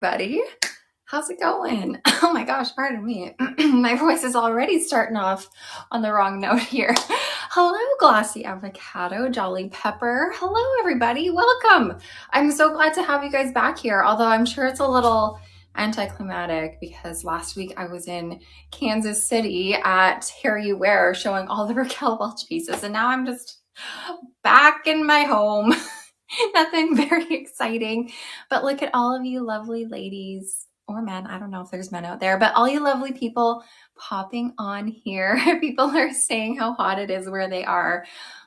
everybody. How's it going? Oh my gosh, pardon me. My voice is already starting off on the wrong note here. Hello, Glossy Avocado, Jolly Pepper. Hello, everybody. Welcome. I'm so glad to have you guys back here, although I'm sure it's a little anticlimactic because last week I was in Kansas City at Hair You Wear showing all the Raquel Welch pieces, and now I'm just back in my home. Nothing very exciting, but look at all of you lovely ladies or men. I don't know if there's men out there, but all you lovely people popping on here. People are saying how hot it is where they are.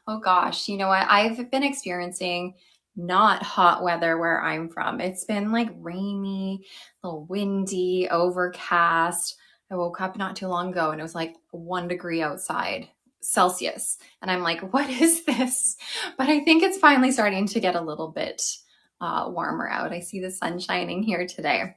Oh gosh, you know what? I've been experiencing not hot weather where I'm from. It's been like rainy, a little windy, overcast. I woke up not too long ago and it was like 1 degree outside. Celsius. And I'm like, what is this? But I think it's finally starting to get a little bit warmer out. I see the sun shining here today.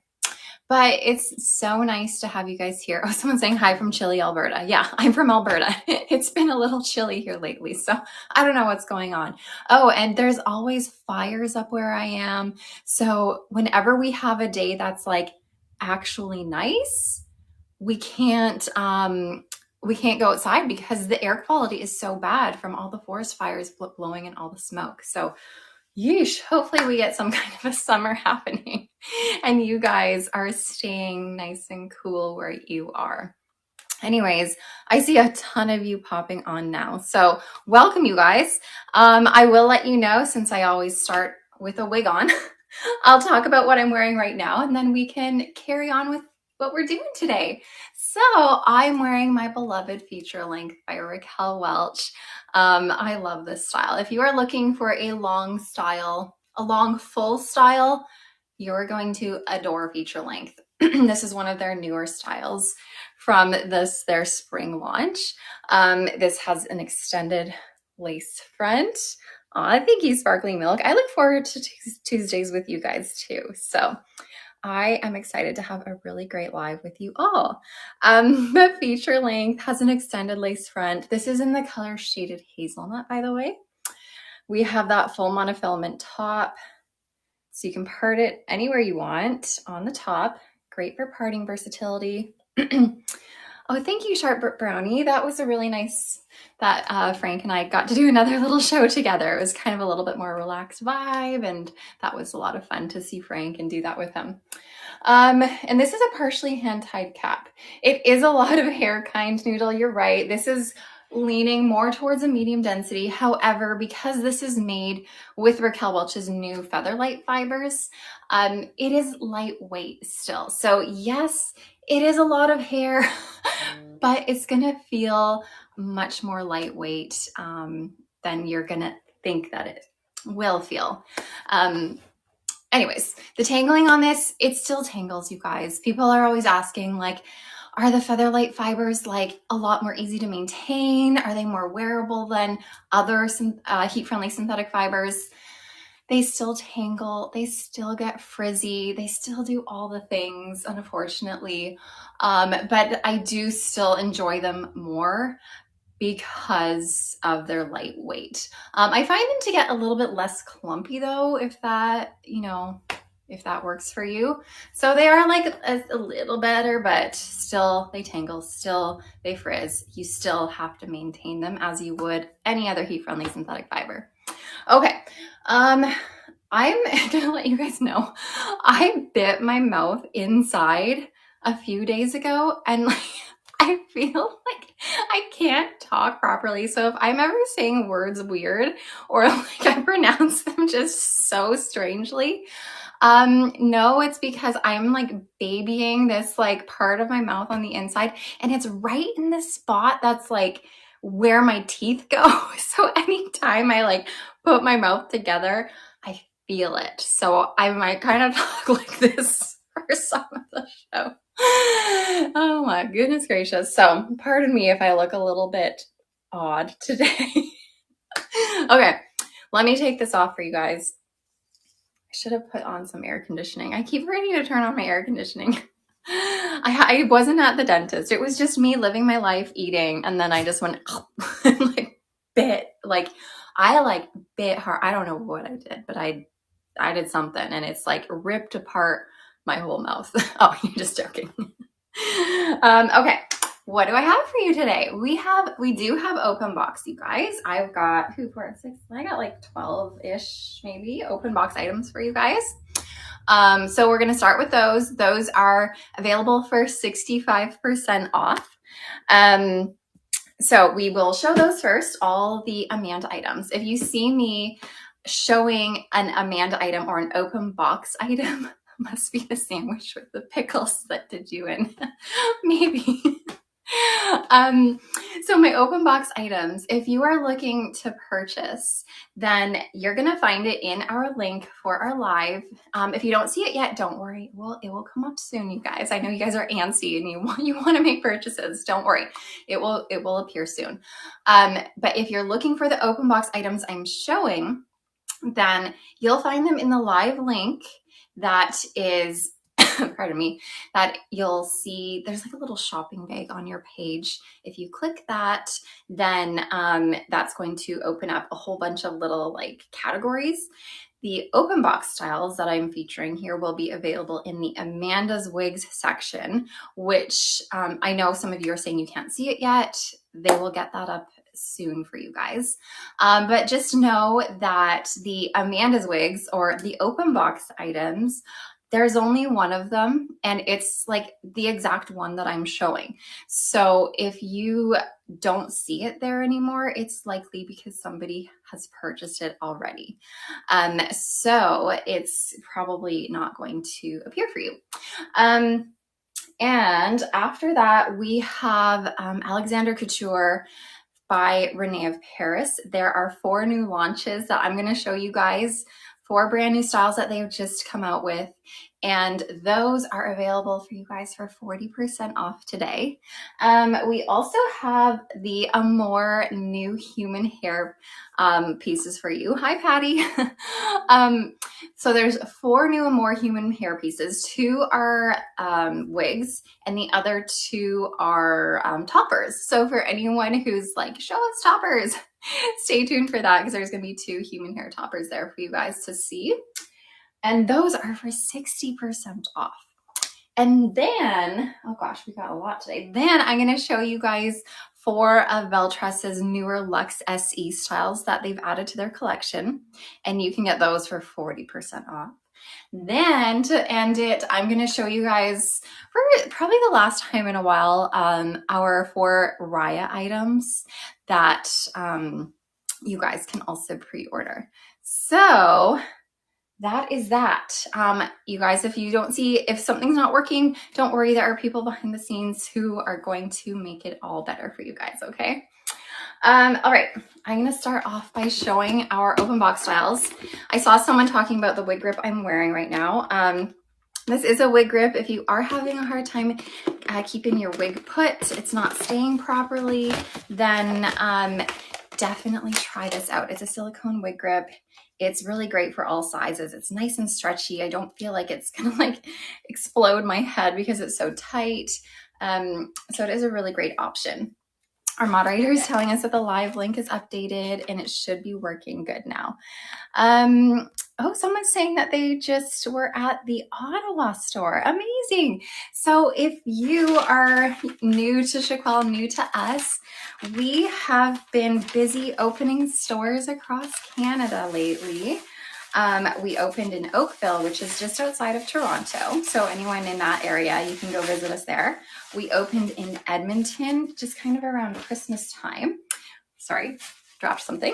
But it's so nice to have you guys here. Oh, someone's saying hi from chilly Alberta. Yeah, I'm from Alberta. It's been a little chilly here lately, so I don't know what's going on. Oh, and there's always fires up where I am. So whenever we have a day that's like actually nice, we can't go outside because the air quality is so bad from all the forest fires blowing and all the smoke. So yeesh, hopefully we get some kind of a summer happening and you guys are staying nice and cool where you are. Anyways, I see a ton of you popping on now. So welcome you guys. I will let you know, since I always start with a wig on, I'll talk about what I'm wearing right now and then we can carry on with what we're doing today. So I'm wearing my beloved feature length by Raquel Welch. I love this style. If you are looking for a long style, a long full style, you're going to adore feature length. This is one of their newer styles from their spring launch. This has an extended lace front. I think he's sparkling milk. I look forward to Tuesdays with you guys too. So I am excited to have a really great live with you all. The feature length has an extended lace front. This is in the color Shaded Hazelnut, by the way. We have that full monofilament top, so you can part it anywhere you want on the top. Great for parting versatility. Oh, thank you, Sharp Brownie. That was a really nice, that Frank and I got to do another little show together. It was kind of a little bit more relaxed vibe, and that was a lot of fun to see Frank and do that with him. And this is a partially hand-tied cap. It is a lot of hair kind, Noodle, you're right. This is leaning more towards a medium density. However, because this is made with Raquel Welch's new Featherlight fibers, it is lightweight still. So yes, it is a lot of hair, but it's gonna feel much more lightweight than you're gonna think that it will feel. Anyways, the tangling on this, it still tangles, you guys. People are always asking, like, are the Featherlight fibers like a lot more easy to maintain? Are they more wearable than other heat-friendly synthetic fibers? They still tangle, they still get frizzy, they still do all the things, unfortunately. But I do still enjoy them more because of their lightweight. I find them to get a little bit less clumpy though, if that, if that works for you. So they are like a little better, but still they tangle, still they frizz. You still have to maintain them as you would any other heat-friendly synthetic fiber. Okay, I'm gonna let you guys know, I bit my mouth inside a few days ago and like, I feel like I can't talk properly. So if I'm ever saying words weird or like I pronounce them just so strangely, no, it's because I'm like babying this like part of my mouth on the inside and it's right in the spot that's like where my teeth go. So anytime I like put my mouth together, I feel it. So I might kind of talk like this for some of the show. Oh my goodness gracious. So pardon me if I look a little bit odd today. Okay, let me take this off for you guys. I should have put on some air conditioning. I keep forgetting to turn on my air conditioning. I wasn't at the dentist. It was just me living my life eating. And then I just went and like bit, like I like bit hard. I don't know what I did, but I did something and it's like ripped apart my whole mouth. Oh, you're just joking. Okay, what do I have for you today? We do have open box, you guys. I've got I got like 12-ish maybe open box items for you guys. So we're gonna start with those. Those are available for 65% off. So we will show those first, all the Amanda items. If you see me showing an Amanda item or an open box item, must be the sandwich with the pickles that did you in. Maybe. So my open box items, if you are looking to purchase, then you're gonna find it in our link for our live. If you don't see it yet, don't worry. Well, it will come up soon, you guys. I know you guys are antsy and you want to make purchases. Don't worry, it will appear soon. But if you're looking for the open box items I'm showing, then you'll find them in the live link that is pardon me, that you'll see there's like a little shopping bag on your page. If you click that, then that's going to open up a whole bunch of little like categories. The open box styles that I'm featuring here will be available in the Amanda's Wigs section, which I know some of you are saying you can't see it yet. They will get that up soon for you guys. But just know that the Amanda's Wigs or the open box items, there's only one of them and it's like the exact one that I'm showing. So if you don't see it there anymore, it's likely because somebody has purchased it already. So it's probably not going to appear for you. And after that, we have Alexander Couture by Renee of Paris. There are 4 new launches that I'm going to show you guys, 4 brand new styles that they've just come out with. And those are available for you guys for 40% off today. We also have the Amore new human hair pieces for you. Hi, Patty. So there's 4 new Amore human hair pieces. 2 are wigs and the other 2 are toppers. So for anyone who's like, show us toppers, stay tuned for that because there's going to be 2 human hair toppers there for you guys to see. And those are for 60% off. And then, oh gosh, we got a lot today. Then I'm going to show you guys 4 of Belle Tress's newer Luxe SE styles that they've added to their collection. And you can get those for 40% off. Then to end it, I'm going to show you guys for probably the last time in a while, our 4 Riah items that you guys can also pre-order. So that is that. You guys, if you don't see, if something's not working, don't worry. There are people behind the scenes who are going to make it all better for you guys, okay? All right, I'm gonna start off by showing our open box styles. I saw someone talking about the wig grip I'm wearing right now. This is a wig grip. If you are having a hard time keeping your wig put, it's not staying properly, then definitely try this out. It's a silicone wig grip. It's really great for all sizes. It's nice and stretchy. I don't feel like it's gonna like explode my head because it's so tight. So it is a really great option. Our moderator is telling us that the live link is updated and it should be working good now. Oh, someone's saying that they just were at the Ottawa store. Amazing. So if you are new to Shaquelle, new to us, we have been busy opening stores across Canada lately. We opened in Oakville, which is just outside of Toronto. So anyone in that area, you can go visit us there. We opened in Edmonton, just kind of around Christmas time. Sorry, dropped something.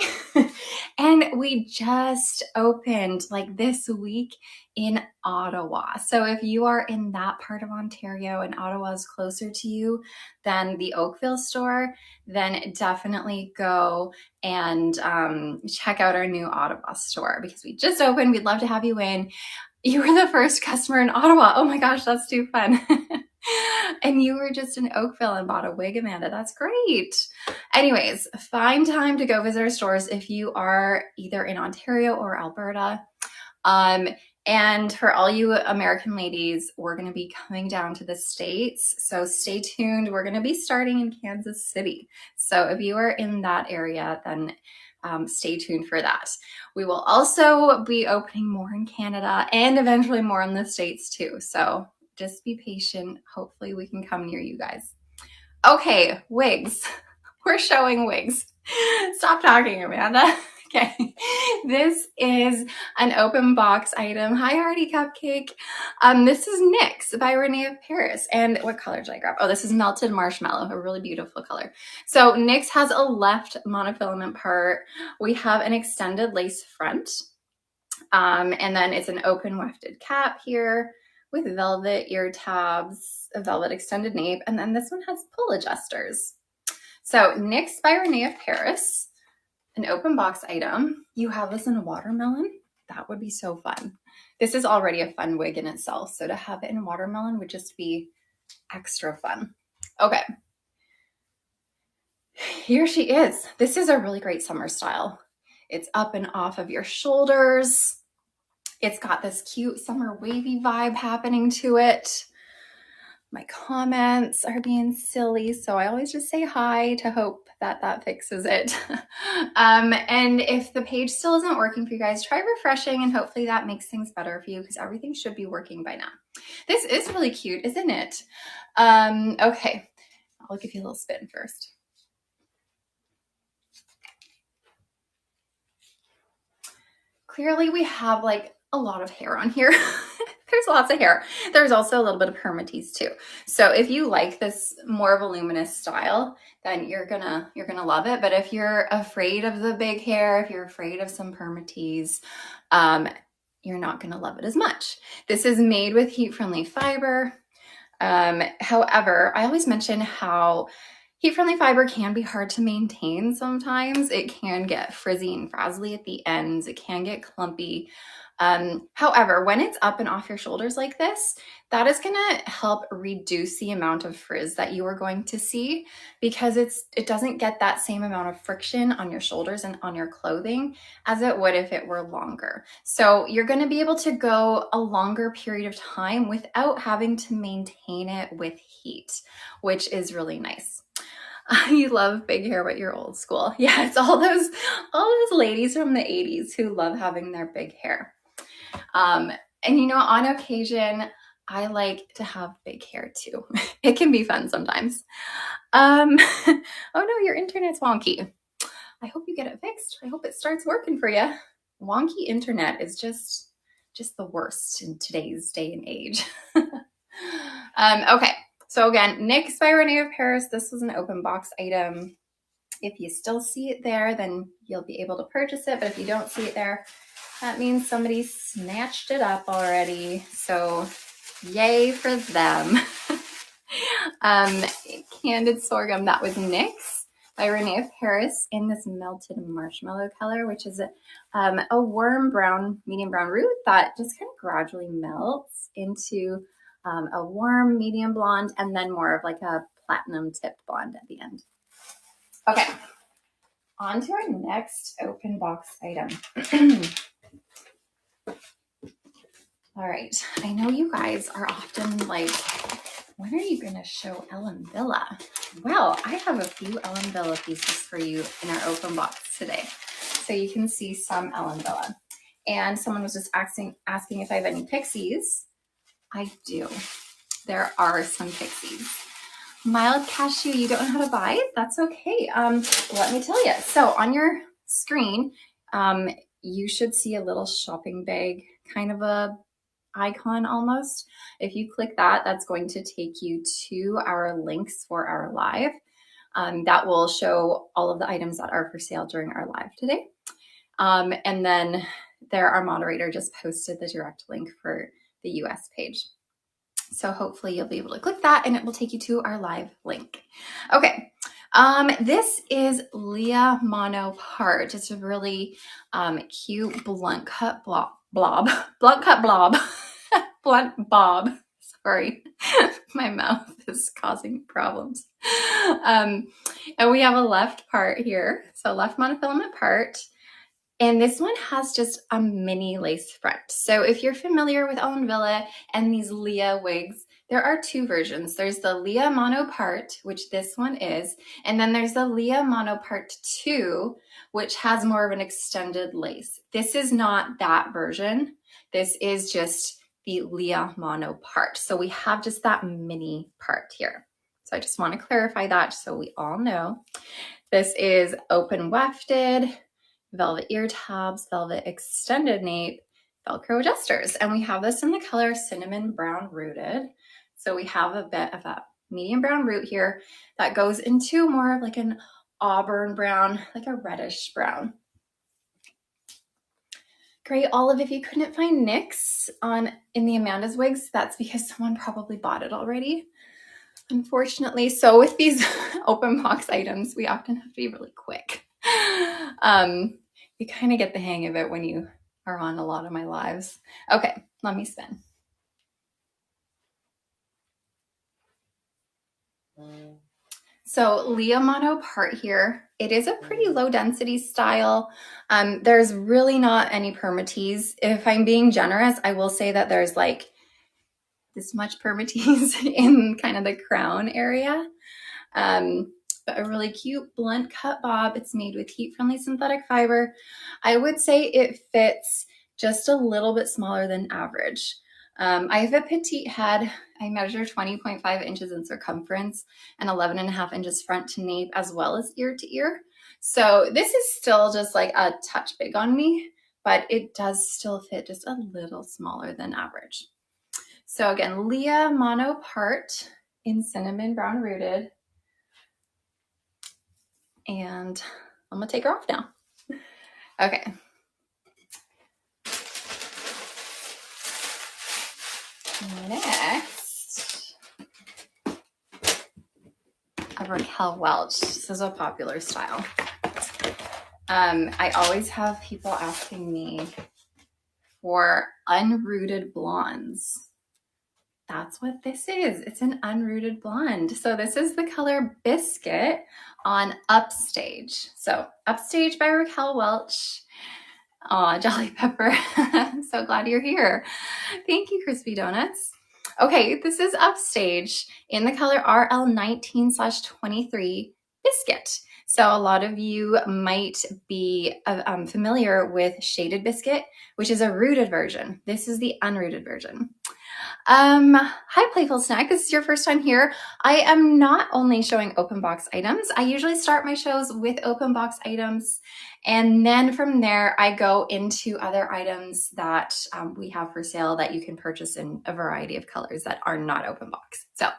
And we just opened like this week in Ottawa. So if you are in that part of Ontario and Ottawa is closer to you than the Oakville store, then definitely go and check out our new Ottawa store because we just opened. We'd love to have you in. You were the first customer in Ottawa. Oh my gosh, that's too fun. And you were just in Oakville and bought a wig, Amanda. That's great. Anyways, find time to go visit our stores if you are either in Ontario or Alberta. And for all you American ladies, we're going to be coming down to the States. So stay tuned. We're going to be starting in Kansas City. So if you are in that area, then stay tuned for that. We will also be opening more in Canada and eventually more in the States too. So just be patient. Hopefully we can come near you guys. Okay, wigs. We're showing wigs. Stop talking, Amanda. Okay, this is an open box item. Hi, Hearty Cupcake. This is NYX by Renee of Paris. And what color did I grab? Oh, this is Melted Marshmallow, a really beautiful color. So NYX has a left monofilament part. We have an extended lace front. And then it's an open wefted cap here with velvet ear tabs, a velvet extended nape, and then this one has pull adjusters. So NYX by Renee of Paris, an open box item. You have this in a watermelon. That would be so fun. This is already a fun wig in itself, so to have it in watermelon would just be extra fun. Okay. Here she is. This is a really great summer style. It's up and off of your shoulders. It's got this cute summer wavy vibe happening to it. My comments are being silly, so I always just say hi to hope that that fixes it. And if the page still isn't working for you guys, try refreshing and hopefully that makes things better for you because everything should be working by now. This is really cute, isn't it? Okay, I'll give you a little spin first. Clearly we have like a lot of hair on here. There's lots of hair. There's also a little bit of permatease too. So if you like this more voluminous style, then you're gonna love it. But if you're afraid of the big hair, if you're afraid of some permatease, you're not gonna love it as much. This is made with heat-friendly fiber. However, I always mention how heat-friendly fiber can be hard to maintain sometimes. It can get frizzy and frazzly at the ends. It can get clumpy. However, when it's up and off your shoulders like this, that is going to help reduce the amount of frizz that you are going to see because it doesn't get that same amount of friction on your shoulders and on your clothing as it would if it were longer. So you're going to be able to go a longer period of time without having to maintain it with heat, which is really nice. You love big hair, but you're old school. Yeah, it's all those ladies from the 80s who love having their big hair. And you know, on occasion, I like to have big hair too. It can be fun sometimes. Oh no, your internet's wonky. I hope you get it fixed. I hope it starts working for you. Wonky internet is just the worst in today's day and age. Okay, so again, NYX by Renee of Paris. This was an open box item. If you still see it there, then you'll be able to purchase it. But if you don't see it there, that means somebody snatched it up already. So yay for them. Candied Sorghum, that was NYX by Renee of Paris in this melted marshmallow color, which is a warm brown, medium brown root that just kind of gradually melts into a warm medium blonde and then more of like a platinum tipped blonde at the end. Okay, on to our next open box item. All right, I know you guys are often like, when are you gonna show Ellen Villa? Well, I have a few Ellen Villa pieces for you in our open box today. So you can see some Ellen Villa. And someone was just asking if I have any pixies. I do. There are some pixies. Mild cashew, you don't know how to buy it? That's okay. Let me tell you. So on your screen, you should see a little shopping bag, kind of a icon almost. If you click that, that's going to take you to our links for our live. That will show all of the items that are for sale during our live today. And then there, our moderator just posted the direct link for the US page. So hopefully you'll be able to click that and it will take you to our live link. Okay. This is Leah Mono Part. It's a really cute blunt cut blob. Blunt bob. Sorry, my mouth is causing problems. And we have a left part here. So left monofilament part. And this one has just a mini lace front. So if you're familiar with Owen Villa and these Leah wigs, there are two versions. There's the Leah Mono Part, which this one is, and then there's the Leah Mono Part 2, which has more of an extended lace. This is not that version. This is just the Leah Mono Part. So we have just that mini part here. So I just want to clarify that so we all know. This is open wefted, velvet ear tabs, velvet extended nape, Velcro adjusters. And we have this in the color Cinnamon Brown Rooted. So we have a bit of a medium brown root here that goes into more of like an auburn brown, like a reddish brown. Gray olive, if you couldn't find NYX in the Amanda's wigs, that's because someone probably bought it already, unfortunately. So with these open box items, we often have to be really quick. You kind of get the hang of it when you are on a lot of my lives. Okay, let me spin. So Leah Mono Part here, it is a pretty low density style. There's really not any permatease. If I'm being generous, I will say that there's like this much permatease in kind of the crown area. But a really cute blunt cut bob. It's made with heat-friendly synthetic fiber. I would say it fits just a little bit smaller than average. I have a petite head. I measure 20.5 inches in circumference and 11.5 inches front to nape as well as ear to ear. So this is still just like a touch big on me, but it does still fit just a little smaller than average. So again, Leah Mono Part in Cinnamon Brown Rooted. And I'm gonna take her off now. Okay. Next, a Raquel Welch. This is a popular style. I always have people asking me for unrooted blondes. That's what this is. It's an unrooted blonde. So this is the color Biscuit on Upstage. So Upstage by Raquel Welch. Aw, Jolly Pepper. I'm so glad you're here. Thank you, Crispy Donuts. Okay, this is Upstage in the color RL19/23 Biscuit. So a lot of you might be familiar with Shaded Biscuit, which is a rooted version. This is the unrooted version. Hi, Playful Snack. This is your first time here. I am not only showing open box items. I usually start my shows with open box items, and then from there, I go into other items that we have for sale that you can purchase in a variety of colors that are not open box. So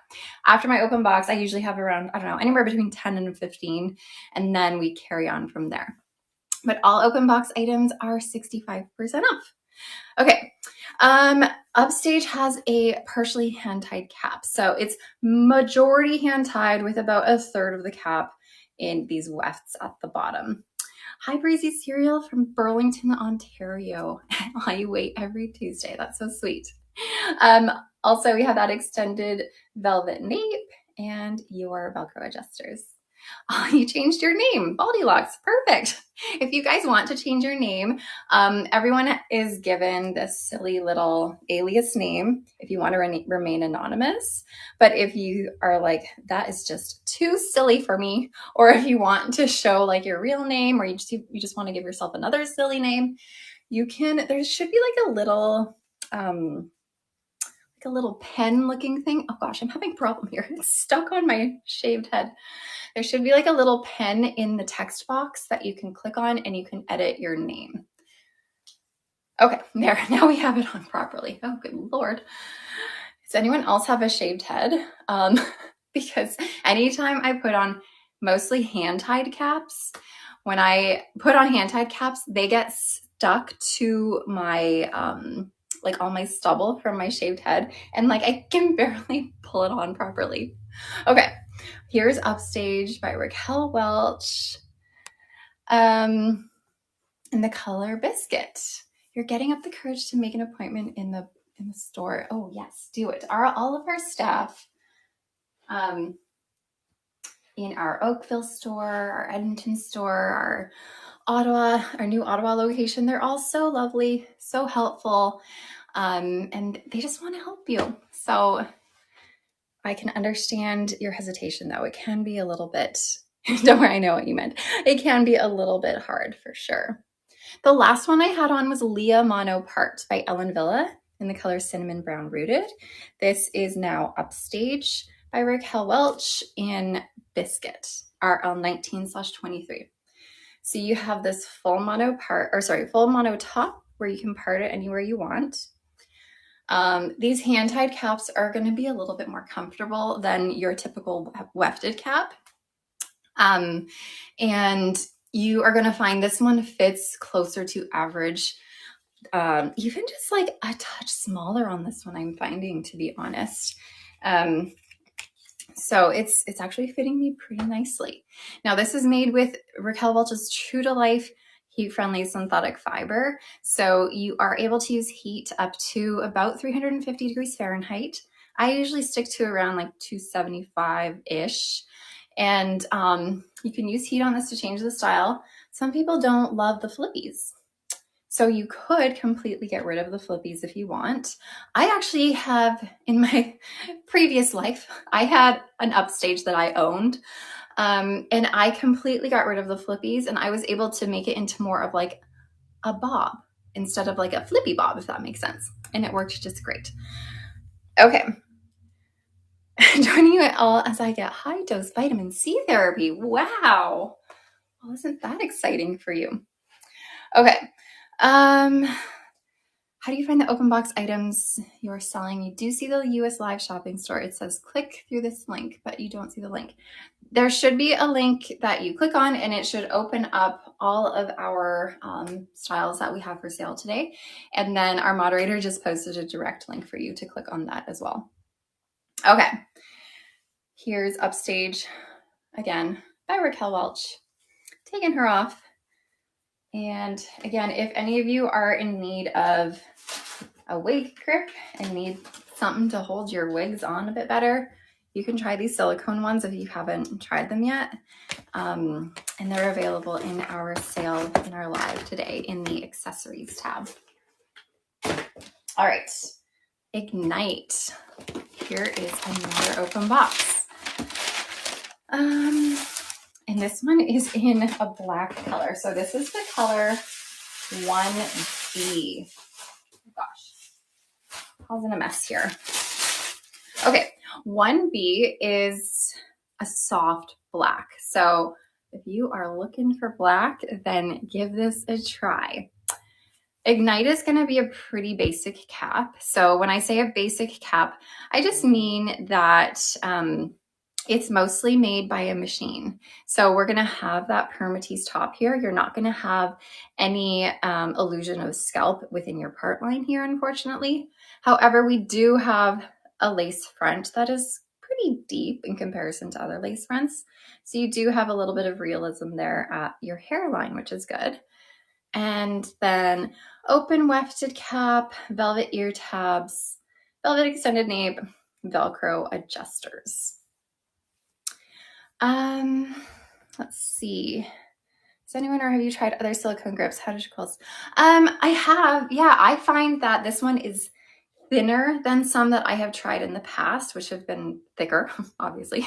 after my open box, I usually have around, I don't know, anywhere between 10 and 15, and then we carry on from there. But all open box items are 65% off. Okay, Upstage has a partially hand-tied cap. So it's majority hand-tied with about a third of the cap in these wefts at the bottom. Hi, Breezy Cereal from Burlington, Ontario. While you wait every Tuesday. That's so sweet. Also, we have that extended velvet nape and your Velcro adjusters. Oh, you changed your name, Baldylocks. Perfect. If you guys want to change your name, everyone is given this silly little alias name if you want to remain anonymous. But if you are like, that is just too silly for me, or if you want to show like your real name, or you just want to give yourself another silly name, you can. There should be like a little pen looking thing. Oh gosh, I'm having a problem here. It's stuck on my shaved head. There should be like a little pen in the text box that you can click on and you can edit your name. Okay, there, now we have it on properly. Oh, good Lord. Does anyone else have a shaved head? Because anytime I put on mostly hand-tied caps, when I put on hand-tied caps, they get stuck to my, like all my stubble from my shaved head, and like I can barely pull it on properly. Okay, here's Upstage by Raquel Welch. In the color Biscuit. You're getting up the courage to make an appointment in the store. Oh yes, do it. All of our staff in our Oakville store, our Edmonton store, our Ottawa, our new Ottawa location. They're all so lovely, so helpful, and they just want to help you. So I can understand your hesitation, though. It can be a little bit, don't worry, I know what you meant. It can be a little bit hard for sure. The last one I had on was Leah Mono Part by Ellen Villa in the color Cinnamon Brown Rooted. This is now Upstage by Raquel Welch in Biscuit, RL 19/23. So you have this full mono top where you can part it anywhere you want. These hand-tied caps are going to be a little bit more comfortable than your typical wefted cap. And you are going to find this one fits closer to average, even just like a touch smaller on this one, I'm finding, to be honest. So it's actually fitting me pretty nicely. Now this is made with Raquel Welch's true to life heat-friendly synthetic fiber. So you are able to use heat up to about 350 degrees Fahrenheit. I usually stick to around like 275-ish. And you can use heat on this to change the style. Some people don't love the flippies. So you could completely get rid of the flippies if you want. I actually have, in my previous life, I had an Upstage that I owned. And I completely got rid of the flippies, and I was able to make it into more of like a bob instead of like a flippy bob, if that makes sense. And it worked just great. Okay. Joining you all as I get high dose vitamin C therapy. Wow. Well, isn't that exciting for you? Okay. How do you find the open box items you're selling? You do see the US Live shopping store. It says click through this link, but you don't see the link. There should be a link that you click on, and it should open up all of our styles that we have for sale today. And then our moderator just posted a direct link for you to click on that as well. Okay. Here's Upstage again by Raquel Welch. Taking her off. And again, if any of you are in need of a wig grip and need something to hold your wigs on a bit better, you can try these silicone ones if you haven't tried them yet. And they're available in our sale in our live today in the accessories tab. All right, Ignite. Here is another open box. And this one is in a black color. So this is the color 1B. Oh gosh, causing a mess here. Okay, 1B is a soft black. So if you are looking for black, then give this a try. Ignite is going to be a pretty basic cap. So when I say a basic cap, I just mean that it's mostly made by a machine. So we're going to have that permatease top here. You're not going to have any illusion of scalp within your part line here, unfortunately. However, we do have a lace front that is pretty deep in comparison to other lace fronts. So you do have a little bit of realism there at your hairline, which is good. And then open wefted cap, velvet ear tabs, velvet extended nape, Velcro adjusters. Let's see. Does anyone, or have you tried other silicone grips? How did you close? I have, yeah, I find that this one is thinner than some that I have tried in the past, which have been thicker, obviously.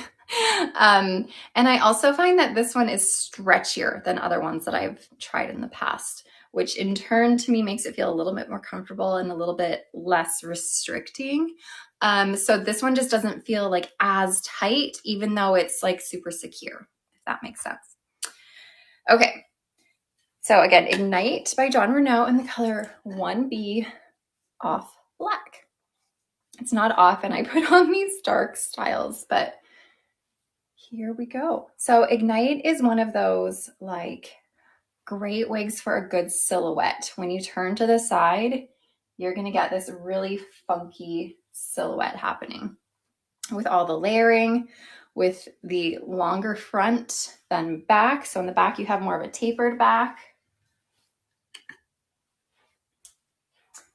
And I also find that this one is stretchier than other ones that I've tried in the past, which in turn to me makes it feel a little bit more comfortable and a little bit less restricting. So this one just doesn't feel like as tight, even though it's like super secure, if that makes sense. Okay. So again, Ignite by John Renault in the color 1B off black. It's not often I put on these dark styles, but here we go. So Ignite is one of those like great wigs for a good silhouette. When you turn to the side, you're going to get this really funky silhouette happening with all the layering, with the longer front than back. So in the back, you have more of a tapered back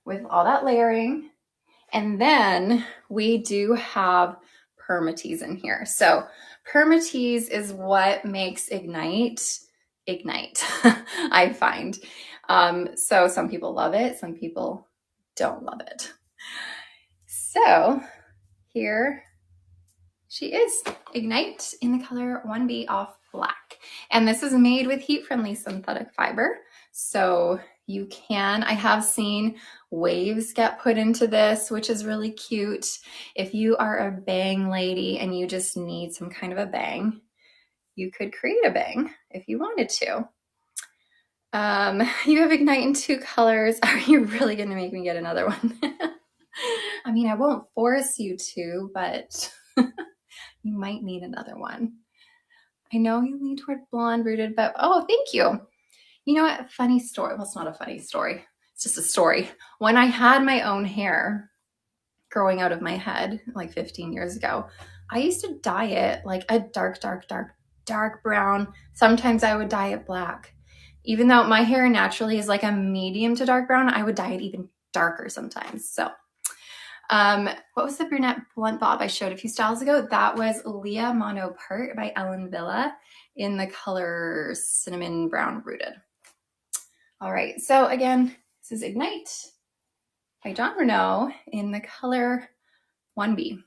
with all that layering. And then we do have permatease in here. So permatease is what makes Ignite ignite, I find. So some people love it, some people don't love it. So here she is, Ignite, in the color 1B Off Black. And this is made with heat-friendly synthetic fiber. So you can, I have seen waves get put into this, which is really cute. If you are a bang lady and you just need some kind of a bang, you could create a bang if you wanted to. You have Ignite in 2 colors. Are you really gonna make me get another one? I mean, I won't force you to, but you might need another one. I know you lean toward blonde rooted, but oh, thank you. You know what? Funny story. Well, it's not a funny story. It's just a story. When I had my own hair growing out of my head like 15 years ago, I used to dye it like a dark brown. Sometimes I would dye it black. Even though my hair naturally is like a medium to dark brown, I would dye it even darker sometimes. So what was the brunette blunt bob I showed a few styles ago? That was Leah Mono Part by Ellen Villa in the color Cinnamon Brown Rooted. All right, so again, this is Ignite by John Renault in the color 1B.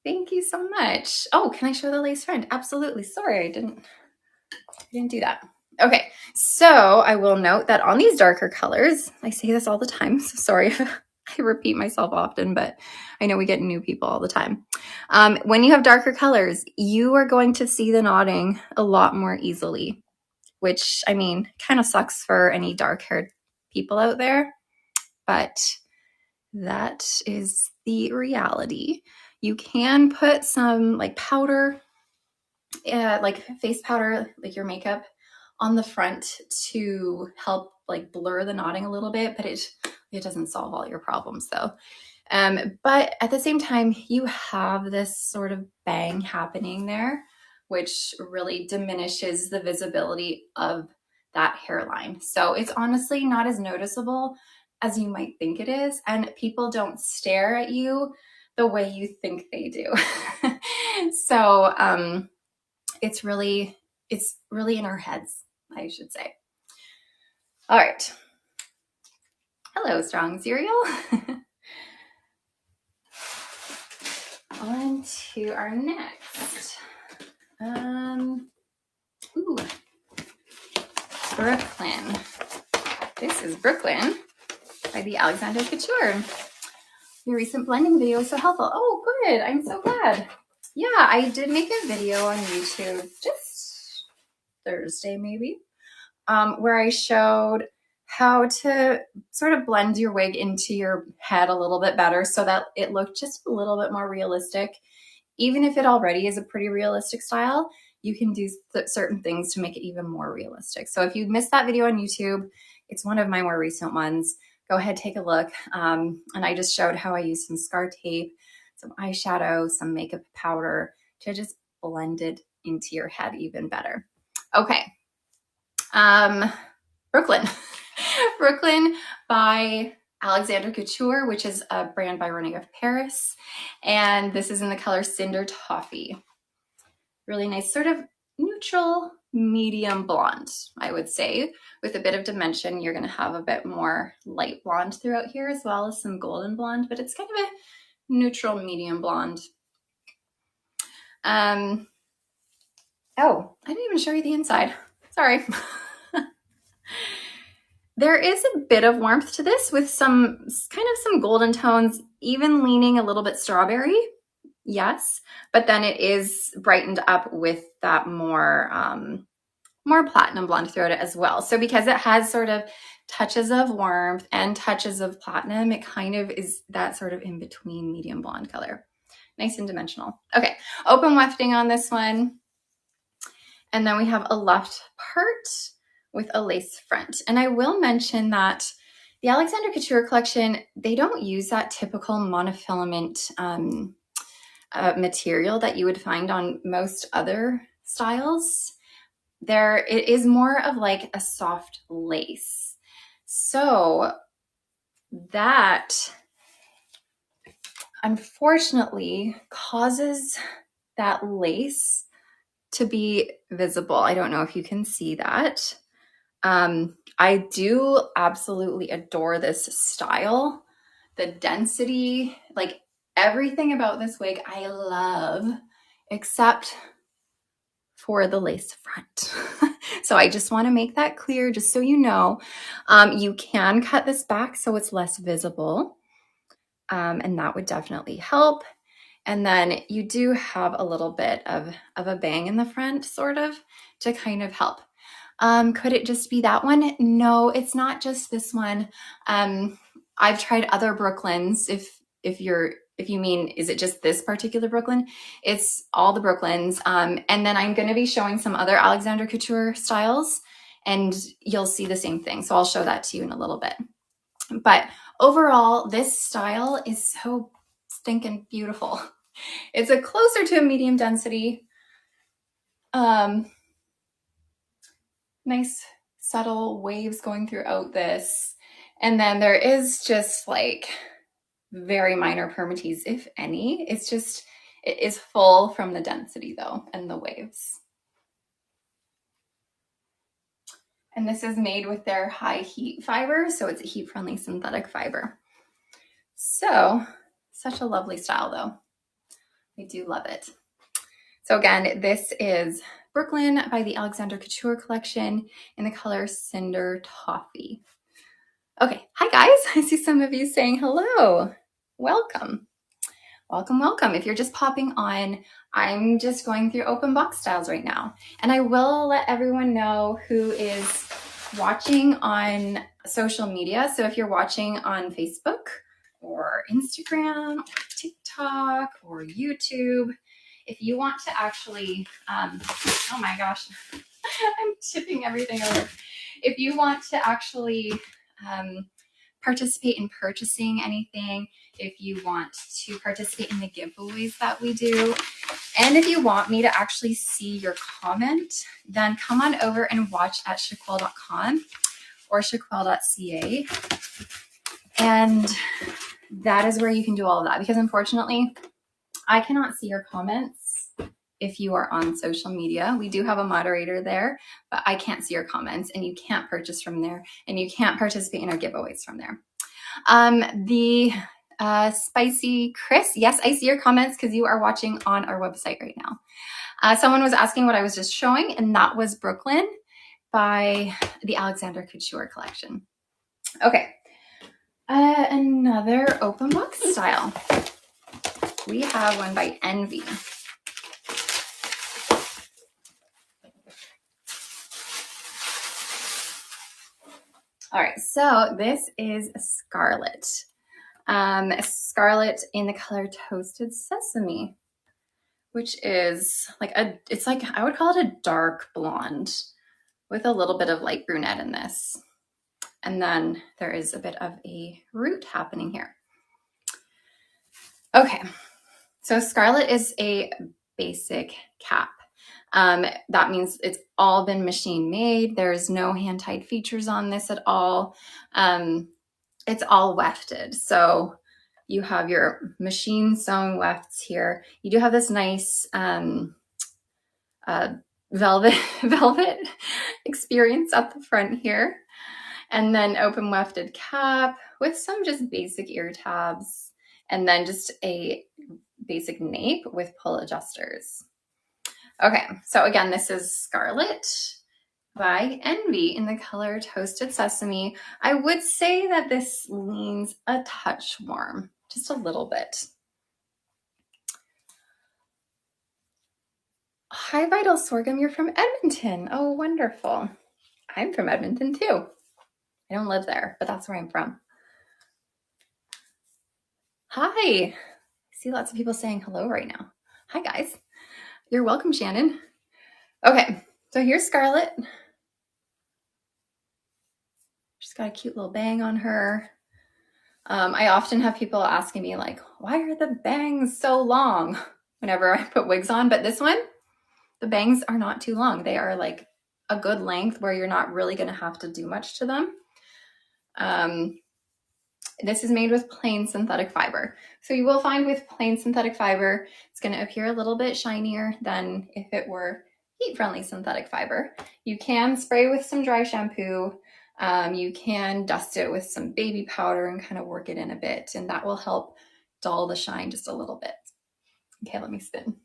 Thank you so much. Oh, can I show the lace front? Absolutely. Sorry, I didn't do that. Okay, so I will note that on these darker colors, I say this all the time, so sorry if I repeat myself often, but I know we get new people all the time. When you have darker colors, you are going to see the knotting a lot more easily, which, I mean, kind of sucks for any dark-haired people out there, but that is the reality. You can put some like powder, like face powder, like your makeup, on the front to help like blur the knotting a little bit, but it doesn't solve all your problems though. But at the same time, you have this sort of bang happening there, which really diminishes the visibility of that hairline. So it's honestly not as noticeable as you might think it is, and people don't stare at you the way you think they do. So it's really in our heads, I should say. All right. Hello, Strong Cereal. On to our next. Ooh, Brooklyn. This is Brooklyn by the Alexander Couture. Your recent blending video was so helpful. Oh, good. I'm so glad. Yeah, I did make a video on YouTube just Thursday, maybe, where I showed how to sort of blend your wig into your head a little bit better so that it looked just a little bit more realistic. Even if it already is a pretty realistic style, you can do certain things to make it even more realistic. So if you missed that video on YouTube, it's one of my more recent ones. Go ahead, take a look. And I just showed how I used some scar tape, some eyeshadow, some makeup powder to just blend it into your head even better. Okay. Brooklyn. Brooklyn by Alexander Couture, which is a brand by Running of Paris. And this is in the color Cinder Toffee. Really nice, sort of neutral, medium blonde, I would say. With a bit of dimension, you're gonna have a bit more light blonde throughout here, as well as some golden blonde, but it's kind of a neutral, medium blonde. Oh, I didn't even show you the inside. Sorry. There is a bit of warmth to this with some golden tones, even leaning a little bit strawberry. Yes, but then it is brightened up with that more platinum blonde throughout it as well. So because it has sort of touches of warmth and touches of platinum, it kind of is that sort of in between medium blonde color. Nice and dimensional. Okay, open wefting on this one. And then we have a left part with a lace front. And I will mention that the Alexander Couture collection, they don't use that typical monofilament material that you would find on most other styles. It is more of like a soft lace. So that unfortunately causes that lace to be visible. I don't know if you can see that. I do absolutely adore this style. The density, like everything about this wig I love, except for the lace front. So I just want to make that clear, just so you know. You can cut this back so it's less visible, and that would definitely help. And then you do have a little bit of a bang in the front, sort of, to kind of help. Could it just be that one? No, it's not just this one. I've tried other Brooklyns. If you mean, is it just this particular Brooklyn? It's all the Brooklyns. And then I'm going to be showing some other Alexander Couture styles, and you'll see the same thing. So I'll show that to you in a little bit. But overall, this style is so stinking beautiful. It's a closer to a medium density. Nice subtle waves going throughout this. And then there is just like very minor permatease, if any. It's just, it is full from the density though, and the waves. And this is made with their high heat fiber, so it's a heat-friendly synthetic fiber. So, such a lovely style though. I do love it. So again, this is Brooklyn by the Alexander Couture collection in the color Cinder Toffee. Okay, hi guys. I see some of you saying hello. Welcome. Welcome, welcome. If you're just popping on, I'm just going through open box styles right now. And I will let everyone know who is watching on social media. So if you're watching on Facebook or Instagram or TikTok or YouTube, if you want to actually, oh my gosh, I'm tipping everything over. If you want to actually participate in purchasing anything, if you want to participate in the giveaways that we do, and if you want me to actually see your comment, then come on over and watch at shaquelle.com or shaquelle.ca. And that is where you can do all of that, because unfortunately, I cannot see your comments if you are on social media. We do have a moderator there, but I can't see your comments, and you can't purchase from there, and you can't participate in our giveaways from there. The Spicy Chris, yes, I see your comments because you are watching on our website right now. Someone was asking what I was just showing, and that was Brooklyn by the Alexander Couture collection. Okay, another open box style. We have one by Envy. All right, so this is Scarlet. Scarlet in the color Toasted Sesame, which is like it's like, I would call it a dark blonde with a little bit of light brunette in this. And then there is a bit of a root happening here. Okay, so Scarlet is a basic cap. That means it's all been machine made. There's no hand-tied features on this at all. It's all wefted. So you have your machine sewn wefts here. You do have this nice velvet experience at the front here. And then open wefted cap with some just basic ear tabs. And then just a basic nape with pull adjusters. Okay, so again, this is Scarlet by Envy in the color Toasted Sesame. I would say that this leans a touch warm, just a little bit. Hi, Vital Sorghum, you're from Edmonton. Oh, wonderful. I'm from Edmonton too. I don't live there, but that's where I'm from. Hi, I see lots of people saying hello right now. Hi, guys. You're welcome, Shannon. Okay, so here's Scarlet. She's got a cute little bang on her. I often have people asking me like, why are the bangs so long whenever I put wigs on? But this one, the bangs are not too long. They are like a good length where you're not really going to have to do much to them. This is made with plain synthetic fiber. So you will find with plain synthetic fiber, it's going to appear a little bit shinier than if it were heat-friendly synthetic fiber. You can spray with some dry shampoo. You can dust it with some baby powder and kind of work it in a bit, and that will help dull the shine just a little bit. Okay, let me spin.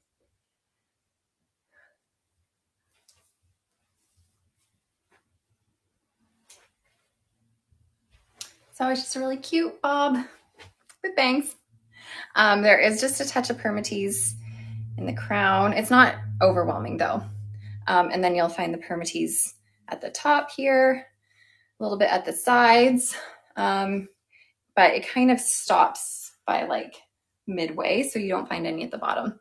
So it's just a really cute bob with bangs. There is just a touch of permatease in the crown. It's not overwhelming though. And then you'll find the permatease at the top here, a little bit at the sides, but it kind of stops by like midway, so you don't find any at the bottom.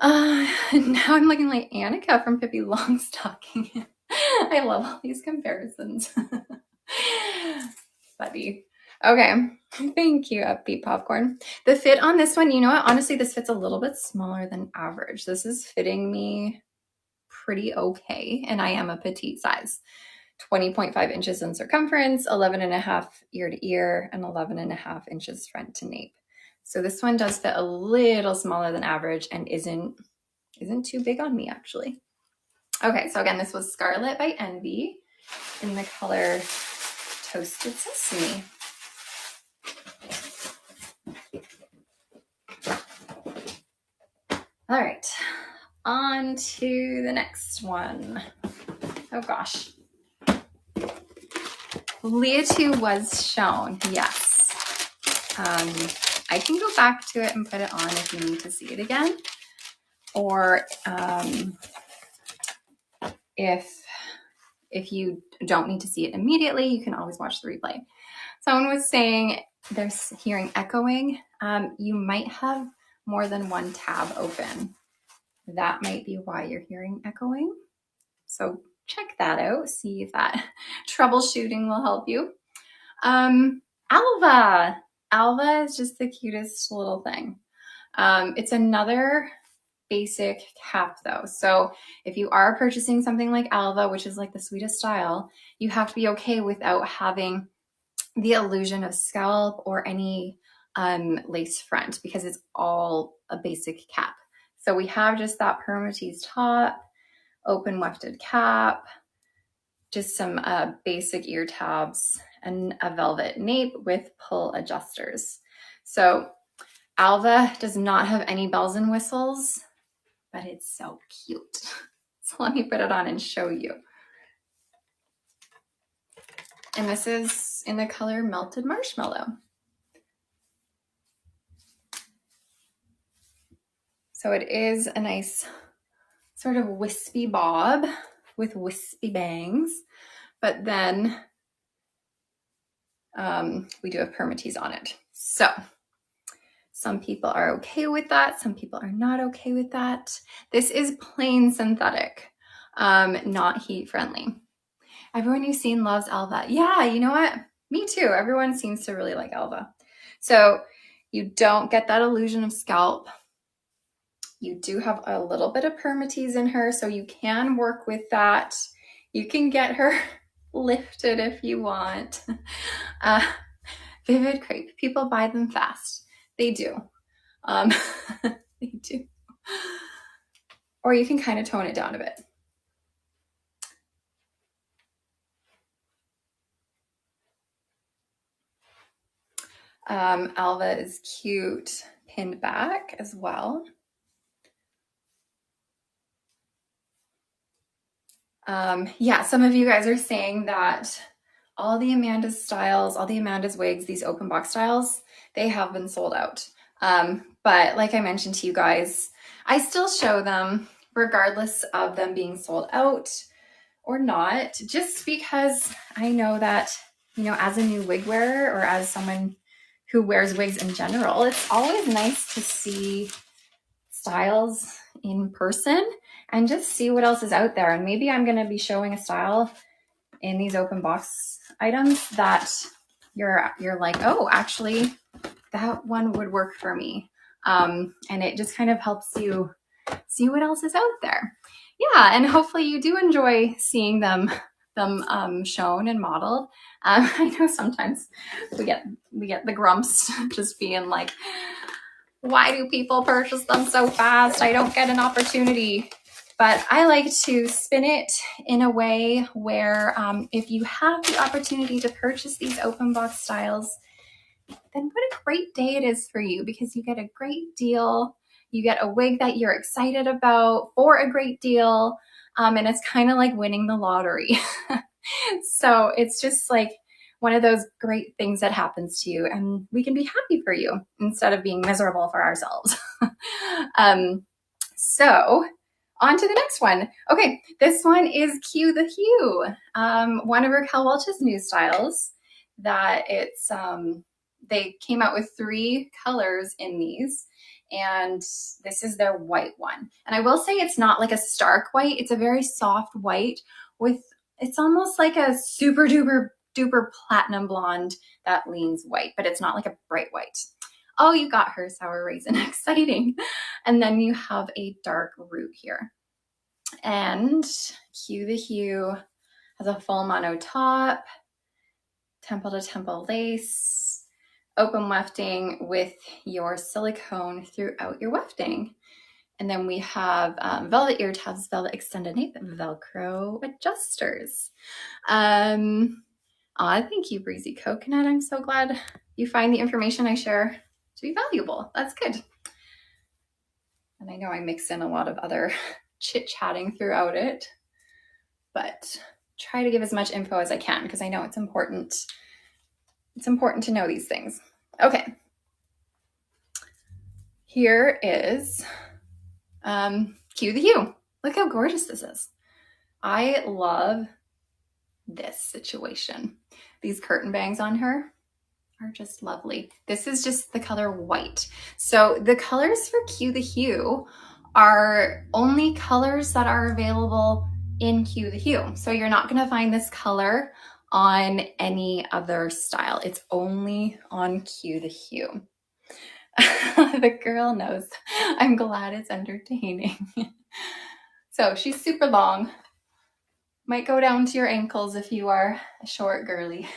Now I'm looking like Annika from Pippi Longstocking. I love all these comparisons. Buddy. Okay, thank you, Upbeat Popcorn. The fit on this one, you know what? Honestly, this fits a little bit smaller than average. This is fitting me pretty okay, and I am a petite size. 20.5 inches in circumference, 11.5 ear to ear, and 11.5 inches front to nape. So this one does fit a little smaller than average and isn't too big on me, actually. Okay, so again, this was Scarlet by Envy in the color Toasted Sesame. All right, on to the next one. Oh gosh. Leah 2 was shown, yes. I can go back to it and put it on if you need to see it again. Or if you don't need to see it immediately, you can always watch the replay. Someone was saying they're hearing echoing. You might have more than one tab open. That might be why you're hearing echoing. So check that out, see if that troubleshooting will help you. Alva. Alva is just the cutest little thing. It's another basic cap though. So if you are purchasing something like Alva, which is like the sweetest style, you have to be okay without having the illusion of scallop or any lace front, because it's all a basic cap. So we have just that permatease top, open wefted cap, just some basic ear tabs, and a velvet nape with pull adjusters. So Alva does not have any bells and whistles, but it's so cute. So let me put it on and show you. And this is in the color Melted Marshmallow. So it is a nice sort of wispy bob with wispy bangs, but then we do have permatease on it. So some people are okay with that. Some people are not okay with that. This is plain synthetic, not heat friendly. Everyone you've seen loves Alva. Yeah, you know what? Me too. Everyone seems to really like Alva. So you don't get that illusion of scalp. You do have a little bit of permatease in her, so you can work with that. You can get her lifted if you want. Vivid crepe. People buy them fast. They do. They do. Or you can kind of tone it down a bit. Alva is cute pinned back as well. Yeah, some of you guys are saying that all the Amanda's styles, all the Amanda's wigs, these open box styles, they have been sold out. But like I mentioned to you guys, I still show them regardless of them being sold out or not, just because I know that, you know, as a new wig wearer or as someone who wears wigs in general, it's always nice to see styles in person and just see what else is out there. And maybe I'm going to be showing a style in these open box items that you're like, oh, actually that one would work for me. And it just kind of helps you see what else is out there. Yeah, and hopefully you do enjoy seeing them shown and modeled. I know sometimes we get the grumps just being like, why do people purchase them so fast? I don't get an opportunity. but I like to spin it in a way where if you have the opportunity to purchase these open box styles, then what a great day it is for you, because you get a great deal. You get a wig that you're excited about for a great deal. And it's kind of like winning the lottery. So it's just like one of those great things that happens to you, and we can be happy for you instead of being miserable for ourselves. So on to the next one. Okay, this one is Cue the Hue, one of Raquel Welch's new styles that it's, they came out with 3 colors in these, and this is their white one. And I will say it's not like a stark white, it's a very soft white with, it's almost like a super duper platinum blonde that leans white, but it's not like a bright white. Oh, you got her, Sour Raisin, exciting. And then you have a dark root here. And Cue the Hue has a full mono top, temple to temple lace, open wefting with your silicone throughout your wefting. And then we have velvet ear tabs, velvet extended nape, Velcro adjusters. Thank you, Breezy Coconut. I'm so glad you find the information I share to be valuable. That's good. And I know I mix in a lot of other chit-chatting throughout it, but try to give as much info as I can because I know it's important. It's important to know these things. Okay. Here is Cue the Hue. Look how gorgeous this is. I love this situation. These curtain bangs on her are just lovely. This is just the color white. So the colors for Cue the Hue are only colors that are available in Cue the Hue. So you're not gonna find this color on any other style. It's only on Cue the Hue. The girl knows. I'm glad it's entertaining. So she's super long. Might go down to your ankles if you are a short girly.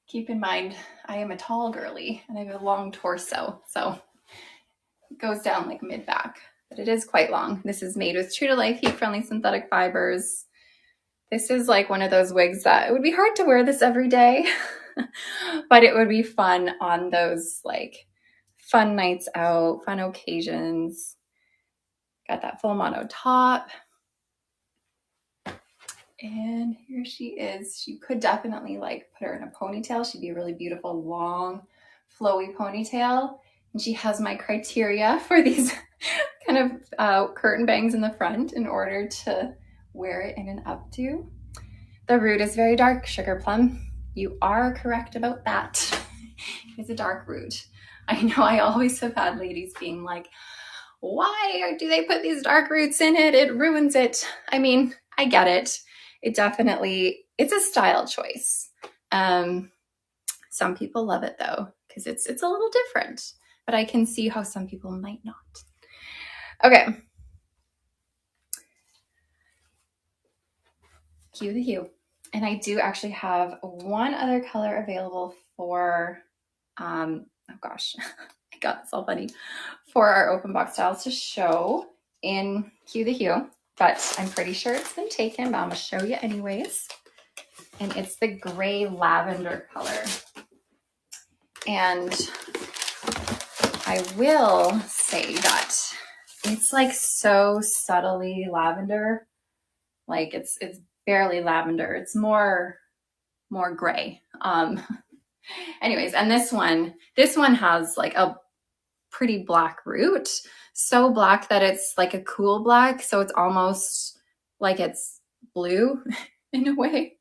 Keep in mind, I am a tall girly and I have a long torso, so it goes down like mid-back, but it is quite long. This is made with true to life, heat-friendly synthetic fibers. This is like one of those wigs that it would be hard to wear this every day, but it would be fun on those like fun nights out, fun occasions. Got that full mono top. And here she is. You could definitely like put her in a ponytail. She'd be a really beautiful, long, flowy ponytail. And she has my criteria for these kind of curtain bangs in the front in order to wear it in an updo. The root is very dark, sugar plum. You are correct about that. It's a dark root. I know I always have had ladies being like, why do they put these dark roots in it? It ruins it. I mean, I get it. It definitely, it's a style choice. Some people love it though, because it's a little different, but I can see how some people might not. Okay. Cue the Hue. And I do actually have one other color available for, oh gosh, I got this all funny, for our open box styles to show in Cue the Hue, but I'm pretty sure it's been taken, but I'm gonna show you anyways. And it's the gray lavender color. And I will say that it's like so subtly lavender, like it's barely lavender. It's more gray. Anyways, and this one has like a pretty black root, so black that it's like a cool black, so it's almost like it's blue in a way.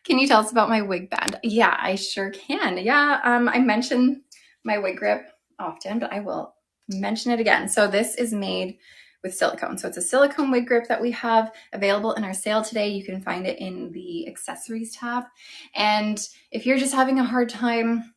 Can you tell us about my wig band? Yeah, I sure can. Yeah, I mention my wig grip often, but I will mention it again. So this is made with silicone. So it's a silicone wig grip that we have available in our sale today. You can find it in the accessories tab. And if you're just having a hard time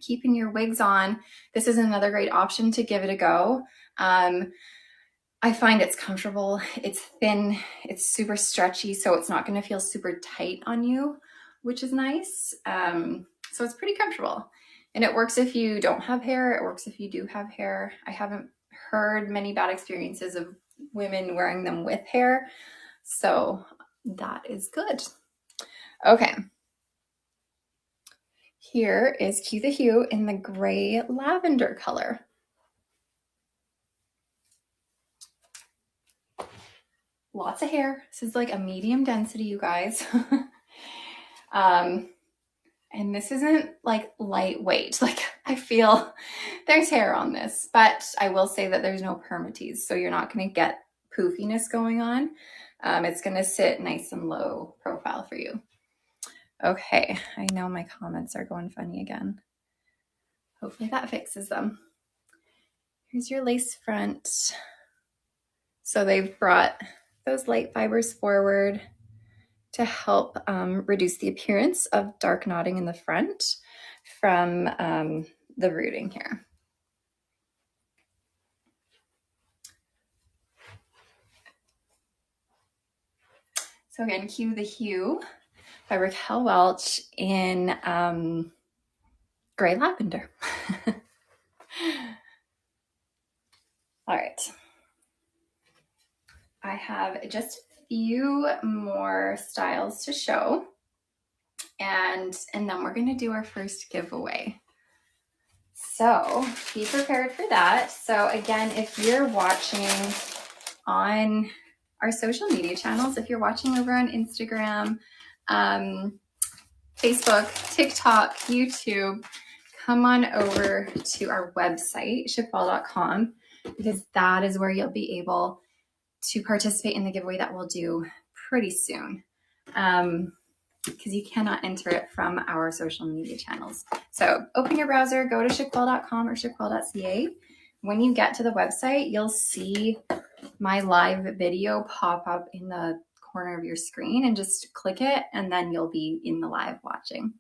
keeping your wigs on, this is another great option to give it a go. I find it's comfortable, it's thin, it's super stretchy, so it's not gonna feel super tight on you, which is nice. So it's pretty comfortable. And it works if you don't have hair, it works if you do have hair. I haven't heard many bad experiences of women wearing them with hair. So that is good. Okay. Here is Cue the Hue in the gray lavender color. Lots of hair. This is like a medium density, you guys. And this isn't like lightweight. Like I feel there's hair on this, but I will say that there's no permatease. So you're not gonna get poofiness going on. It's gonna sit nice and low profile for you. Okay, I know my comments are going funny again. Hopefully that fixes them. Here's your lace front. So they've brought those light fibers forward to help reduce the appearance of dark knotting in the front from the rooting here. So again, Cue the Hue by Raquel Welch in gray lavender. All right. I have just a few more styles to show, and then we're gonna do our first giveaway. So be prepared for that. So again, if you're watching on our social media channels, if you're watching over on Instagram, Facebook, TikTok, YouTube, come on over to our website, shipwell.com, because that is where you'll be able to participate in the giveaway that we'll do pretty soon. Because you cannot enter it from our social media channels. So open your browser, go to shipwell.com or shipwell.ca. When you get to the website, you'll see my live video pop up in the corner of your screen, and just click it and then you'll be in the live watching.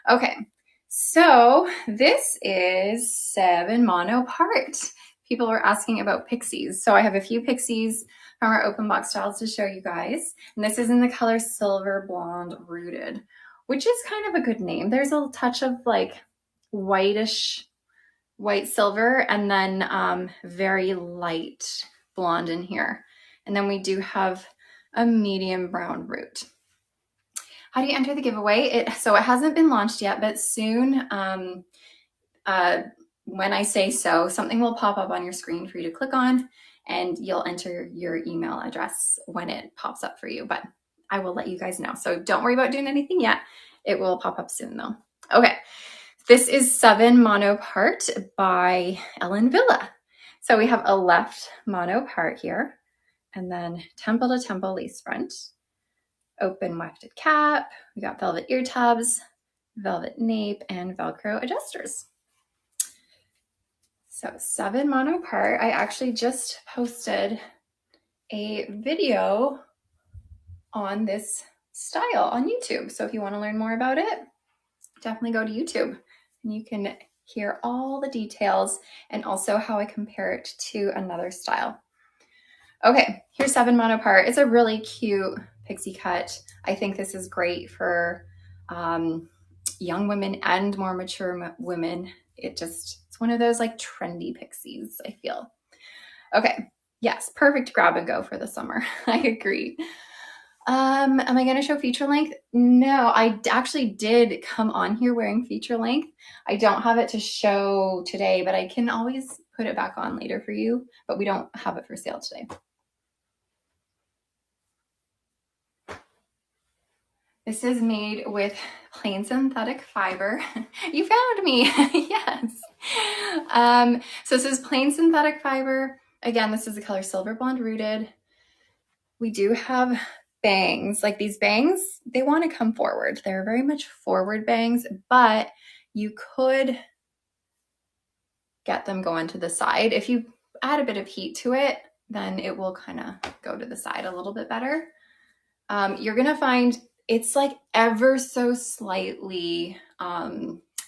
Okay, so this is 7 mono part. People were asking about pixies. So I have a few pixies from our open box styles to show you guys. And this is in the color Silver Blonde Rooted, which is kind of a good name. There's a touch of like whitish, white silver, and then very light blonde in here. And then we do have a medium brown root. How do you enter the giveaway? So it hasn't been launched yet, but soon, when I say so, something will pop up on your screen for you to click on, and you'll enter your email address when it pops up for you, but I will let you guys know. So don't worry about doing anything yet. It will pop up soon though. Okay, this is 7 mono part by Ellen Villa. So we have a left mono part here, and then temple to temple lace front, open wefted cap. We got velvet ear tabs, velvet nape, and Velcro adjusters. So 7 mono part. I actually just posted a video on this style on YouTube. So if you want to learn more about it, definitely go to YouTube and you can hear all the details and also how I compare it to another style. Okay, here's 7 mono part. It's a really cute pixie cut. I think this is great for young women and more mature women. It's one of those like trendy pixies, I feel. Okay, yes, perfect grab and go for the summer. I agree. Am I going to show feature length? No, I actually did come on here wearing feature length. I don't have it to show today, but I can always put it back on later for you, but we don't have it for sale today. This is made with plain synthetic fiber. You found me, yes. So this is plain synthetic fiber. Again, this is the color Silver Blonde Rooted. We do have bangs. Like these bangs, they want to come forward. They're very much forward bangs, but you could get them going to the side. If you add a bit of heat to it, then it will kind of go to the side a little bit better. You're going to find it's like ever so slightly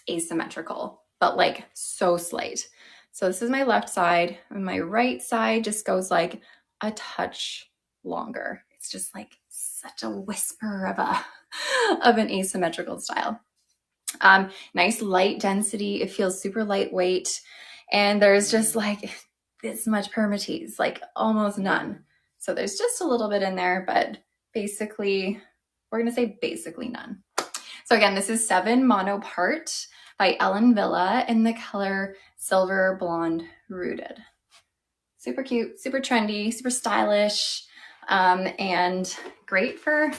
asymmetrical, but like so slight. So this is my left side, and my right side just goes like a touch longer. It's just like such a whisper of an asymmetrical style. Nice light density. It feels super lightweight, and there's just like this much permatease, like almost none. So there's just a little bit in there, but basically, we're gonna say basically none. So again, this is 7 Mono Part by Ellen Villa in the color Silver Blonde Rooted. Super cute, super trendy, super stylish, and great for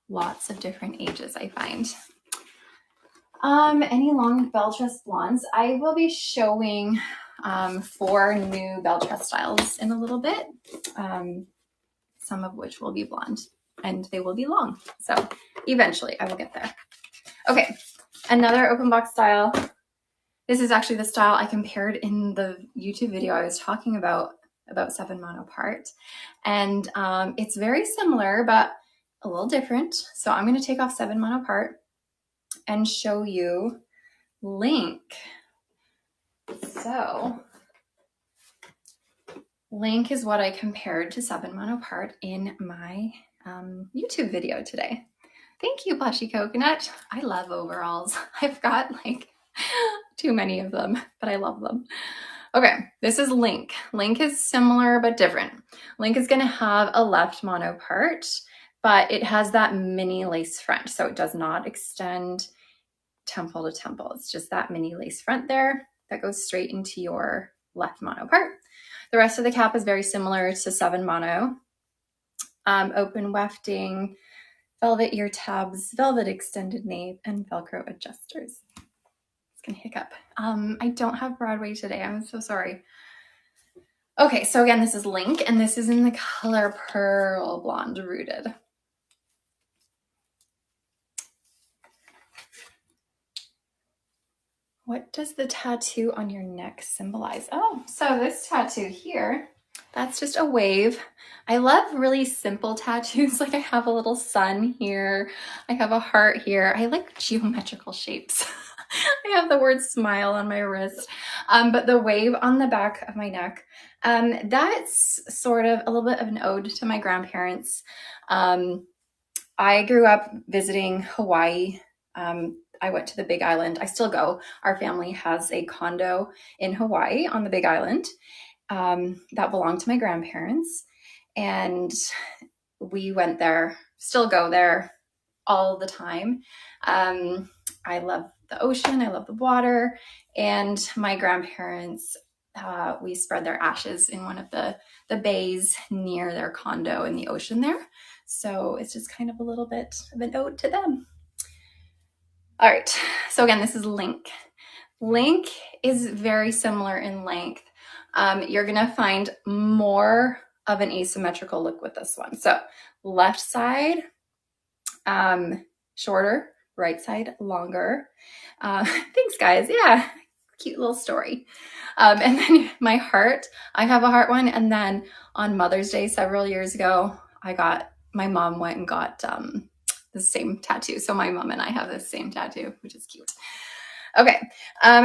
lots of different ages, I find. Any long bell tress blondes? I will be showing 4 new bell tress styles in a little bit, some of which will be blonde and they will be long. So eventually I will get there. Okay, another open box style. This is actually the style I compared in the YouTube video I was talking about 7 Mono Part. And it's very similar, but a little different. So I'm gonna take off 7 Mono Part and show you Link. So Link is what I compared to 7 Mono Part in my YouTube video today. Thank you, Plushy Coconut. I love overalls. I've got like too many of them, but I love them. Okay, this is Link. Link is similar but different. Link is gonna have a left mono part, but it has that mini lace front, so it does not extend temple to temple. It's just that mini lace front there that goes straight into your left mono part. The rest of the cap is very similar to 7 Mono. Open wefting, velvet ear tabs, velvet extended nape, and Velcro adjusters. It's gonna hiccup. I don't have Broadway today. I'm so sorry. Okay, so again, this is Link, and this is in the color Pearl Blonde Rooted. What does the tattoo on your neck symbolize? Oh, so this tattoo here, that's just a wave. I love really simple tattoos. Like I have a little sun here. I have a heart here. I like geometrical shapes. I have the word smile on my wrist. But the wave on the back of my neck, that's sort of a little bit of an ode to my grandparents. I grew up visiting Hawaii. I went to the Big Island. I still go. Our family has a condo in Hawaii on the Big Island that belonged to my grandparents. And we went there, still go there all the time. I love the ocean. I love the water. And my grandparents, we spread their ashes in one of the bays near their condo in the ocean there. So it's just kind of a little bit of an ode to them. All right, so again, this is Link. Link is very similar in length. You're gonna find more of an asymmetrical look with this one. So left side, shorter, right side, longer. Thanks guys, yeah, cute little story. And then my heart, I have a heart one. And then on Mother's Day several years ago, my mom went and got the same tattoo. So my mom and I have the same tattoo, which is cute. Okay,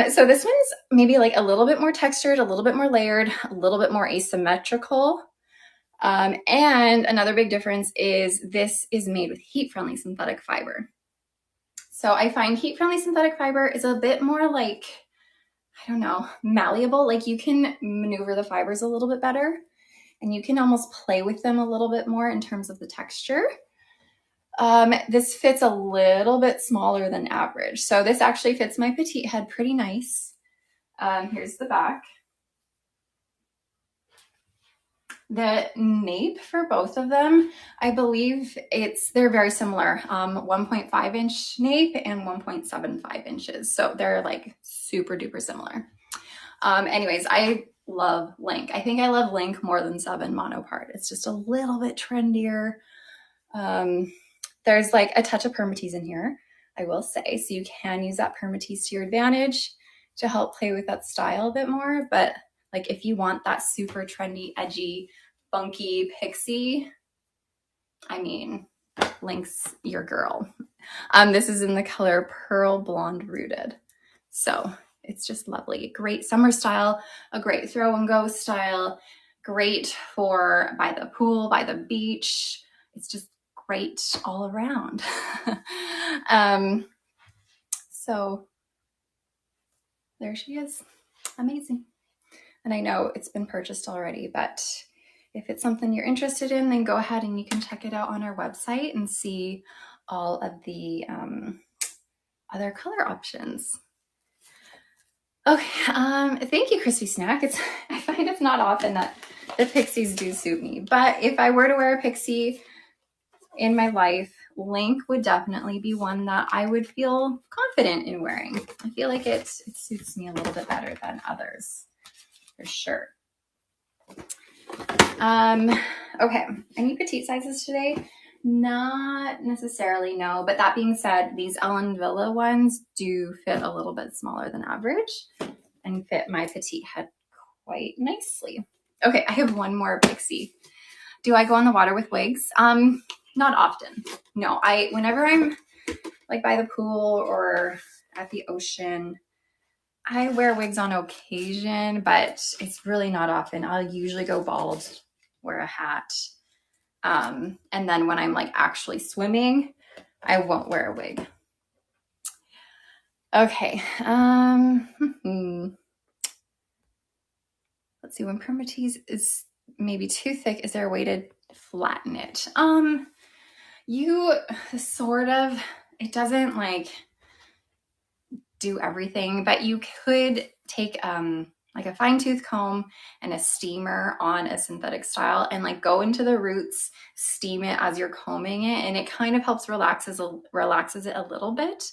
so this one's maybe like a little bit more textured, a little bit more layered, a little bit more asymmetrical. And another big difference is this is made with heat-friendly synthetic fiber. So I find heat-friendly synthetic fiber is a bit more like, I don't know, malleable. Like you can maneuver the fibers a little bit better and you can almost play with them a little bit more in terms of the texture. This fits a little bit smaller than average. So this actually fits my petite head pretty nice. Here's the back. The nape for both of them, I believe they're very similar. 1.5 inch nape and 1.75 inches. So they're like super duper similar. Anyways, I love Link. I think I love Link more than 7 Mono Part. It's just a little bit trendier. There's like a touch of permatease in here, I will say. So you can use that permatease to your advantage to help play with that style a bit more. But like if you want that super trendy, edgy, funky pixie, I mean, Link's your girl. This is in the color Pearl Blonde Rooted. So it's just lovely. Great summer style, a great throw and go style, great for by the pool, by the beach. It's just great all around. So there she is. Amazing. And I know it's been purchased already, but if it's something you're interested in, then go ahead and you can check it out on our website and see all of the other color options. Okay, thank you, Crispy Snack. I find it's not often that the pixies do suit me, but if I were to wear a pixie in my life, Link would definitely be one that I would feel confident in wearing. I feel like it suits me a little bit better than others, for sure. Okay, any petite sizes today? Not necessarily, no. But that being said, these Ellen Villa ones do fit a little bit smaller than average and fit my petite head quite nicely. Okay, I have one more pixie. Do I go on the water with wigs? Not often. No, whenever I'm like by the pool or at the ocean, I wear wigs on occasion, but it's really not often. I'll usually go bald, wear a hat. And then when I'm like actually swimming, I won't wear a wig. Okay. Let's see, when permatease is maybe too thick, is there a way to flatten it? You sort of, it doesn't like do everything, but you could take like a fine tooth comb and a steamer on a synthetic style and like go into the roots, steam it as you're combing it, and it kind of helps relaxes it a little bit.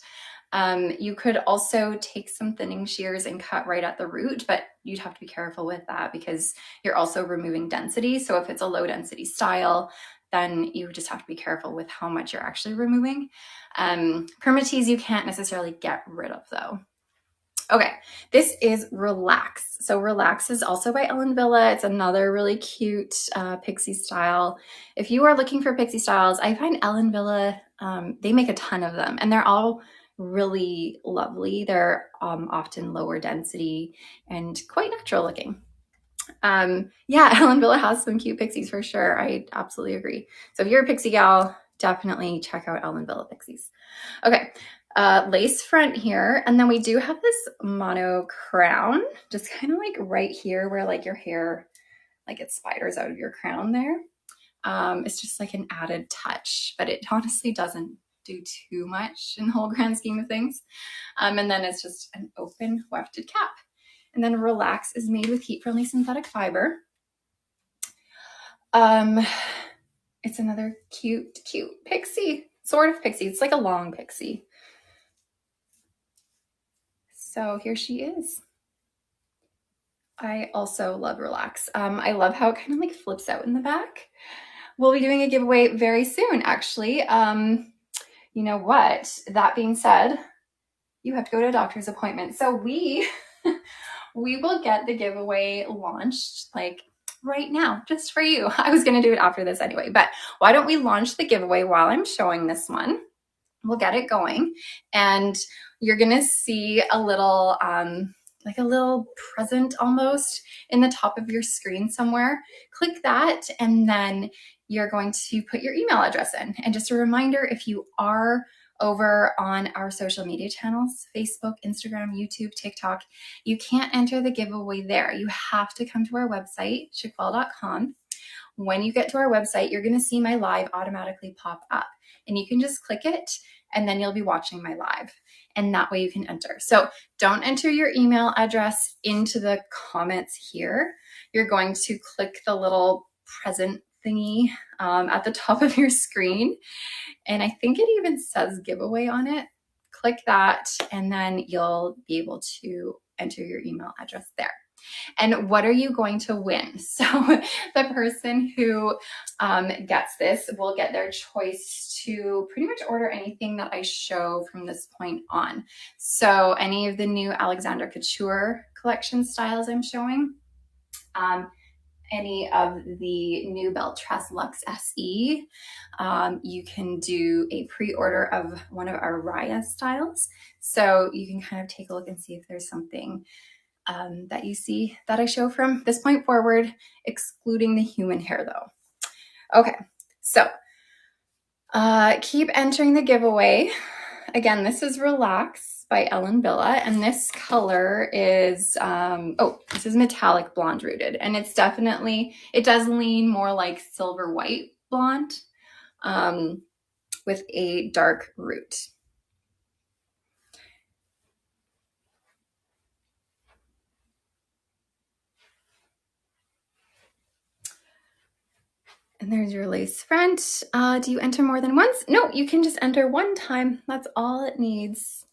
You could also take some thinning shears and cut right at the root, but you'd have to be careful with that because you're also removing density. So if it's a low density style, then you just have to be careful with how much you're actually removing. Permatease you can't necessarily get rid of though. Okay, this is Relax. So Relax is also by Ellen Villa. It's another really cute pixie style. If you are looking for pixie styles, I find Ellen Villa, they make a ton of them and they're all really lovely. They're often lower density and quite natural looking. Yeah, Ellen Villa has some cute pixies for sure. I absolutely agree. So if you're a pixie gal, definitely check out Ellen Villa pixies. Okay, lace front here. And then we do have this mono crown, just kind of like right here where like your hair, like it spiders out of your crown there. It's just like an added touch, but it honestly doesn't do too much in the whole grand scheme of things. And then it's just an open wefted cap. And then Relax is made with heat-friendly synthetic fiber. It's another cute pixie, sort of pixie. It's like a long pixie. So here she is. I also love Relax. I love how it kind of like flips out in the back. We'll be doing a giveaway very soon, actually. You know what? That being said, you have to go to a doctor's appointment. So we will get the giveaway launched like right now, just for you. I was going to do it after this anyway, but why don't we launch the giveaway while I'm showing this one? We'll get it going and you're going to see a little, like a little present almost in the top of your screen somewhere. Click that and then you're going to put your email address in. And just a reminder, if you are over on our social media channels, Facebook, Instagram, YouTube, TikTok, you can't enter the giveaway there. You have to come to our website, shaquelle.com. When you get to our website, you're going to see my live automatically pop up and you can just click it and then you'll be watching my live and that way you can enter. So don't enter your email address into the comments here. You're going to click the little present thingy at the top of your screen. And I think it even says giveaway on it. Click that and then you'll be able to enter your email address there. And what are you going to win? So the person who gets this will get their choice to pretty much order anything that I show from this point on. So any of the new Alexander Couture collection styles I'm showing, any of the new Belle Tress Luxe SE, you can do a pre-order of one of our Riah styles. So you can kind of take a look and see if there's something that you see that I show from this point forward, excluding the human hair though. Okay, so keep entering the giveaway. Again, this is Relax. by Ellen Villa, and this color is, oh, this is metallic blonde rooted, and it's definitely, it does lean more like silver white blonde with a dark root. And there's your lace front. Do you enter more than once? No, you can just enter one time. That's all it needs.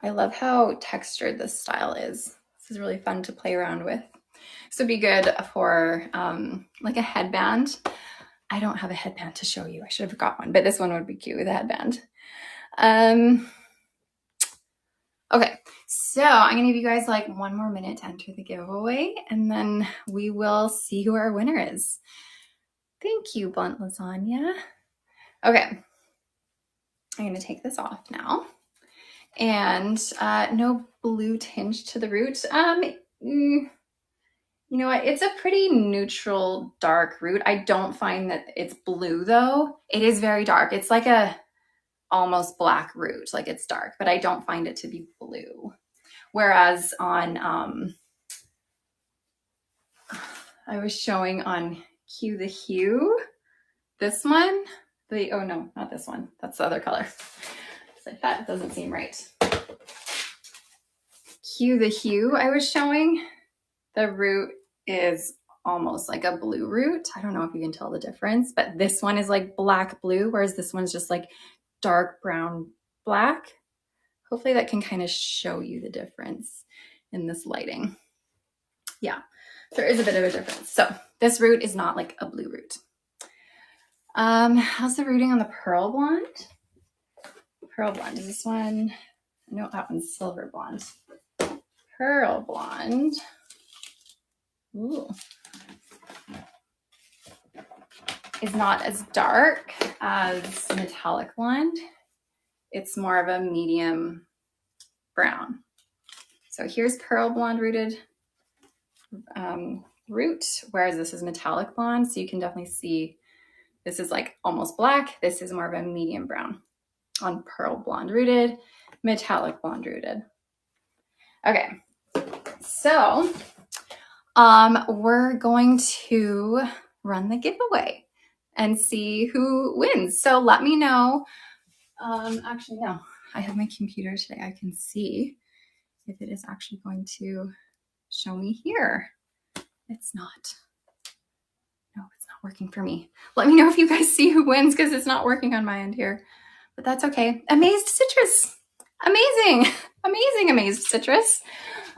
I love how textured this style is. This is really fun to play around with. This would be good for like a headband. I don't have a headband to show you. I should have got one, but this one would be cute with a headband. Okay, so I'm gonna give you guys like 1 more minute to enter the giveaway, and then we will see who our winner is. Thank you, Blunt Lasagna. Okay, I'm gonna take this off now. And no blue tinge to the root. You know what? It's a pretty neutral dark root. I don't find that it's blue though. It is very dark. It's like a almost black root, like it's dark, but I don't find it to be blue. Whereas on, I was showing on Hue the Hue, this one, oh no, not this one. That's the other color. It's like, that doesn't seem right. Hue the Hue I was showing, the root is almost like a blue root. I don't know if you can tell the difference, but this one is like black blue, whereas this one's just like dark brown black. Hopefully that can kind of show you the difference in this lighting. Yeah, there is a bit of a difference. So this root is not like a blue root. How's the rooting on the Pearl Blonde? Pearl Blonde, is this one? No, that one's Silver Blonde. Pearl Blonde. Ooh. Is not as dark as Metallic Blonde. It's more of a medium brown. So here's Pearl Blonde rooted root, whereas this is Metallic Blonde. So you can definitely see this is like almost black. This is more of a medium brown on Pearl Blonde rooted, Metallic Blonde rooted. Okay, so we're going to run the giveaway and see who wins. So let me know. Actually, no, I have my computer today. I can see if it is actually going to show me here. It's not. No, it's not working for me. Let me know if you guys see who wins because it's not working on my end here, but that's okay. Amazed Citrus. Amazing, amazing, Amazed Citrus.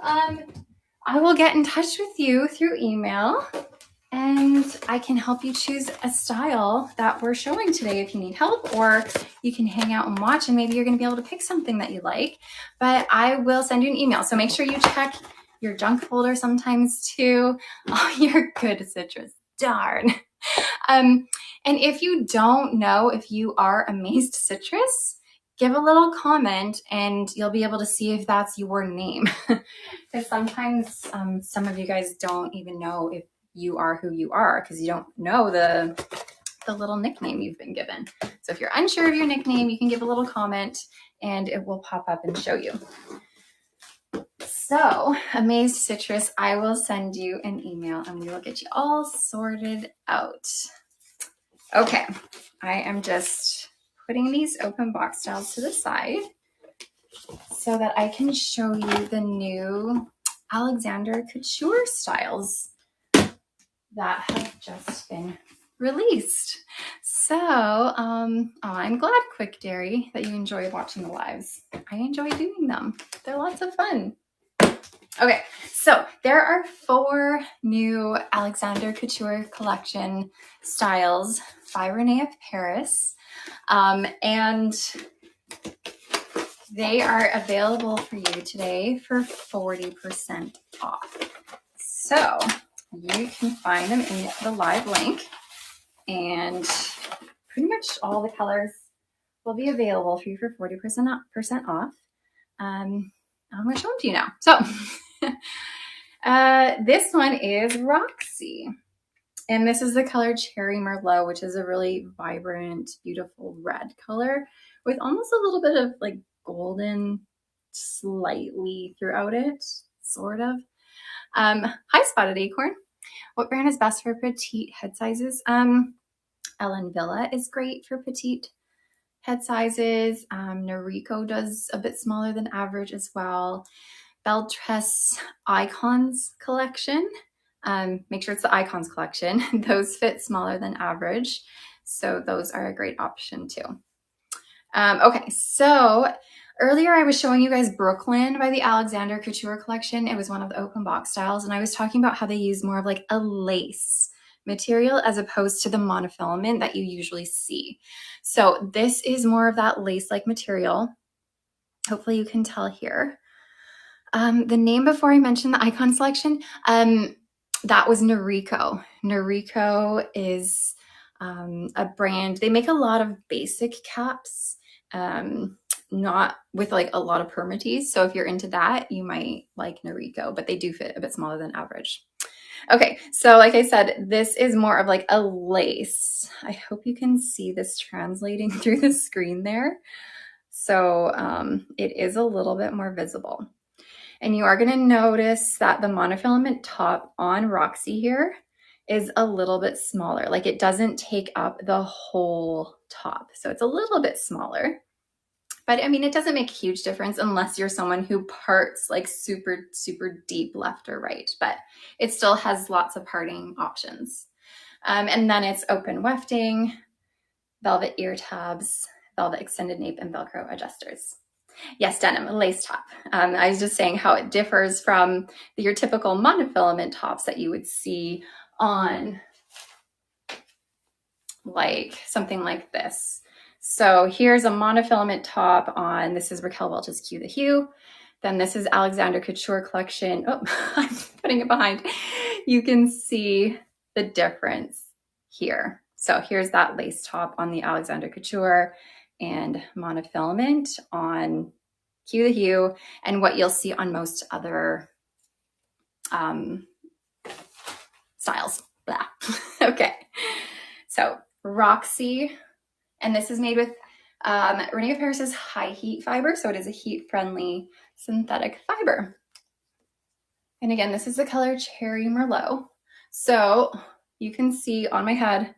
I will get in touch with you through email and I can help you choose a style that we're showing today if you need help, or you can hang out and watch and maybe you're gonna be able to pick something that you like, but I will send you an email. So make sure you check your junk folder sometimes too. Oh, you're good, Citrus, darn. And if you don't know if you are Amazed Citrus, give a little comment and you'll be able to see if that's your name. Because sometimes some of you guys don't even know if you are who you are because you don't know the little nickname you've been given. So if you're unsure of your nickname, you can give a little comment and it will pop up and show you. So Amazed Citrus, I will send you an email and we will get you all sorted out. Okay, I am just putting these open box styles to the side so that I can show you the new Alexander Couture styles that have just been released. So, I'm glad, Quick Dairy, that you enjoy watching the lives. I enjoy doing them. They're lots of fun. Okay, so there are 4 new Alexander Couture collection styles by Renee of Paris. And they are available for you today for 40% off. So you can find them in the live link and pretty much all the colors will be available for you for 40% off. I'm going to show them to you now. So this one is Roxy. And this is the color Cherry Merlot, which is a really vibrant, beautiful red color with almost a little bit of like golden slightly throughout it, sort of. Hi, Spotted Acorn. What brand is best for petite head sizes? Ellen Villa is great for petite head sizes. Noriko does a bit smaller than average as well. Belle Tress Icons collection. Make sure it's the Icons collection. Those fit smaller than average. So those are a great option too. Okay, so earlier I was showing you guys Brooklyn by the Alexander Couture collection. It was one of the open box styles, and I was talking about how they use more of like a lace material as opposed to the monofilament that you usually see. So this is more of that lace-like material. Hopefully you can tell here. The name before I mentioned the Icon selection, that was Noriko. Noriko is a brand. They make a lot of basic caps, not with like a lot of permatease. So if you're into that, you might like Noriko, but they do fit a bit smaller than average. Okay, so like I said, this is more of like a lace. I hope you can see this translating through the screen there. So it is a little bit more visible. And you are going to notice that the monofilament top on LuxSE here is a little bit smaller. Like it doesn't take up the whole top. So it's a little bit smaller. But I mean, it doesn't make a huge difference unless you're someone who parts like super, super deep left or right. But it still has lots of parting options. And then it's open wefting, velvet ear tabs, velvet extended nape, and Velcro adjusters. Yes, denim, a lace top. I was just saying how it differs from your typical monofilament tops that you would see on like something like this. So here's a monofilament top on, this is Raquel Welch's Cue the Hue. Then this is Alexander Couture collection. Oh, I'm putting it behind. You can see the difference here. So here's that lace top on the Alexander Couture and monofilament on Cue the Hue, and what you'll see on most other styles. Blah. Okay, so LuxSE, and this is made with Rainier Paris's high heat fiber, so it is a heat-friendly synthetic fiber. And again, this is the color Cherry Merlot. So you can see on my head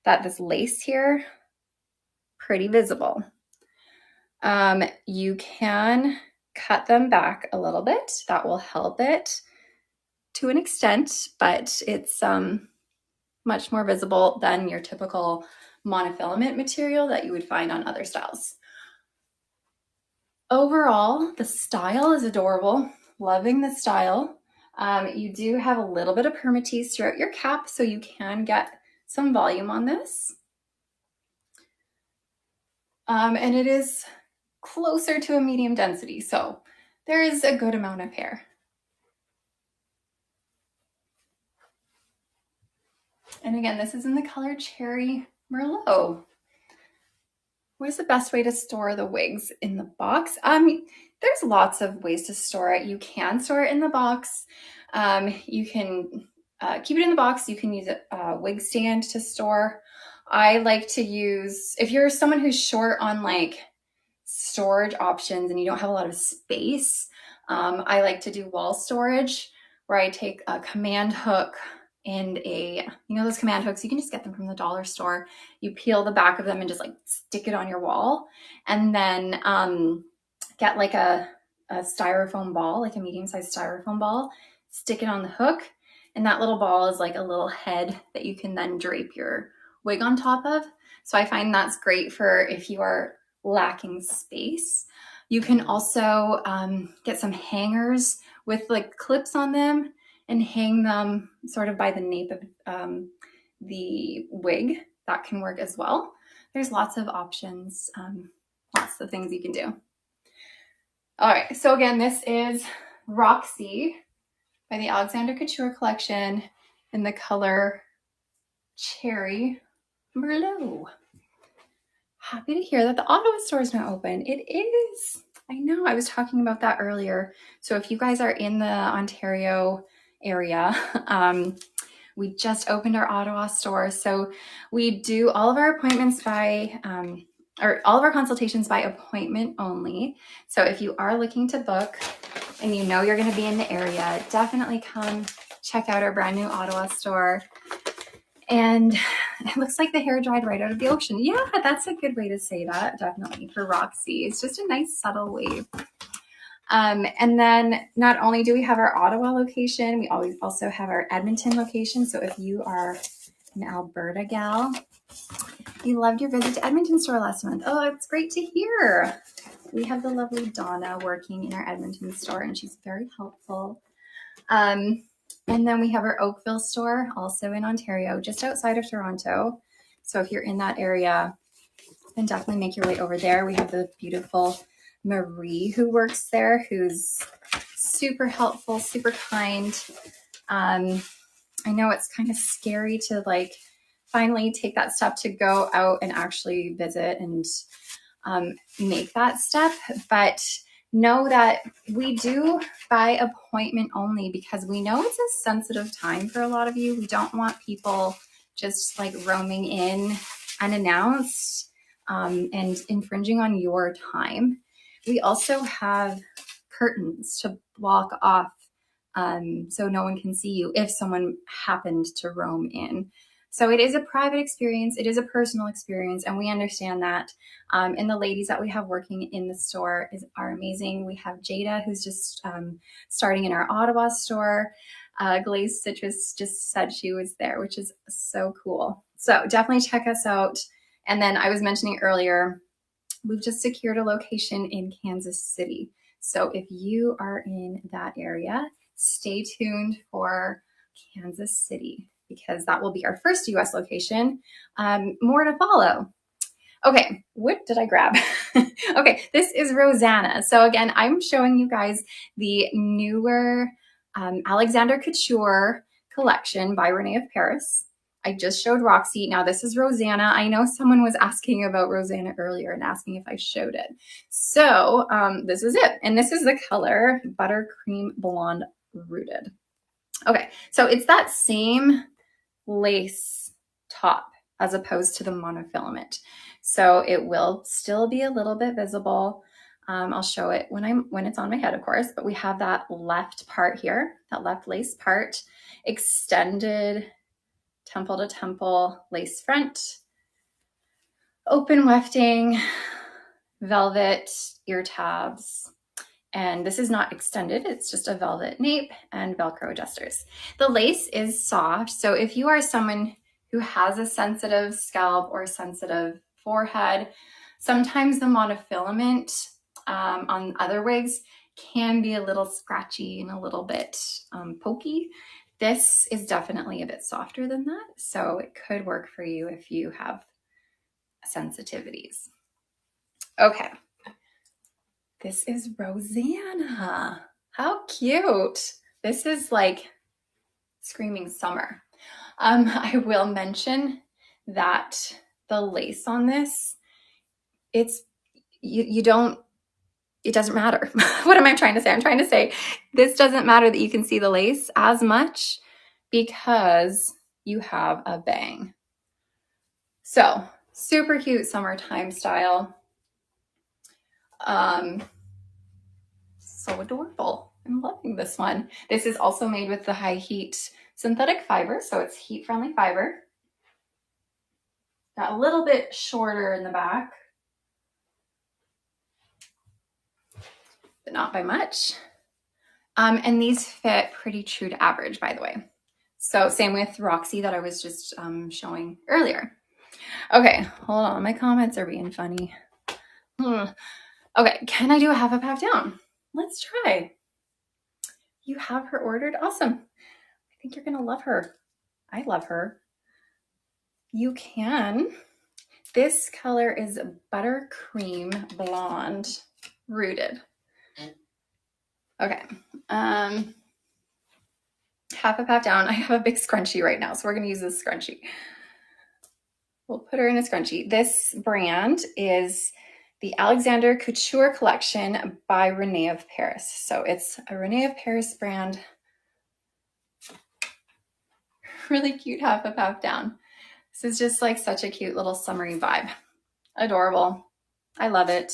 that this lace here, pretty visible. You can cut them back a little bit. That will help it to an extent, but it's much more visible than your typical monofilament material that you would find on other styles. Overall, the style is adorable. Loving the style. You do have a little bit of permatease throughout your cap, so you can get some volume on this. And it is closer to a medium density, so there is a good amount of hair. And again, this is in the color Cherry Merlot. What is the best way to store the wigs in the box? There's lots of ways to store it. You can store it in the box. You can keep it in the box. You can use a wig stand to store. I like to use, if you're someone who's short on like storage options and you don't have a lot of space, I like to do wall storage where I take a command hook and those command hooks, you can just get them from the dollar store. You peel the back of them and just like stick it on your wall, and then get like a styrofoam ball, like a medium-sized styrofoam ball, stick it on the hook, and that little ball is like a little head that you can then drape your wig on top of. So I find that's great for if you are lacking space. You can also get some hangers with like clips on them and hang them sort of by the nape of the wig. That can work as well. There's lots of options, lots of things you can do. All right, so again, this is LuxSE by the Alexander Couture collection in the color Cherry Merlot. Happy to hear that the Ottawa store is now open. It is. I know, I was talking about that earlier. So if you guys are in the Ontario area, we just opened our Ottawa store. So we do all of our appointments by or all of our consultations by appointment only. So if you are looking to book and you know you're going to be in the area, definitely come check out our brand new Ottawa store. And it looks like the hair dried right out of the ocean. Yeah, that's a good way to say that, definitely, for Roxy. It's just a nice subtle wave. And then not only do we have our Ottawa location, we always also have our Edmonton location. So if you are an Alberta gal, you loved your visit to Edmonton store last month. Oh, it's great to hear. We have the lovely Donna working in our Edmonton store, and she's very helpful. And then we have our Oakville store, also in Ontario, just outside of Toronto. So if you're in that area, then definitely make your way over there. We have the beautiful Marie who works there, who's super helpful, super kind. I know it's kind of scary to like finally take that step to go out and actually visit and make that step, but know that we do by appointment only, because we know it's a sensitive time for a lot of you. We don't want people just like roaming in unannounced and infringing on your time. We also have curtains to block off so no one can see you if someone happened to roam in. So it is a private experience. It is a personal experience, and we understand that. And the ladies that we have working in the store are amazing. We have Jada, who's just starting in our Ottawa store. Glazed Citrus just said she was there, which is so cool. So definitely check us out. And then I was mentioning earlier, we've just secured a location in Kansas City. So if you are in that area, stay tuned for Kansas City, because that will be our first US location. More to follow. Okay, what did I grab? Okay, this is Rosanna. So again, I'm showing you guys the newer Alexander Couture collection by Renee of Paris. I just showed Roxy. Now this is Rosanna. I know someone was asking about Rosanna earlier and asking if I showed it. So this is it. And this is the color Buttercream Blonde Rooted. Okay, so it's that same lace top as opposed to the monofilament. So it will still be a little bit visible. I'll show it when it's on my head, of course, but we have that left part here, that left lace part, extended temple to temple lace front, open wefting, velvet ear tabs. And this is not extended, it's just a velvet nape and Velcro adjusters. The lace is soft, so if you are someone who has a sensitive scalp or sensitive forehead, sometimes the monofilament on other wigs can be a little scratchy and a little bit pokey. This is definitely a bit softer than that, so it could work for you if you have sensitivities. Okay. This is Rosanna. How cute. This is like screaming summer. I will mention that the lace on this, it doesn't matter. What am I trying to say? I'm trying to say this doesn't matter that you can see the lace as much because you have a bang. So super cute summertime style. So adorable. I'm loving this one. This is also made with the high heat synthetic fiber, so it's heat friendly fiber. Got a little bit shorter in the back, but not by much. And these fit pretty true to average, by the way. So same with Roxy that I was just showing earlier. Okay, hold on. My comments are being funny. Okay, can I do a half up, half down? Let's try. You have her ordered? Awesome. I think you're gonna love her. I love her. You can. This color is Buttercream Blonde Rooted. Okay. Half up, half down. I have a big scrunchie right now, so we're gonna use this scrunchie. We'll put her in a scrunchie. This brand is the Alexander Couture collection by Renee of Paris. So it's a Renee of Paris brand. Really cute half up, half down. This is just like such a cute little summery vibe. Adorable. I love it.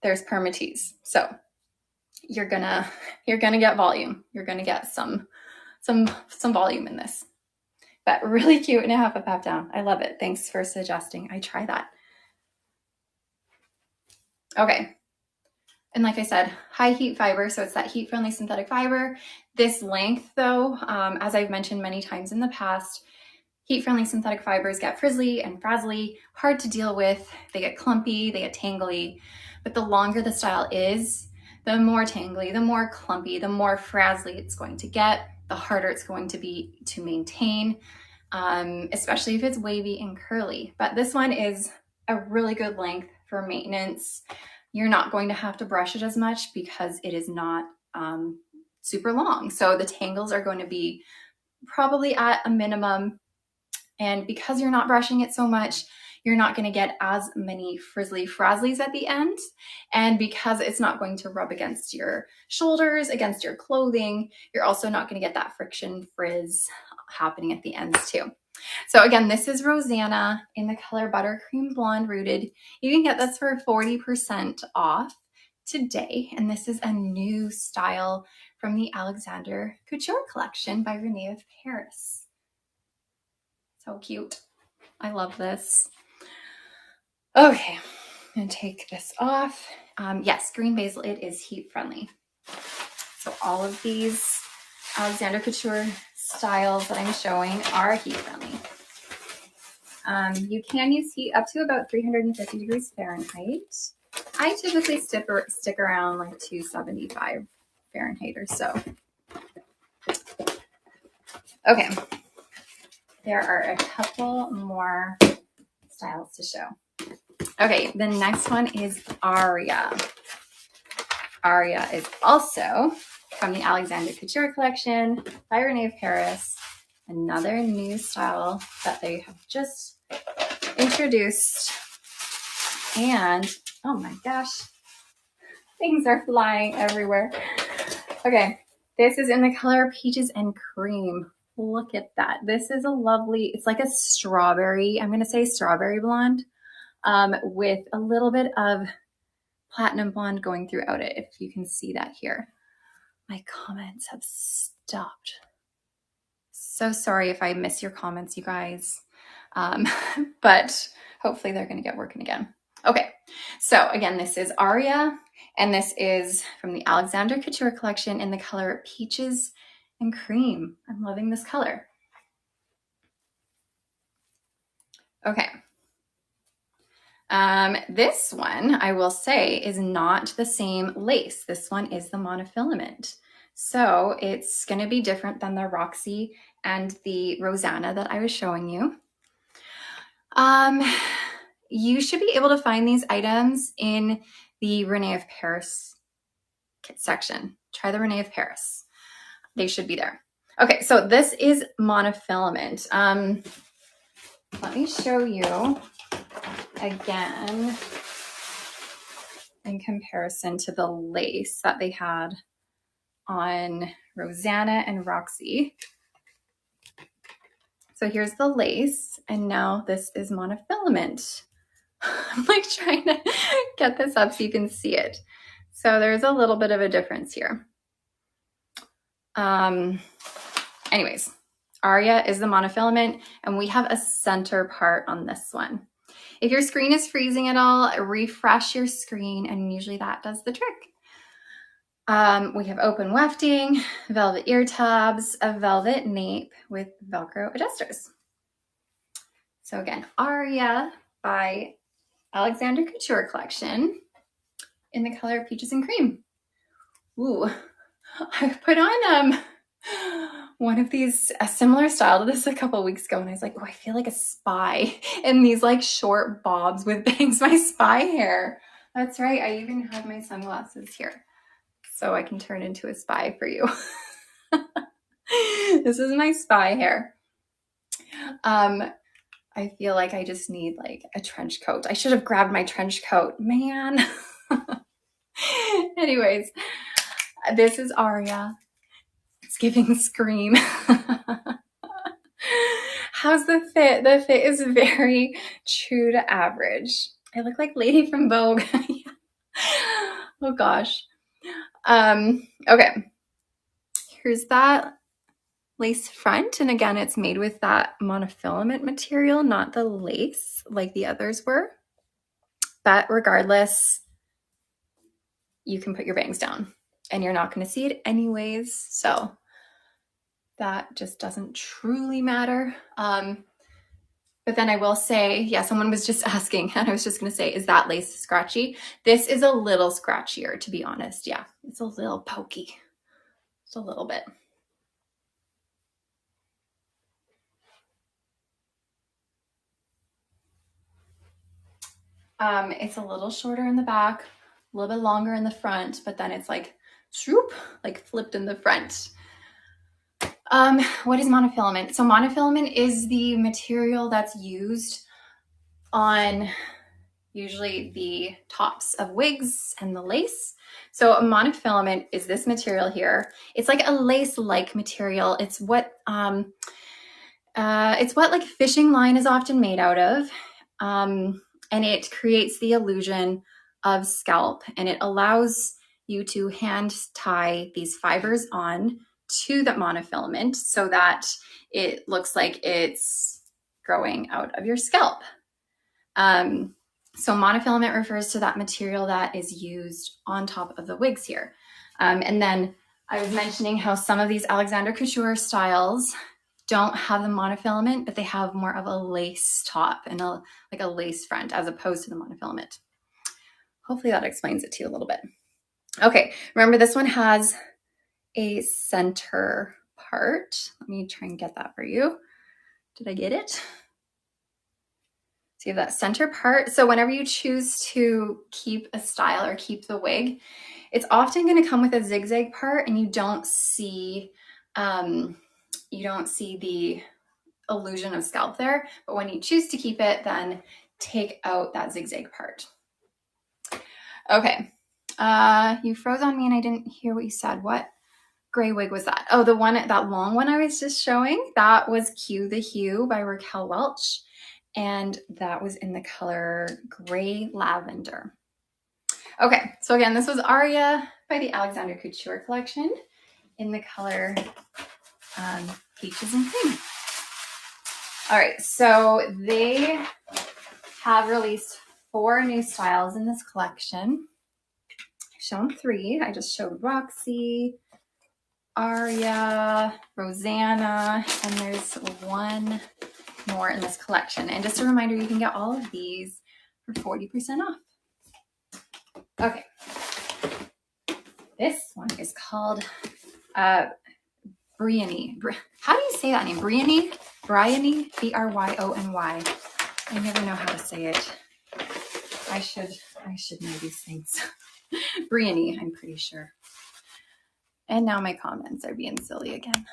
There's permatease. So you're gonna get volume. You're gonna get some volume in this. But really cute and a half a pap down. I love it. Thanks for suggesting I try that. Okay. And like I said, high heat fiber, so it's that heat-friendly synthetic fiber. This length though, as I've mentioned many times in the past, heat-friendly synthetic fibers get frizzly and frazzly, hard to deal with. They get clumpy, they get tangly. But the longer the style is, the more tangly, the more clumpy, the more frazzly it's going to get, the harder it's going to be to maintain, especially if it's wavy and curly. But this one is a really good length for maintenance. You're not going to have to brush it as much because it is not super long. So the tangles are going to be probably at a minimum. And because you're not brushing it so much, you're not going to get as many frizzly frazzlies at the end. And because it's not going to rub against your shoulders, against your clothing, you're also not going to get that friction frizz happening at the ends too. So again, this is Rosanna in the color Buttercream Blonde Rooted. You can get this for 40% off today. And this is a new style from the Alexander Couture collection by Riah of Paris. So cute. I love this. Okay, I'm gonna take this off. Yes, green basil, it is heat friendly. So all of these Alexander Couture styles that I'm showing are heat friendly. You can use heat up to about 350 degrees Fahrenheit. I typically stick around like 275 Fahrenheit or so. Okay, there are a couple more styles to show. Okay, the next one is Arya. Arya is also from the Alexander Couture collection by Riah of Paris. Another new style that they have just introduced. And, oh my gosh, things are flying everywhere. Okay, this is in the color Peaches and Cream. Look at that. This is a lovely, it's like a strawberry, I'm going to say strawberry blonde, with a little bit of platinum blonde going throughout it, if you can see that here. My comments have stopped. So sorry if I miss your comments, you guys. But hopefully they're going to get working again. Okay, so again, this is Arya, and this is from the Alexander Couture collection in the color Peaches and Cream. I'm loving this color. Okay. This one, I will say, is not the same lace. This one is the monofilament. So it's going to be different than the LuxSE and the Rosanna that I was showing you. You should be able to find these items in the Riah of Paris section. Try the Riah of Paris. They should be there. Okay, so this is monofilament. Let me show you again in comparison to the lace that they had on Rosanna and LuxSE. So here's the lace, and now this is monofilament. I'm like trying to get this up so you can see it. So there's a little bit of a difference here. Anyways, Arya is the monofilament, and we have a center part on this one. If your screen is freezing at all, refresh your screen, and usually that does the trick. We have open wefting, velvet ear tabs, a velvet nape with Velcro adjusters. So again, Arya by Alexander Couture collection in the color Peaches and Cream. Ooh, I put on one of these, a similar style to this a couple weeks ago, and I was like, oh, I feel like a spy in these like short bobs with bangs, my spy hair. That's right, I even have my sunglasses here, so I can turn into a spy for you. This is my spy hair. I feel like I just need like a trench coat. I should have grabbed my trench coat, man. Anyways, this is Arya. It's giving Scream. How's the fit? The fit is very true to average. I look like Lady from Vogue. Oh gosh. Okay. Here's that lace front. And again, it's made with that monofilament material, not the lace like the others were. But regardless, you can put your bangs down and you're not going to see it anyways. So that just doesn't truly matter. But then I will say, yeah, someone was just asking, and I was just going to say, is that lace scratchy? This is a little scratchier, to be honest. Yeah, it's a little pokey. Just a little bit. It's a little shorter in the back, a little bit longer in the front, but then it's like, swoop, like flipped in the front. What is monofilament? So monofilament is the material that's used on usually the tops of wigs and the lace. So a monofilament is this material here. It's like a lace-like material. It's what like fishing line is often made out of. And it creates the illusion of scalp, and it allows you to hand tie these fibers on to the monofilament so that it looks like it's growing out of your scalp. So monofilament refers to that material that is used on top of the wigs here. And then I was mentioning how some of these Alexander Couture styles don't have the monofilament, but they have more of a lace top and like a lace front as opposed to the monofilament. Hopefully that explains it to you a little bit. Okay, remember this one has a center part. Let me try and get that for you. Did I get it? So you have that center part. So whenever you choose to keep a style or keep the wig, it's often going to come with a zigzag part, and you don't see the illusion of scalp there. But when you choose to keep it, then take out that zigzag part. Okay, you froze on me and I didn't hear what you said. What gray wig was that? Oh, the one, that long one I was just showing, that was Cue the Hue by Raquel Welch. And that was in the color Gray Lavender. Okay, so again, this was Arya by the Alexander Couture collection in the color Peaches and Cream. All right, so they have released 4 new styles in this collection. I've shown 3. I just showed LuxSE, Arya, Rosanna, and there's 1 more in this collection. And just a reminder, you can get all of these for 40% off. Okay. This one is called Briany. How do you say that name? Briany? Briany? B-R-Y-O-N-Y. I never know how to say it. I should know these things. Briany, I'm pretty sure. And now my comments are being silly again.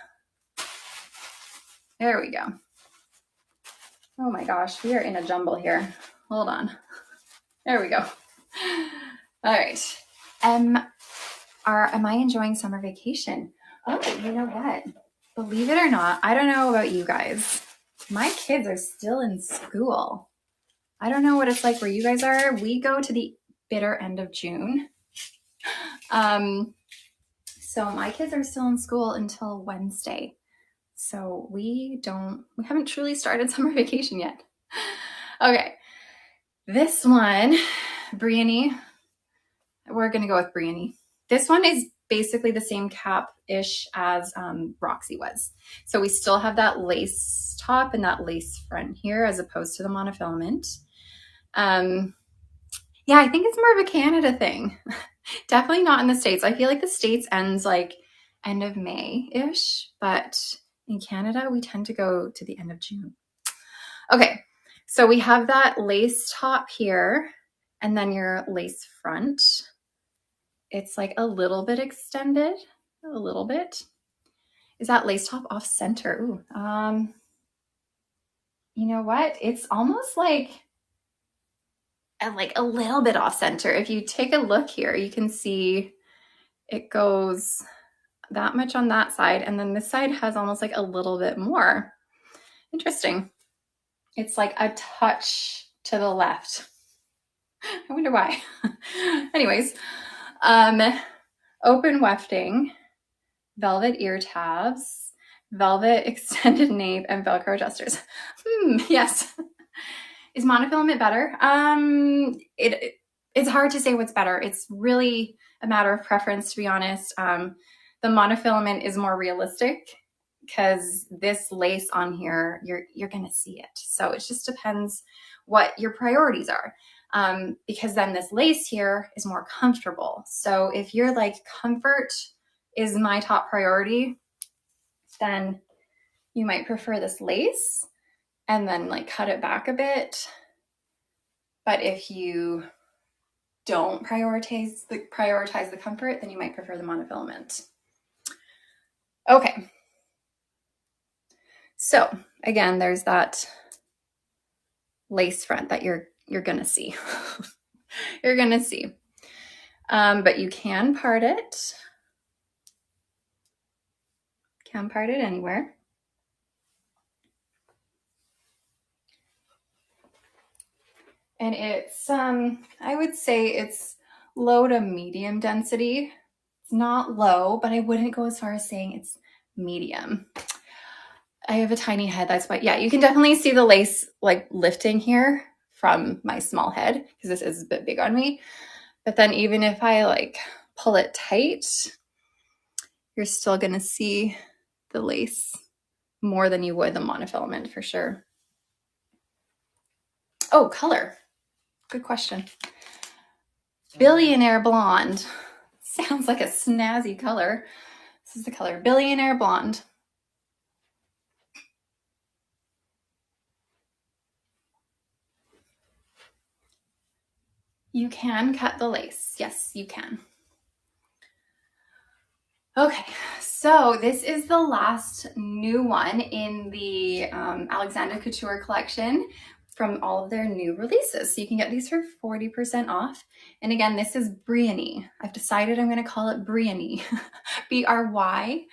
There we go. Oh my gosh, we are in a jumble here. Hold on. There we go. All right. Am I enjoying summer vacation? Oh, you know what? Believe it or not, I don't know about you guys. My kids are still in school. I don't know what it's like where you guys are. We go to the bitter end of June. So my kids are still in school until Wednesday. So we haven't truly started summer vacation yet. Okay. This one, Briany, we're going to go with Briany. This one is basically the same cap-ish as Roxy was. So we still have that lace top and that lace front here as opposed to the monofilament. Yeah, I think it's more of a Canada thing. Definitely not in the States. I feel like the States ends like end of May-ish, but in Canada, we tend to go to the end of June. Okay, so we have that lace top here and then your lace front. It's like a little bit extended, a little bit. Is that lace top off center? Ooh, you know what? It's almost like a little bit off center. If you take a look here, you can see it goes that much on that side. And then this side has almost like a little bit more. Interesting. It's like a touch to the left. I wonder why. Anyways, open wefting, velvet ear tabs, velvet extended nape, and Velcro adjusters. Yes. Is monofilament better? It's hard to say what's better. It's really a matter of preference, to be honest. The monofilament is more realistic because this lace on here, you're gonna see it. So it just depends what your priorities are. Because then this lace here is more comfortable. So if you're like, comfort is my top priority, then you might prefer this lace and then like cut it back a bit. But if you don't prioritize the comfort, then you might prefer the monofilament. Okay. So again, there's that lace front that you're gonna see. You're gonna see. But you can part it. Can part it anywhere. And it's, I would say it's low to medium density. It's not low, but I wouldn't go as far as saying it's medium. I have a tiny head, that's why. Yeah, you can definitely see the lace like lifting here from my small head because this is a bit big on me. But then even if I like pull it tight, you're still gonna see the lace more than you would the monofilament for sure. Oh, color. Good question. Billionaire Blonde. Sounds like a snazzy color. This is the color Billionaire Blonde. You can cut the lace. Yes, you can. Okay, so this is the last new one in the Alexandra Couture collection from all of their new releases. So you can get these for 40% off. And again, this is Briany. I've decided I'm going to call it Briany. B-R-Y-O-N-Y.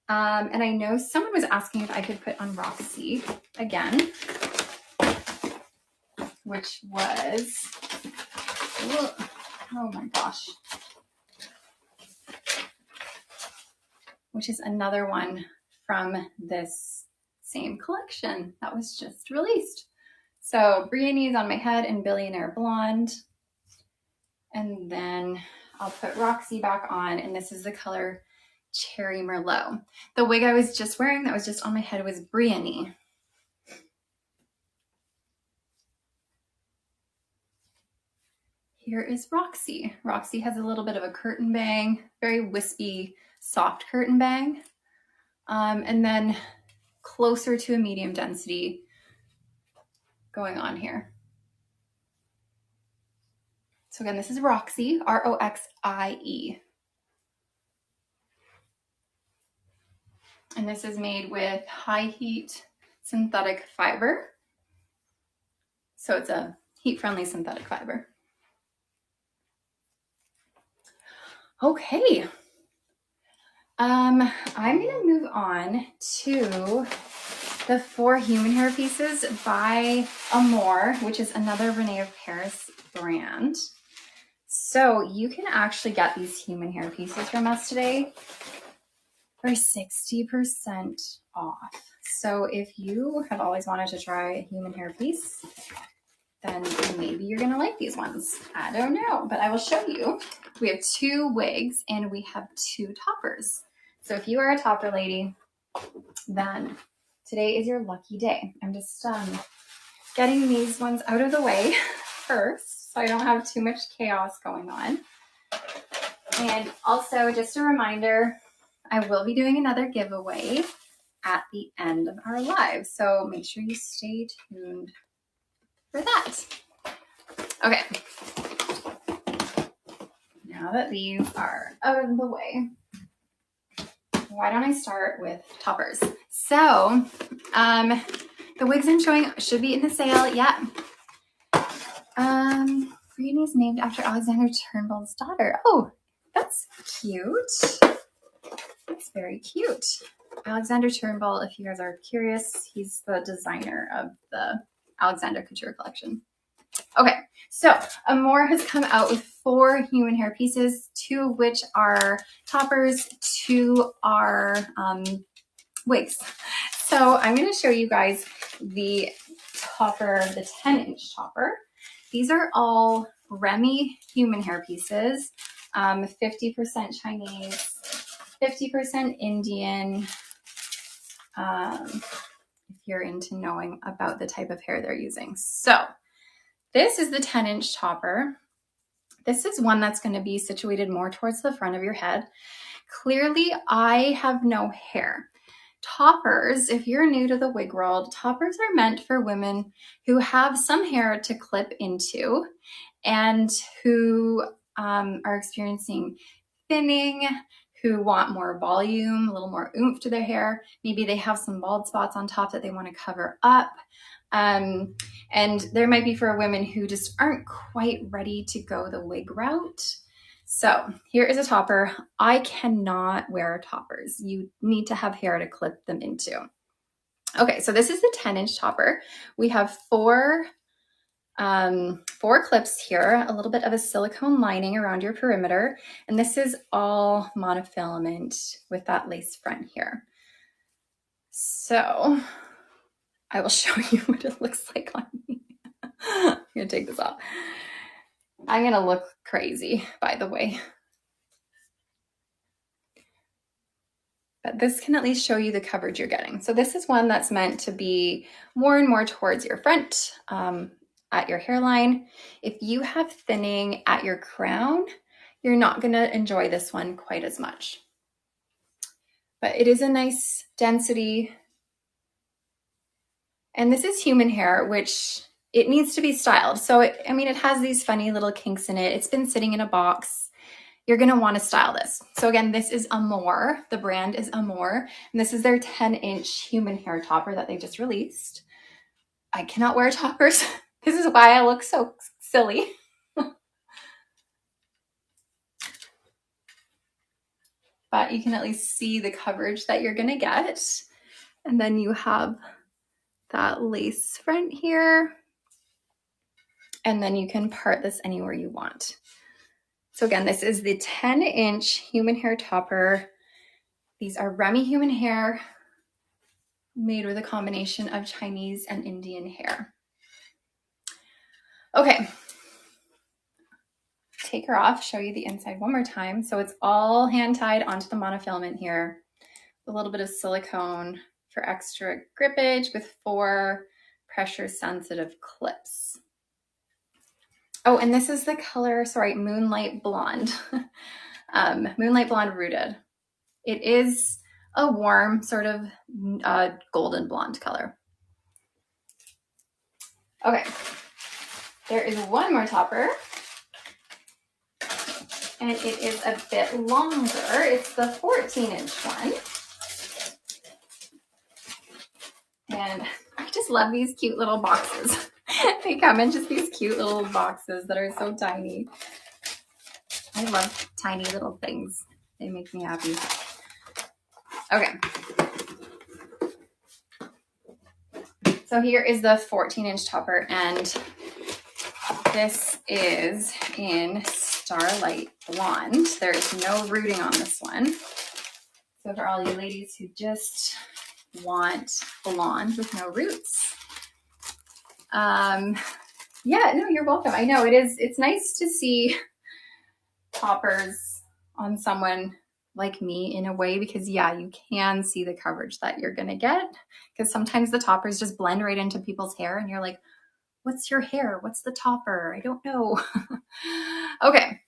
And I know someone was asking if I could put on LuxSE again, which was, oh my gosh, which is another one from this same collection that was just released. So Briany is on my head in Billionaire Blonde. And then I'll put LuxSE back on, and this is the color Cherry Merlot. The wig I was just wearing that was just on my head was Briany. Here is LuxSE. LuxSE has a little bit of a curtain bang, very wispy, soft curtain bang. And then closer to a medium density going on here. So again, this is LuxSE, R-O-X-I-E. And this is made with high heat synthetic fiber. So it's a heat-friendly synthetic fiber. Okay. I'm gonna move on to the 4 human hair pieces by Amore, which is another Renee of Paris brand. So you can actually get these human hair pieces from us today for 60% off. So if you have always wanted to try a human hair piece, then maybe you're gonna like these ones. I don't know, but I will show you. We have 2 wigs and we have 2 toppers. So if you are a topper lady, then today is your lucky day. I'm just getting these ones out of the way first, so I don't have too much chaos going on. And also just a reminder, I will be doing another giveaway at the end of our live. So make sure you stay tuned for that. Okay. Now that these are out of the way, why don't I start with toppers? So, the wigs I'm showing should be in the sale. Yeah. Briany is named after Alexander Turnbull's daughter. Oh, that's cute. That's very cute. Alexander Turnbull, if you guys are curious, he's the designer of the Alexander Couture collection. Okay, so Amore has come out with 4 human hair pieces, 2 of which are toppers, 2 are wigs. So I'm going to show you guys the topper, the 10-inch topper. These are all Remy human hair pieces, 50% Chinese, 50% Indian, if you're into knowing about the type of hair they're using. So this is the 10-inch topper. This is one that's going to be situated more towards the front of your head. Clearly, I have no hair. Toppers, if you're new to the wig world, toppers are meant for women who have some hair to clip into and who are experiencing thinning, who want more volume, a little more oomph to their hair. Maybe they have some bald spots on top that they want to cover up. And there might be for women who just aren't quite ready to go the wig route. So here is a topper. I cannot wear toppers. You need to have hair to clip them into. Okay, so this is the 10-inch topper. We have 4 clips here, a little bit of a silicone lining around your perimeter, and this is all monofilament with that lace front here. So I will show you what it looks like on me. I'm gonna take this off. I'm gonna look crazy, by the way. But this can at least show you the coverage you're getting. So this is one that's meant to be more and more towards your front, at your hairline. If you have thinning at your crown, you're not gonna enjoy this one quite as much. But it is a nice density. And this is human hair, which it needs to be styled. So it has these funny little kinks in it. It's been sitting in a box. You're gonna wanna style this. So again, this is Amore. The brand is Amore. And this is their 10-inch human hair topper that they just released. I cannot wear toppers. This is why I look so silly. But you can at least see the coverage that you're gonna get. And then you have that lace front here. And then you can part this anywhere you want. So again, this is the 10-inch human hair topper. These are Remy human hair made with a combination of Chinese and Indian hair. Okay, take her off, show you the inside one more time. So it's all hand tied onto the monofilament here. A little bit of silicone for extra grippage with 4 pressure sensitive clips. Oh, and this is the color, sorry, Moonlight Blonde. Moonlight Blonde Rooted. It is a warm sort of golden blonde color. Okay, there is one more topper. And it is a bit longer. It's the 14-inch one. And I just love these cute little boxes. They come in just these cute little boxes that are so tiny. I love tiny little things. They make me happy. Okay. So here is the 14-inch topper, and this is in Starlight Blonde. There is no rooting on this one. So for all you ladies who just want blonde with no roots. Yeah, no, you're welcome. I know it's nice to see toppers on someone like me in a way, because yeah, you can see the coverage that you're gonna get, because sometimes the toppers just blend right into people's hair and you're like, what's your hair? What's the topper? I don't know. Okay,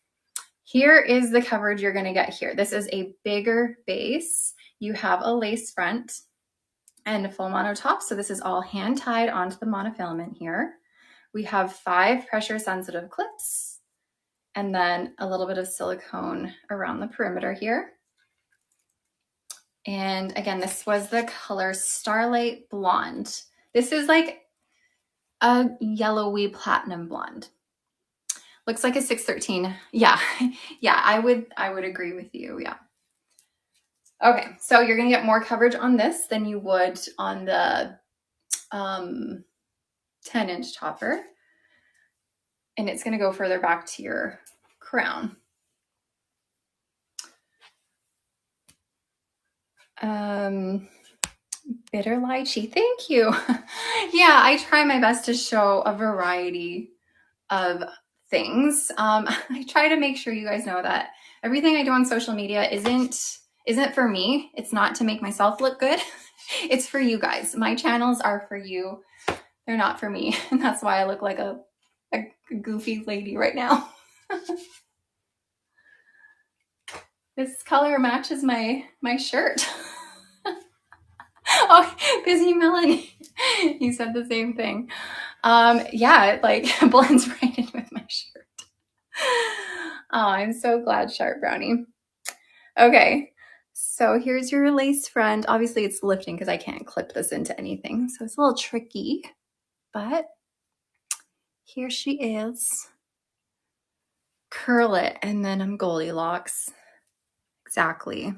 here is the coverage you're gonna get here. This is a bigger base. You have a lace front and a full mono top. So this is all hand tied onto the monofilament here. We have 5 pressure sensitive clips and then a little bit of silicone around the perimeter here. And again, this was the color Starlight Blonde. This is like a yellowy platinum blonde. Looks like a 613. Yeah, yeah, I would agree with you, yeah. Okay, so you're gonna get more coverage on this than you would on the 10-inch topper. And it's gonna go further back to your crown. Bitter lychee, thank you. Yeah, I try my best to show a variety of things. I try to make sure you guys know that everything I do on social media isn't for me. It's not to make myself look good. It's for you guys. My channels are for you. They're not for me. And that's why I look like a goofy lady right now. This color matches my shirt. Oh, Busy Melanie, you said the same thing. Yeah, it like blends right in with my shirt. Oh, I'm so glad, Sharp Brownie. Okay, so here's your lace front. Obviously it's lifting because I can't clip this into anything, so it's a little tricky, but here she is. Curl it, and then I'm Goldilocks. Exactly.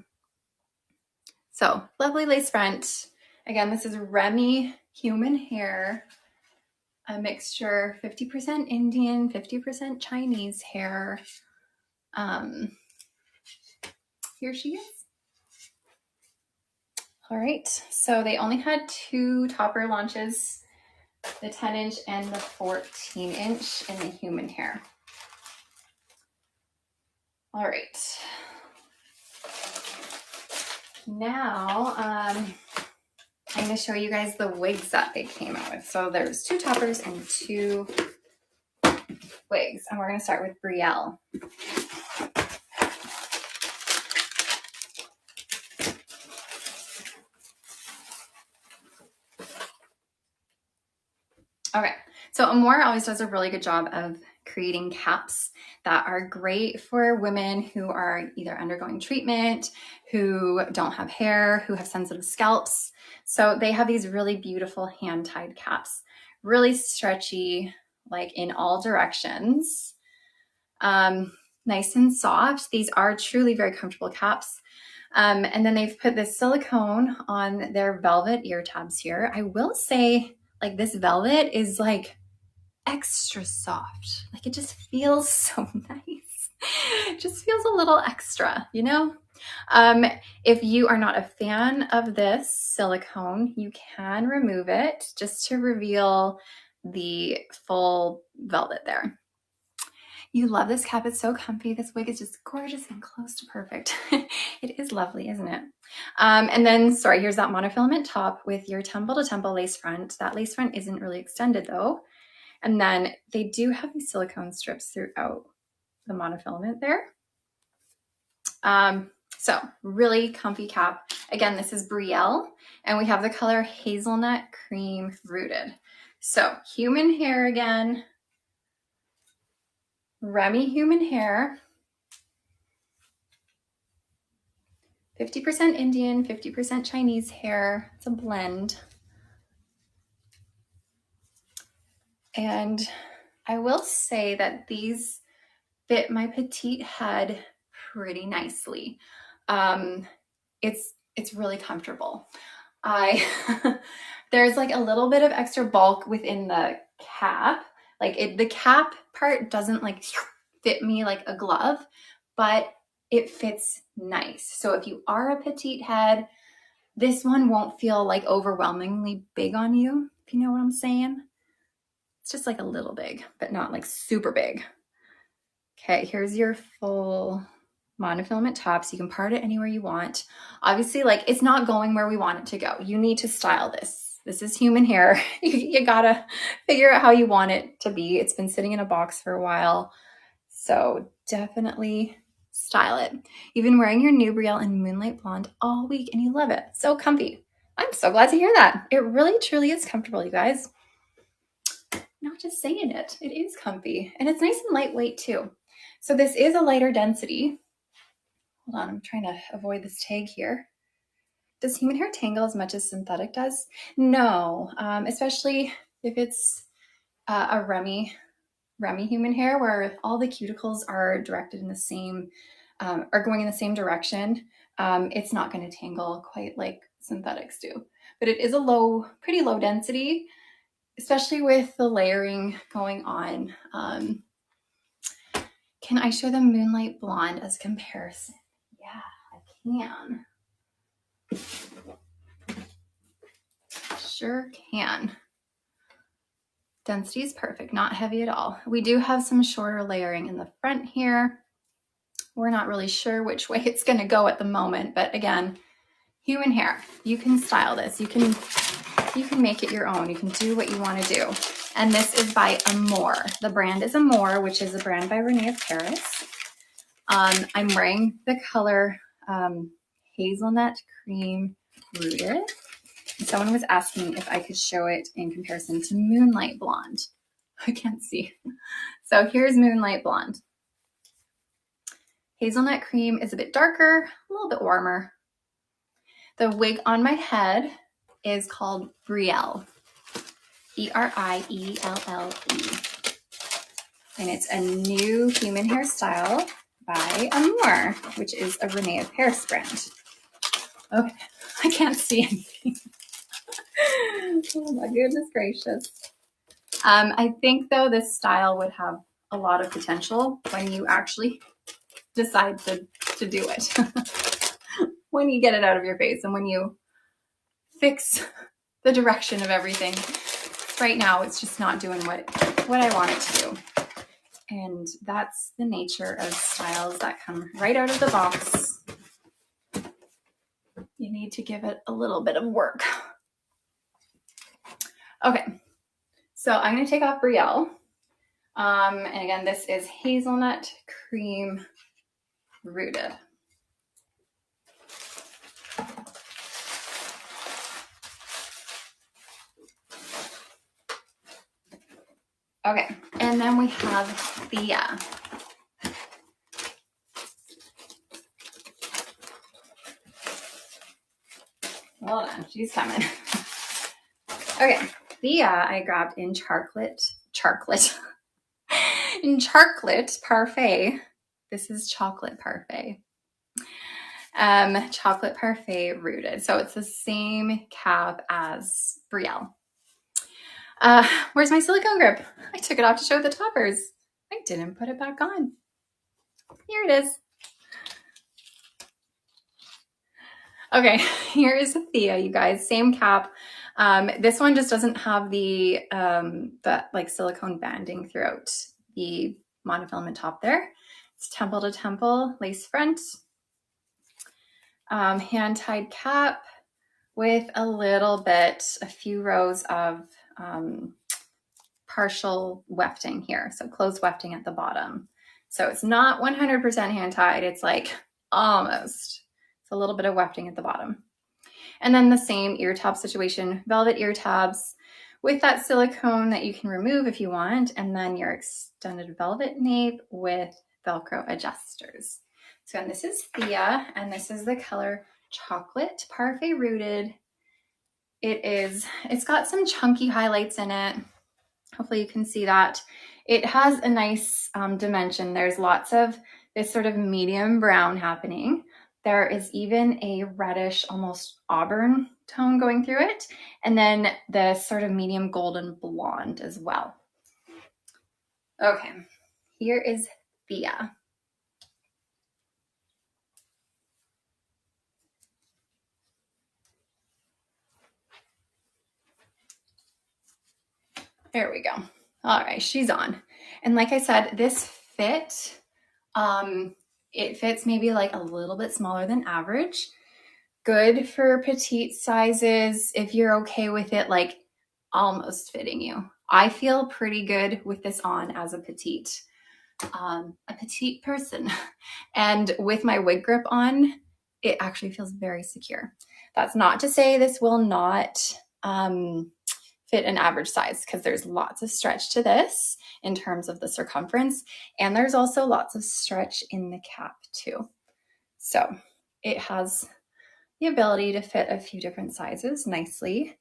So, lovely lace front. Again, this is Remy human hair, a mixture, 50% Indian, 50% Chinese hair. Here she is. All right, so they only had 2 topper launches, the 10-inch and the 14-inch in the human hair. All right. Now, I'm going to show you guys the wigs that they came out with. So there's 2 toppers and 2 wigs, and we're going to start with Brielle. Okay, so Amore always does a really good job of creating caps that are great for women who are either undergoing treatment, who don't have hair, who have sensitive scalps. So they have these really beautiful hand-tied caps, really stretchy, like in all directions, nice and soft. These are truly very comfortable caps. And then they've put this silicone on their velvet ear tabs here. I will say, like, this velvet is like extra soft. Like, it just feels so nice. It just feels a little extra, you know? If you are not a fan of this silicone, you can remove it just to reveal the full velvet there. You love this cap. It's so comfy. This wig is just gorgeous and close to perfect. It is lovely, isn't it? And then, sorry, here's that monofilament top with your temple to temple lace front. That lace front isn't really extended though. And then they do have these silicone strips throughout the monofilament there. So really comfy cap. Again, this is Brielle, and we have the color Hazelnut Cream Rooted. So human hair again. Remy human hair. 50% Indian, 50% Chinese hair. It's a blend. And I will say that these fit my petite head pretty nicely. It's really comfortable. There's like a little bit of extra bulk within the cap. Like the cap part doesn't like fit me like a glove, but it fits nice. So if you are a petite head, this one won't feel like overwhelmingly big on you, if you know what I'm saying. It's just like a little big, but not like super big. Okay, here's your full monofilament top. So you can part it anywhere you want. Obviously, like, it's not going where we want it to go. You need to style this. This is human hair. You gotta figure out how you want it to be. It's been sitting in a box for a while. So definitely style it. You've been wearing your new Brielle in Moonlight Blonde all week and you love it. So comfy. I'm so glad to hear that. It really, truly is comfortable, you guys. Not just saying it. It is comfy. And it's nice and lightweight too. So this is a lighter density. Hold on, I'm trying to avoid this tag here. Does human hair tangle as much as synthetic does? No, especially if it's a Remy human hair where all the cuticles are directed in the same are going in the same direction, it's not going to tangle quite like synthetics do. But it is a pretty low density, especially with the layering going on. Can I show the Moonlight Blonde as a comparison? Yeah, I can. Sure can. Density is perfect, not heavy at all. We do have some shorter layering in the front here. We're not really sure which way it's going to go at the moment, but again, human hair, you can style this. You can make it your own. You can do what you want to do. And this is by Amore. The brand is Amore, which is a brand by Riah of Paris. I'm wearing the color Hazelnut Cream Rooted. Someone was asking if I could show it in comparison to Moonlight Blonde. I can't see. So here's Moonlight Blonde. Hazelnut Cream is a bit darker, a little bit warmer. The wig on my head is called Brielle, B-R-I-E-L-L-E. And it's a new human hairstyle by Amore, which is a Riah of Paris brand. Okay, I can't see anything. Oh my goodness gracious. I think though this style would have a lot of potential when you actually decide to do it. When you get it out of your face and when you fix the direction of everything. Right now it's just not doing what I want it to do. And that's the nature of styles that come right out of the box. You need to give it a little bit of work. Okay, so I'm going to take off Brielle. And again, this is Hazelnut Cream Rooted. Okay, and then we have Thea. Hold on, she's coming. Okay, Thea I grabbed in in Charlotte Parfait. This is Chocolate Parfait. Chocolate Parfait Rooted. So it's the same cap as Brielle. Where's my silicone grip? I took it off to show the toppers. I didn't put it back on. Here it is. Okay, here is Thea, you guys. Same cap. This one just doesn't have the like silicone banding throughout the monofilament top there. It's temple to temple, lace front, hand-tied cap with a few rows of partial wefting here. So closed wefting at the bottom. So it's not 100% hand-tied. It's like almost. It's a little bit of wefting at the bottom. And then the same ear tab situation, velvet ear tabs with that silicone that you can remove if you want, and then your extended velvet nape with Velcro adjusters. So and this is Thea, and this is the color Chocolate Parfait Rooted. It's got some chunky highlights in it. Hopefully you can see that. It has a nice dimension. There's lots of this sort of medium brown happening. There is even a reddish, almost auburn tone going through it. And then the sort of medium golden blonde as well. Okay, here is Thea. There we go. All right, she's on. And like I said, this fit, it fits maybe like a little bit smaller than average. Good for petite sizes if you're okay with it like almost fitting you. I feel pretty good with this on as a petite person. And with my wig grip on, it actually feels very secure. That's not to say this will not fit an average size, because there's lots of stretch to this in terms of the circumference, and there's also lots of stretch in the cap too. So it has the ability to fit a few different sizes nicely.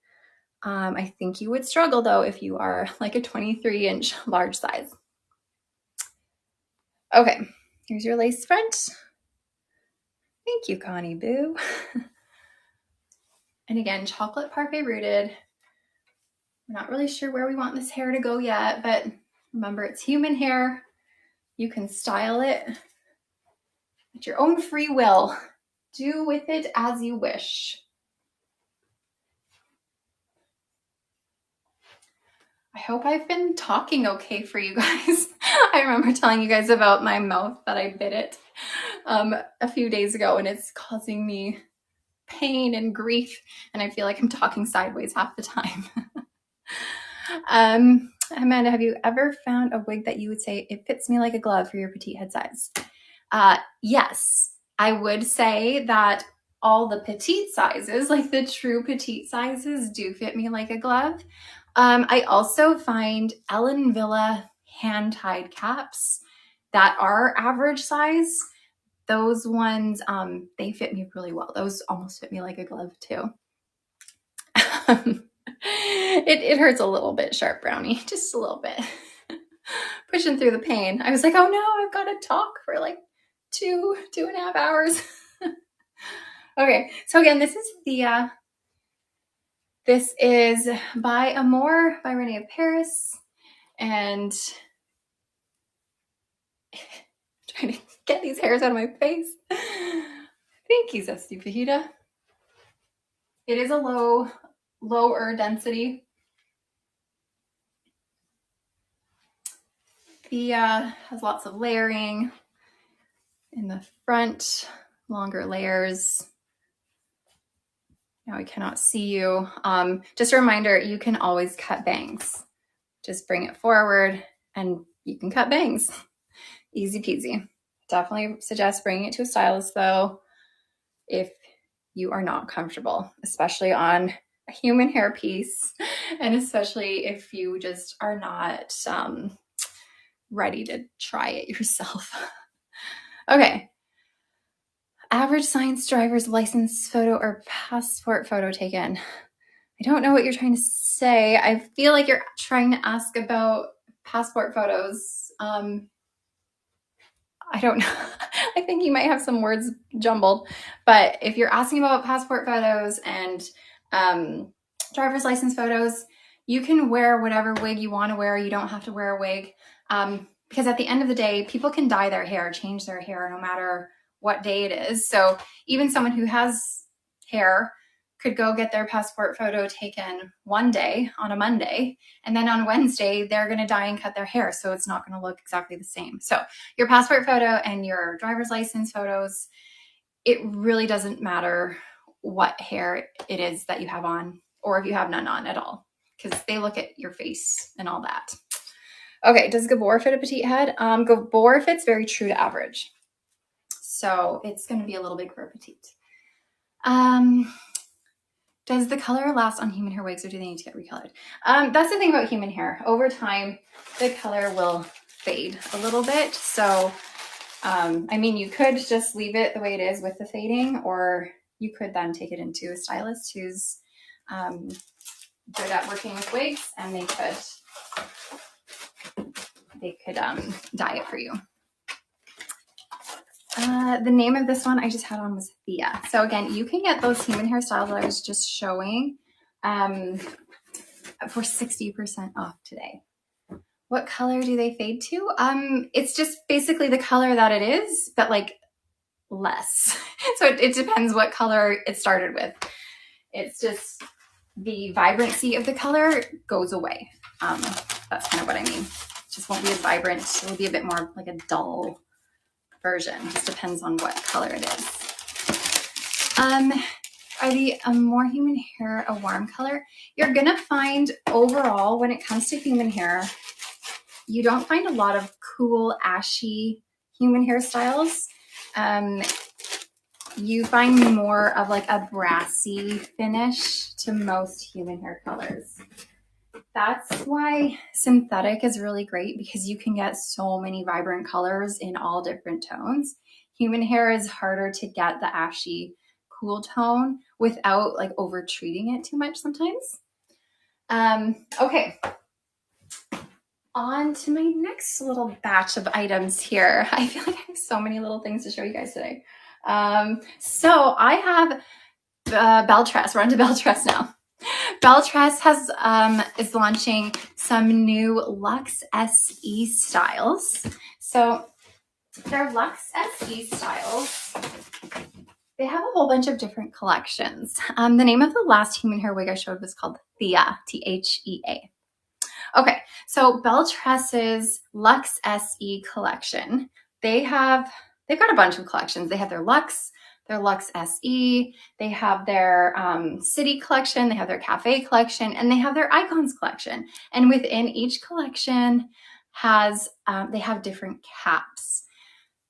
I think you would struggle though if you are like a 23-inch large size. Okay, here's your lace front. Thank you, Connie Boo. And again, chocolate parfait rooted. We're not really sure where we want this hair to go yet, but remember, it's human hair. You can style it at your own free will. Do with it as you wish. I hope I've been talking okay for you guys. I remember telling you guys about my mouth that I bit it a few days ago, and it's causing me pain and grief, and I feel like I'm talking sideways half the time. Amanda, have you ever found a wig that you would say it fits me like a glove for your petite head size? Yes, I would say that all the petite sizes, like the true petite sizes, do fit me like a glove. I also find Ellen Villa hand-tied caps that are average size. Those ones, they fit me really well. Those almost fit me like a glove too. It hurts a little bit, Sharp Brownie, just a little bit. Pushing through the pain. I was like, oh no, I've got to talk for like 2.5 hours. Okay, so again, this is Thea. This is by Amore by Renee of Paris. And trying to get these hairs out of my face. Thank you, Zesty Fajita. It is a lower density. Thea has lots of layering in the front, longer layers. Now I cannot see you. Just a reminder, you can always cut bangs. Just bring it forward and you can cut bangs. Easy peasy. Definitely suggest bringing it to a stylist though, if you are not comfortable, especially on a human hair piece, and especially if you just are not ready to try it yourself. Okay. Average science driver's license photo or passport photo taken. I don't know what you're trying to say. I feel like you're trying to ask about passport photos. I don't know. I think you might have some words jumbled, but if you're asking about passport photos and driver's license photos, you can wear whatever wig you want to wear. You don't have to wear a wig because at the end of the day, people can dye their hair, change their hair no matter what day it is. So even someone who has hair could go get their passport photo taken one day on a Monday, and then on Wednesday, they're going to dye and cut their hair. So it's not going to look exactly the same. So your passport photo and your driver's license photos, it really doesn't matter what hair it is that you have on, or if you have none on at all, because they look at your face and all that. Okay, does Gabor fit a petite head? Gabor fits very true to average. So it's going to be a little big for a petite. Does the color last on human hair wigs, or do they need to get recolored? That's the thing about human hair. Over time, the color will fade a little bit. So, I mean, you could just leave it the way it is with the fading, or you could then take it into a stylist who's good at working with wigs, and they could dye it for you. The name of this one I just had on was Thea. So again, you can get those human hairstyles that I was just showing for 60% off today. What color do they fade to? It's just basically the color that it is, but like less. So it depends what color it started with. It's just the vibrancy of the color goes away. That's kind of what I mean. It just won't be as vibrant. It will be a bit more like a dull version. Just depends on what color it is. Are the Amore human hair a warm color? You're gonna find overall, when it comes to human hair, you don't find a lot of cool ashy human hairstyles. You find more of like a brassy finish to most human hair colors. That's why synthetic is really great, because you can get so many vibrant colors in all different tones. Human hair is harder to get the ashy cool tone without like over treating it too much sometimes. Okay, on to my next little batch of items here. I feel like I have so many little things to show you guys today. So I have Belle Tress. We're on to Belle Tress now. Belle Tress is launching some new Luxe SE styles. So their Luxe SE styles, they have a whole bunch of different collections. The name of the last human hair wig I showed was called Thea, Thea. Okay, so Belle Tress's Luxe SE collection. They've got a bunch of collections. They have their Luxe SE, they have their City collection, they have their Cafe collection, and they have their Icons collection. And within each collection they have different caps.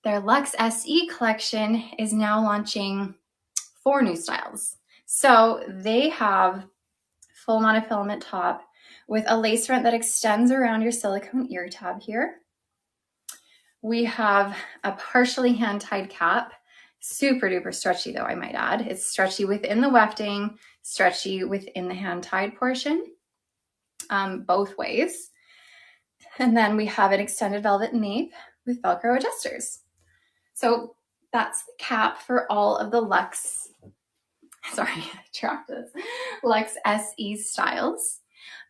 Their Luxe SE collection is now launching 4 new styles. So they have full monofilament top with a lace front that extends around your silicone ear tab here. We have a partially hand-tied cap, super duper stretchy though, I might add. It's stretchy within the wefting, stretchy within the hand-tied portion, both ways. And then we have an extended velvet nape with Velcro adjusters. So that's the cap for all of the Luxe SE styles.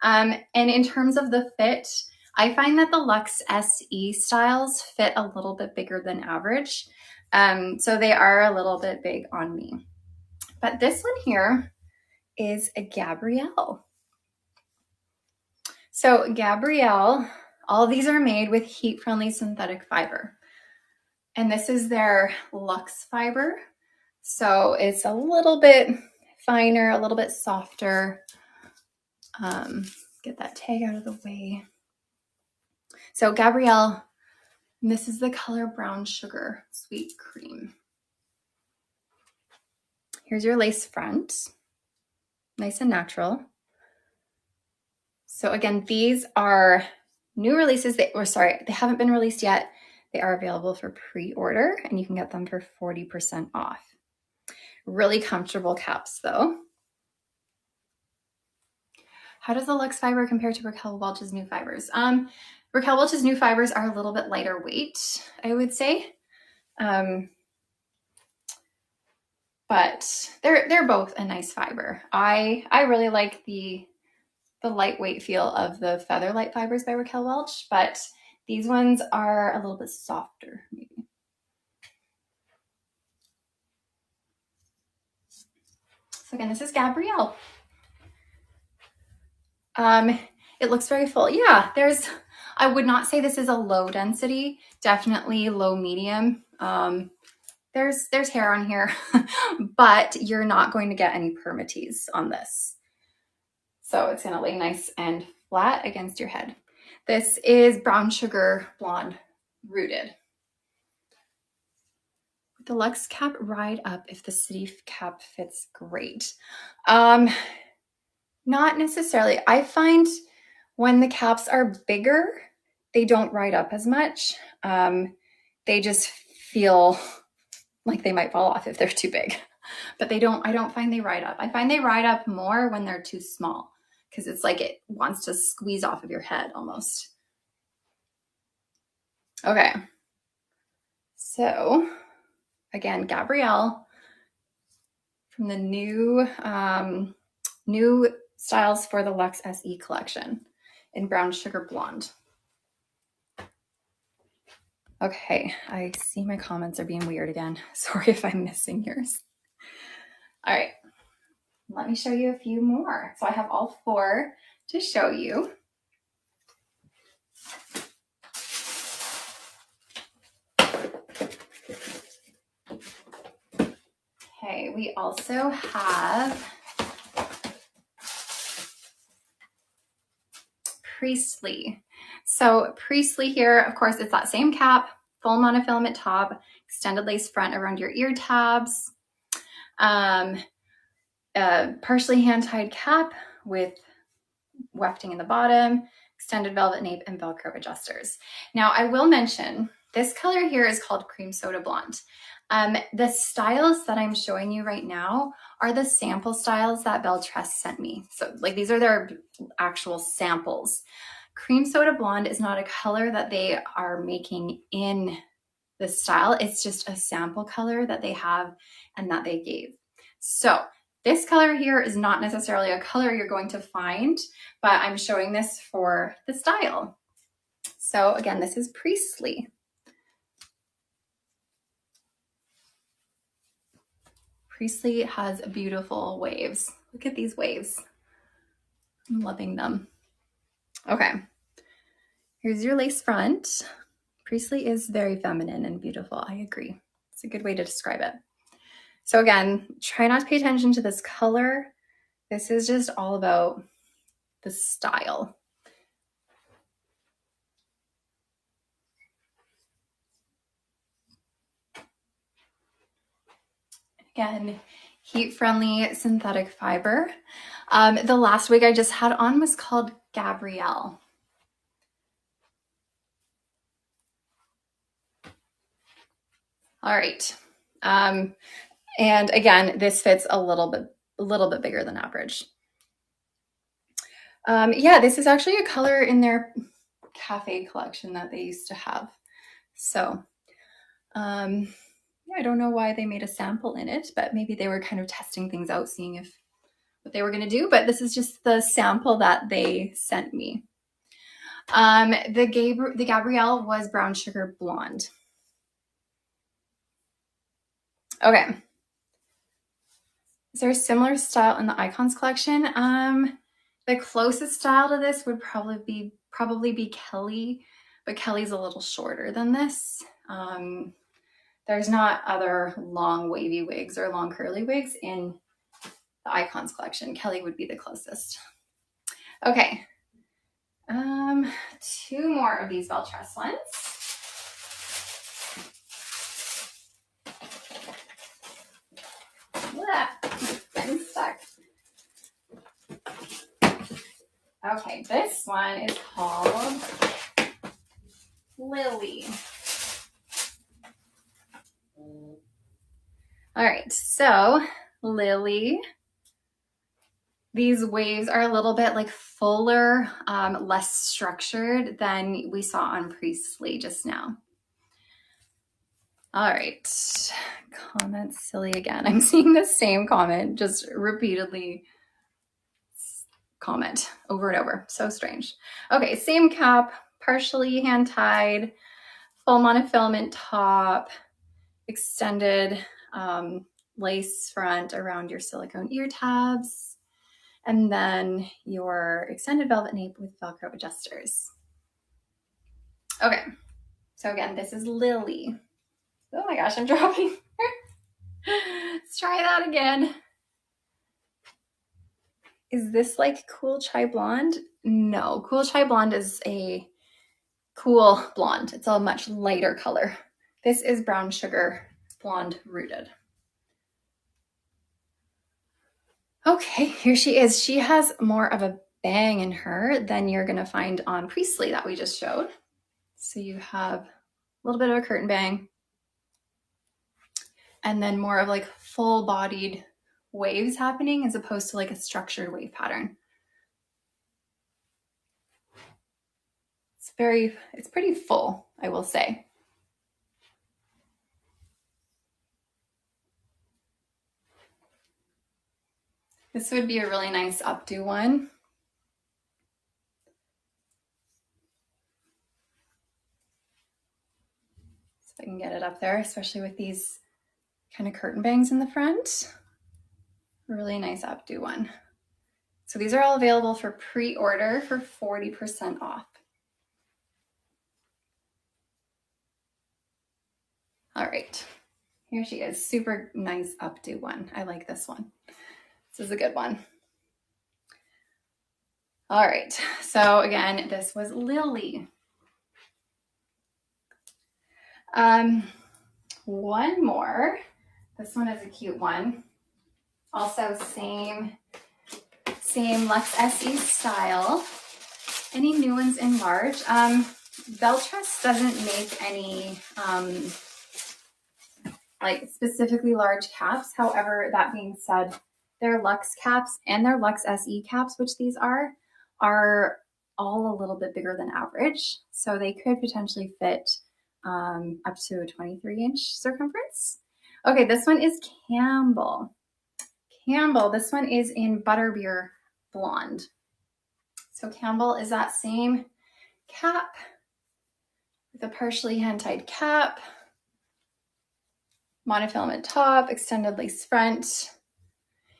And in terms of the fit, I find that the Luxe SE styles fit a little bit bigger than average. So they are a little bit big on me. But this one here is a Gabrielle. So Gabrielle, all of these are made with heat-friendly synthetic fiber. And this is their Luxe fiber. So it's a little bit finer, a little bit softer. Get that tag out of the way. So Gabrielle, this is the color Brown Sugar Sweet Cream. Here's your lace front, nice and natural. So again, these are new releases. They haven't been released yet. They are available for pre-order and you can get them for 40% off. Really comfortable caps though. How does the Luxe fiber compare to Raquel Welch's new fibers? Raquel Welch's new fibers are a little bit lighter weight, I would say. But they're both a nice fiber. I really like the lightweight feel of the Featherlight fibers by Raquel Welch, but these ones are a little bit softer, maybe. So again, this is Gabrielle. It looks very full. Yeah, I would not say this is a low density, definitely low medium. There's hair on here, but you're not going to get any permatease on this. So it's gonna lay nice and flat against your head. This is Brown Sugar Blonde Rooted. With the Luxe cap, ride up if the City cap fits great. Not necessarily. I find when the caps are bigger, they don't ride up as much. They just feel like they might fall off if they're too big, but I don't find they ride up. I find they ride up more when they're too small because it's like it wants to squeeze off of your head almost. Okay. So again, Gabrielle from the new styles for the Luxe SE collection in Brown Sugar Blonde. Okay, I see my comments are being weird again. Sorry if I'm missing yours. All right, let me show you a few more. So I have all 4 to show you. Okay, we also have Priestley. So Priestley here, of course, it's that same cap, full monofilament top, extended lace front around your ear tabs, partially hand-tied cap with wefting in the bottom, extended velvet nape, and Velcro adjusters. Now, I will mention this color here is called Cream Soda Blonde. The styles that I'm showing you right now are the sample styles that Belle Tress sent me. So like these are their actual samples. Cream Soda Blonde is not a color that they are making in this style. It's just a sample color that they have and that they gave. So this color here is not necessarily a color you're going to find, but I'm showing this for the style. So again, this is Priestley. Priestley has beautiful waves. Look at these waves. I'm loving them. Okay, here's your lace front. Priestley is very feminine and beautiful. I agree. It's a good way to describe it. So again, try not to pay attention to this color. This is just all about the style. Again, heat-friendly synthetic fiber. The last wig I just had on was called Gabrielle. All right. And again, this fits a little bit bigger than average. Yeah, this is actually a color in their cafe collection that they used to have. So, yeah, I don't know why they made a sample in it, but maybe they were kind of testing things out, seeing if what they were going to do. But this is just the sample that they sent me. The Gabrielle was brown sugar blonde. Okay. Is there a similar style in the Icons collection? The closest style to this would probably be Kelly, but Kelly's a little shorter than this. There's not other long wavy wigs or long curly wigs in the Icons collection. Kelly would be the closest. Okay. 2 more of these Belle Tress ones. Getting stuck. Okay, this one is called Lily. All right, so Lily, these waves are a little bit like fuller, less structured than we saw on Priestley just now. All right, comment silly again. I'm seeing the same comment, just repeatedly comment over and over. So strange. Okay, same cap, partially hand tied, full monofilament top, extended lace front around your silicone ear tabs, and then your extended velvet nape with Velcro adjusters. Okay, so again, this is Lily. Oh my gosh, I'm dropping. Let's try that again. Is this like Cool Chai Blonde? No, Cool Chai Blonde is a cool blonde. It's a much lighter color. This is Brown Sugar Blonde Rooted. Okay, here she is. She has more of a bang in her than you're gonna find on Priestley that we just showed. So you have a little bit of a curtain bang and then more of like full-bodied waves happening as opposed to like a structured wave pattern. It's pretty full, I will say. This would be a really nice updo one. So if I can get it up there, especially with these kind of curtain bangs in the front. Really nice updo one. So these are all available for pre-order for 40% off. All right, here she is. Super nice updo one. I like this one. This is a good one. All right, so again, this was Lily. One more. This one is a cute one. Also same Luxe SE style. Any new ones in large? Belle Tress doesn't make any like specifically large caps. However, that being said, their Luxe caps and their Luxe SE caps, which these are all a little bit bigger than average. So they could potentially fit up to a 23-inch circumference. Okay, this one is Campbell. Campbell, this one is in Butterbeer Blonde. So Campbell is that same cap with a partially hand-tied cap, monofilament top, extended lace front.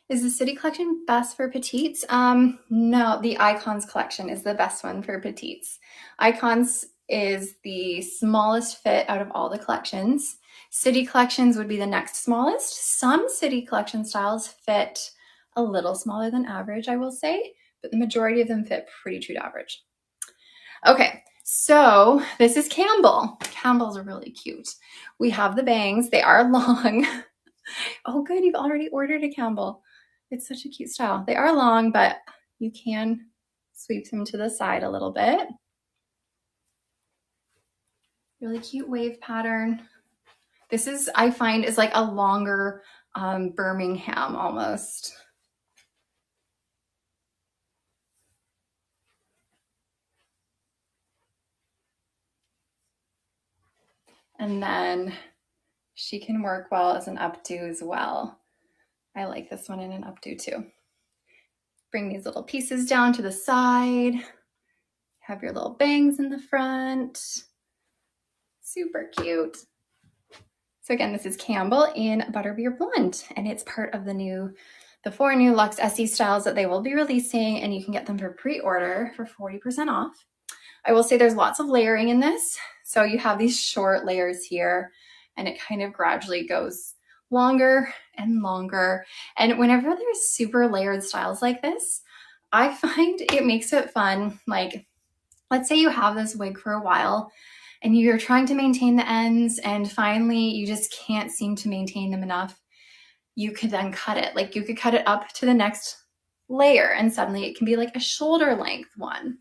Is the City collection best for petites? No, the Icons collection is the best one for petites. Icons is the smallest fit out of all the collections. City collections would be the next smallest. Some City collection styles fit a little smaller than average, I will say, but the majority of them fit pretty true to average. Okay, so this is Campbell. Campbell's are really cute. We have the bangs. They are long. Oh, good. You've already ordered a Campbell. It's such a cute style. They are long, but you can sweep them to the side a little bit. Really cute wave pattern. This is, I find, is like a longer Birmingham almost. And then she can work well as an updo as well. I like this one in an updo too. Bring these little pieces down to the side. Have your little bangs in the front. Super cute. So again, this is Campbell in Butterbeer Blonde, and it's part of the 4 new Luxe SE styles that they will be releasing, and you can get them for pre-order for 40% off. I will say there's lots of layering in this. So you have these short layers here, and it kind of gradually goes longer and longer. And whenever there's super layered styles like this, I find it makes it fun. Like, let's say you have this wig for a while and you're trying to maintain the ends and finally you just can't seem to maintain them enough. You could then cut it. Like, you could cut it up to the next layer and suddenly it can be like a shoulder length one.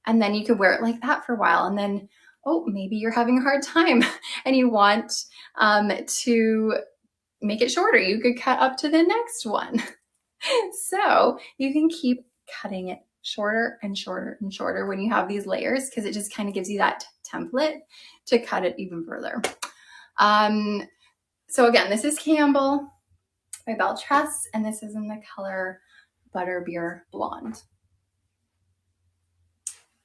And then you could wear it like that for a while. And then, oh, maybe you're having a hard time and you want to make it shorter. You could cut up to the next one. So you can keep cutting it shorter and shorter and shorter when you have these layers, because it just kind of gives you that template to cut it even further. So again, this is Campbell by Belle Tress, and this is in the color Butterbeer Blonde.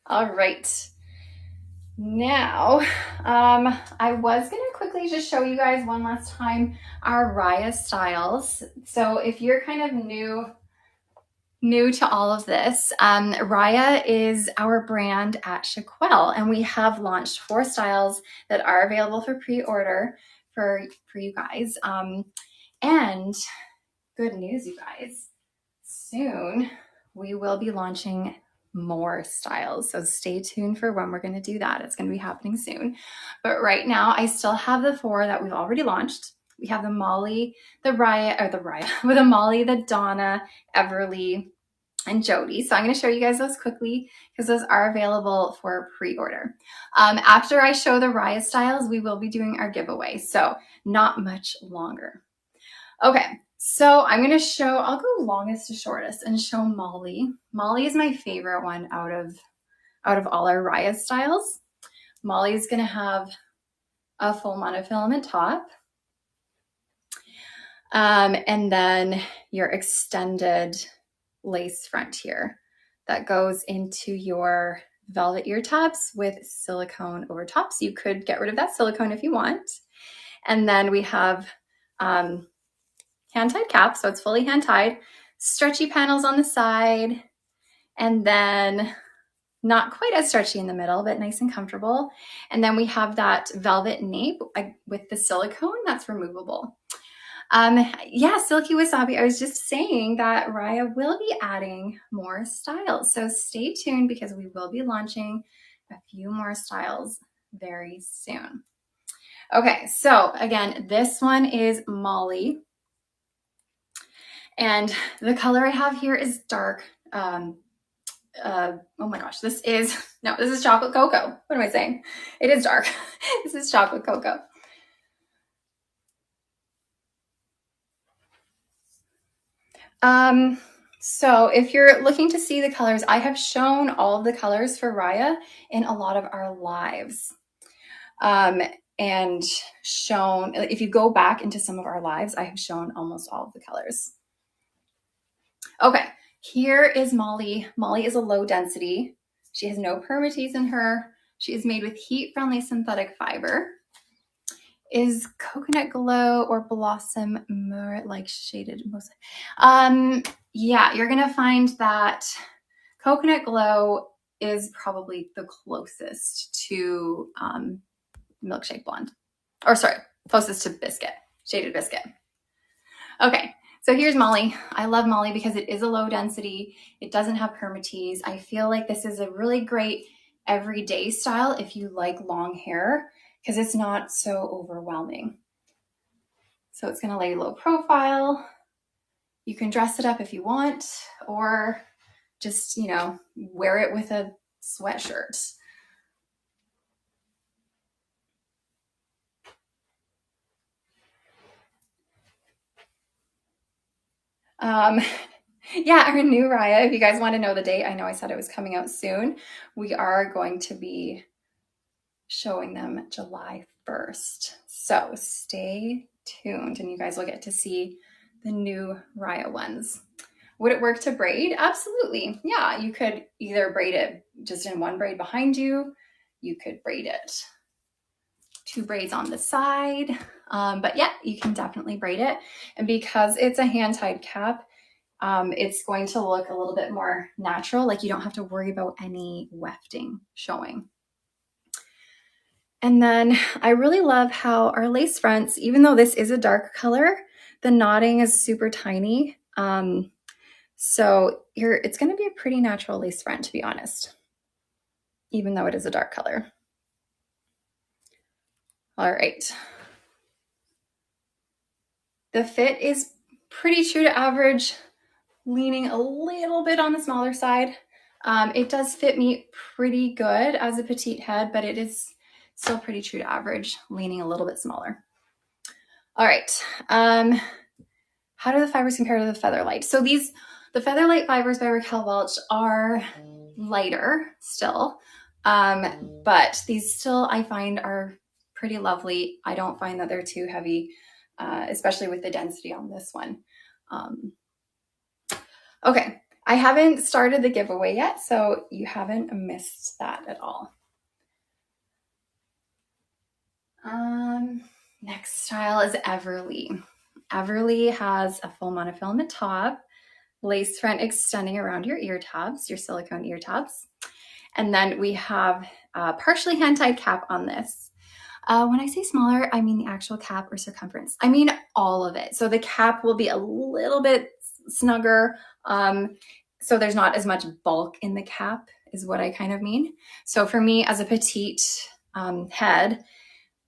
All right. Now, I was going to quickly just show you guys one last time our Riah styles. So if you're kind of new to all of this, Riah is our brand at Raquel, and we have launched 4 styles that are available for pre-order for you guys. And good news, you guys, soon we will be launching more styles. So stay tuned for when we're going to do that. It's going to be happening soon. But right now, I still have the 4 that we've already launched. We have the Molly, the Molly, the Donna, Everly, and Jody. So I'm going to show you guys those quickly because those are available for pre-order. After I show the Riah styles, we will be doing our giveaway. So not much longer. Okay. So I'm going to show, I'll go longest to shortest and show Molly. Molly is my favorite one out of all our Riah styles. Molly is going to have a full monofilament top. And then your extended lace front here that goes into your velvet ear tabs with silicone over top. So you could get rid of that silicone if you want. And then we have, hand-tied cap, so it's fully hand-tied, stretchy panels on the side, and then not quite as stretchy in the middle, but nice and comfortable. And then we have that velvet nape with the silicone that's removable. Yeah, Silky Wasabi, I was just saying that Riah will be adding more styles, so stay tuned because we will be launching a few more styles very soon. Okay, so again, this one is Molly. And the color I have here is dark. Oh my gosh, this is chocolate cocoa. What am I saying? It is dark. This is chocolate cocoa. So if you're looking to see the colors, I have shown all of the colors for Riah in a lot of our lives. and shown, if you go back into some of our lives, I have shown almost all of the colors. Okay, here is Molly. Molly is a low density. She has no permatease in her. She is made with heat-friendly synthetic fiber. Is Coconut Glow or Blossom more like shaded mostly? Yeah, you're gonna find that Coconut Glow is probably the closest to Milkshake Blonde. Or sorry, closest to Biscuit, Shaded Biscuit. Okay, so here's Molly. I love Molly because it is a low density. It doesn't have permatease. I feel like this is a really great everyday style if you like long hair because it's not so overwhelming. So it's gonna lay low profile. You can dress it up if you want, or just, you know, wear it with a sweatshirt. Yeah, our new Riah, if you guys want to know the date, I know I said it was coming out soon. We are going to be showing them July 1st. So stay tuned and you guys will get to see the new Riah ones. Would it work to braid? Absolutely. Yeah, you could either braid it just in one braid behind you. You could braid it 2 braids on the side. But yeah, you can definitely braid it. And because it's a hand-tied cap, it's going to look a little bit more natural. Like you don't have to worry about any wefting showing. And then I really love how our lace fronts, even though this is a dark color, the knotting is super tiny. So it's going to be a pretty natural lace front, to be honest, even though it is a dark color. All right. The fit is pretty true to average, leaning a little bit on the smaller side. It does fit me pretty good as a petite head, but it is still pretty true to average, leaning a little bit smaller. All right. How do the fibers compare to the Featherlight? So the Featherlight fibers by Raquel Welch are lighter still, but these still I find are pretty lovely. I don't find that they're too heavy, especially with the density on this one. Okay, I haven't started the giveaway yet, so you haven't missed that at all. Next style is Everly. Everly has a full monofilament top, lace front extending around your ear tabs, your silicone ear tabs. And then we have a partially hand-tied cap on this. When I say smaller, I mean the actual cap or circumference. I mean all of it. So the cap will be a little bit snugger. So there's not as much bulk in the cap is what I kind of mean. So for me as a petite head,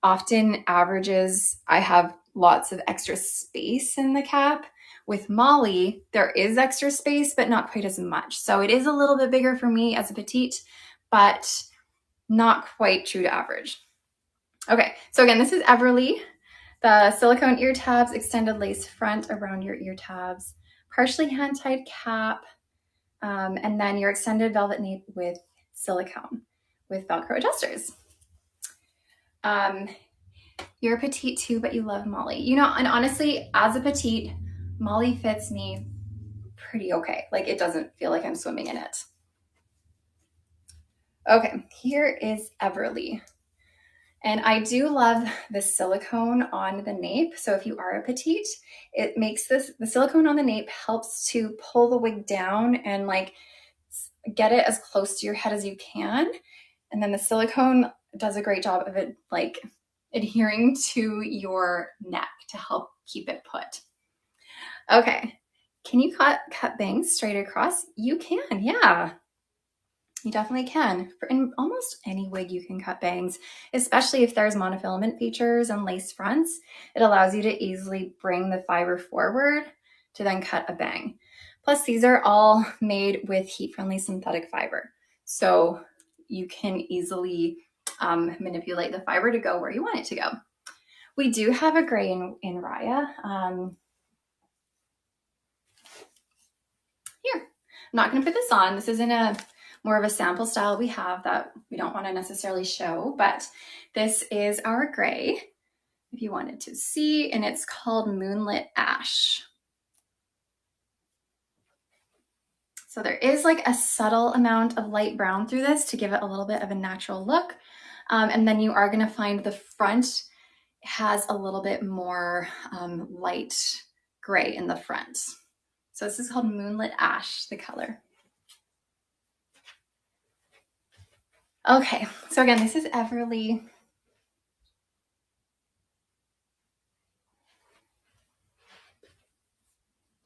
often averages, I have lots of extra space in the cap. With Molly, there is extra space, but not quite as much. So it is a little bit bigger for me as a petite, but not quite true to average. Okay, so again, this is Everly. The silicone ear tabs, extended lace front around your ear tabs, partially hand-tied cap, and then your extended velvet nape with silicone with Velcro adjusters. You're a petite too, but you love Molly. You know, and honestly, as a petite, Molly fits me pretty okay. Like it doesn't feel like I'm swimming in it. Okay, here is Everly. And I do love the silicone on the nape. So if you are a petite, it makes the silicone on the nape helps to pull the wig down and like get it as close to your head as you can. And then the silicone does a great job of it like adhering to your neck to help keep it put. Okay, can you cut bangs straight across? You can, yeah. You definitely can. In almost any wig you can cut bangs, especially if there's monofilament features and lace fronts. It allows you to easily bring the fiber forward to then cut a bang. Plus these are all made with heat-friendly synthetic fiber. So you can easily manipulate the fiber to go where you want it to go. We do have a gray in Riah. Here, I'm not gonna put this on. This is in a more of a sample style we have that we don't want to necessarily show, but this is our gray, if you wanted to see, and it's called Moonlit Ash. So there is like a subtle amount of light brown through this to give it a little bit of a natural look. And then you are gonna find the front has a little bit more light gray in the front. So this is called Moonlit Ash, the color. Okay, so again, this is Everly.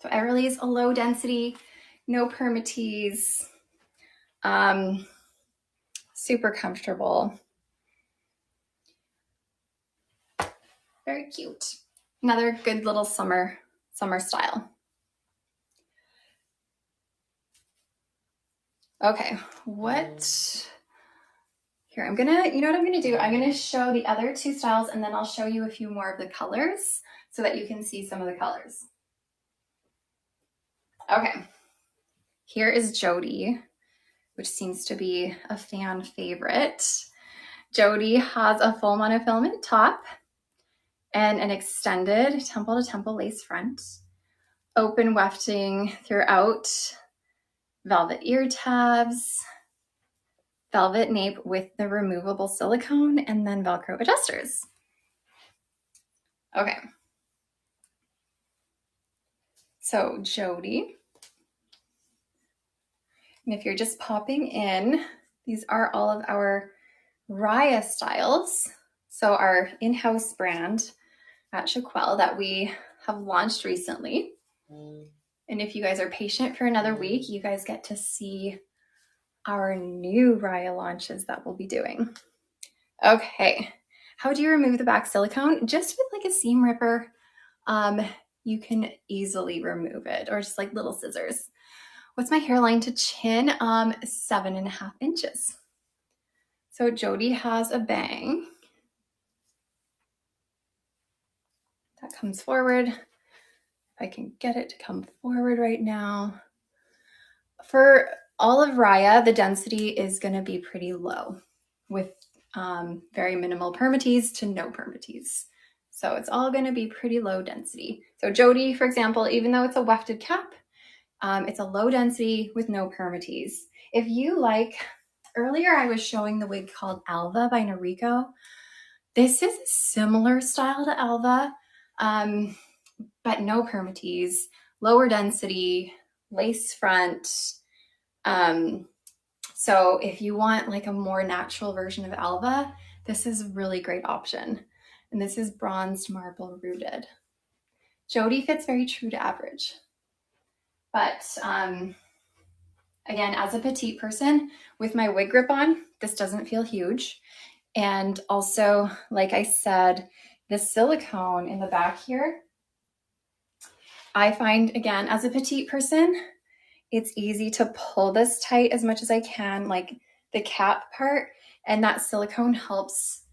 So Everly is a low density, no permatease, super comfortable. Very cute. Another good little summer style. Okay, here, you know what I'm gonna do? I'm gonna show the other two styles and then I'll show you a few more of the colors so that you can see some of the colors. Okay, here is Jody, which seems to be a fan favorite. Jody has a full monofilament top and an extended temple to temple lace front, open wefting throughout, velvet ear tabs, velvet nape with the removable silicone, and then Velcro adjusters. Okay. So Jody, and if you're just popping in, these are all of our Riah styles. So our in-house brand at Raquel that we have launched recently. And if you guys are patient for another week, you guys get to see our new Riah launches that we'll be doing. Okay, how do you remove the back silicone? Just with like a seam ripper, you can easily remove it, or just like little scissors. What's my hairline to chin? 7.5 inches. So Jody has a bang that comes forward. If I can get it to come forward right now. For all of Riah, the density is going to be pretty low with very minimal permatease to no permatease. So it's all going to be pretty low density. So Jody, for example, even though it's a wefted cap, it's a low density with no permatease. If you like, earlier I was showing the wig called Alva by Noriko. This is a similar style to Alva, but no permatease, lower density, lace front. So if you want like a more natural version of Alva, this is a really great option. And this is bronzed marble rooted. Jody fits very true to average. But again, as a petite person with my wig grip on, this doesn't feel huge. And also, like I said, the silicone in the back here, I find, again, as a petite person, it's easy to pull this tight as much as I can, like the cap part, and that silicone helps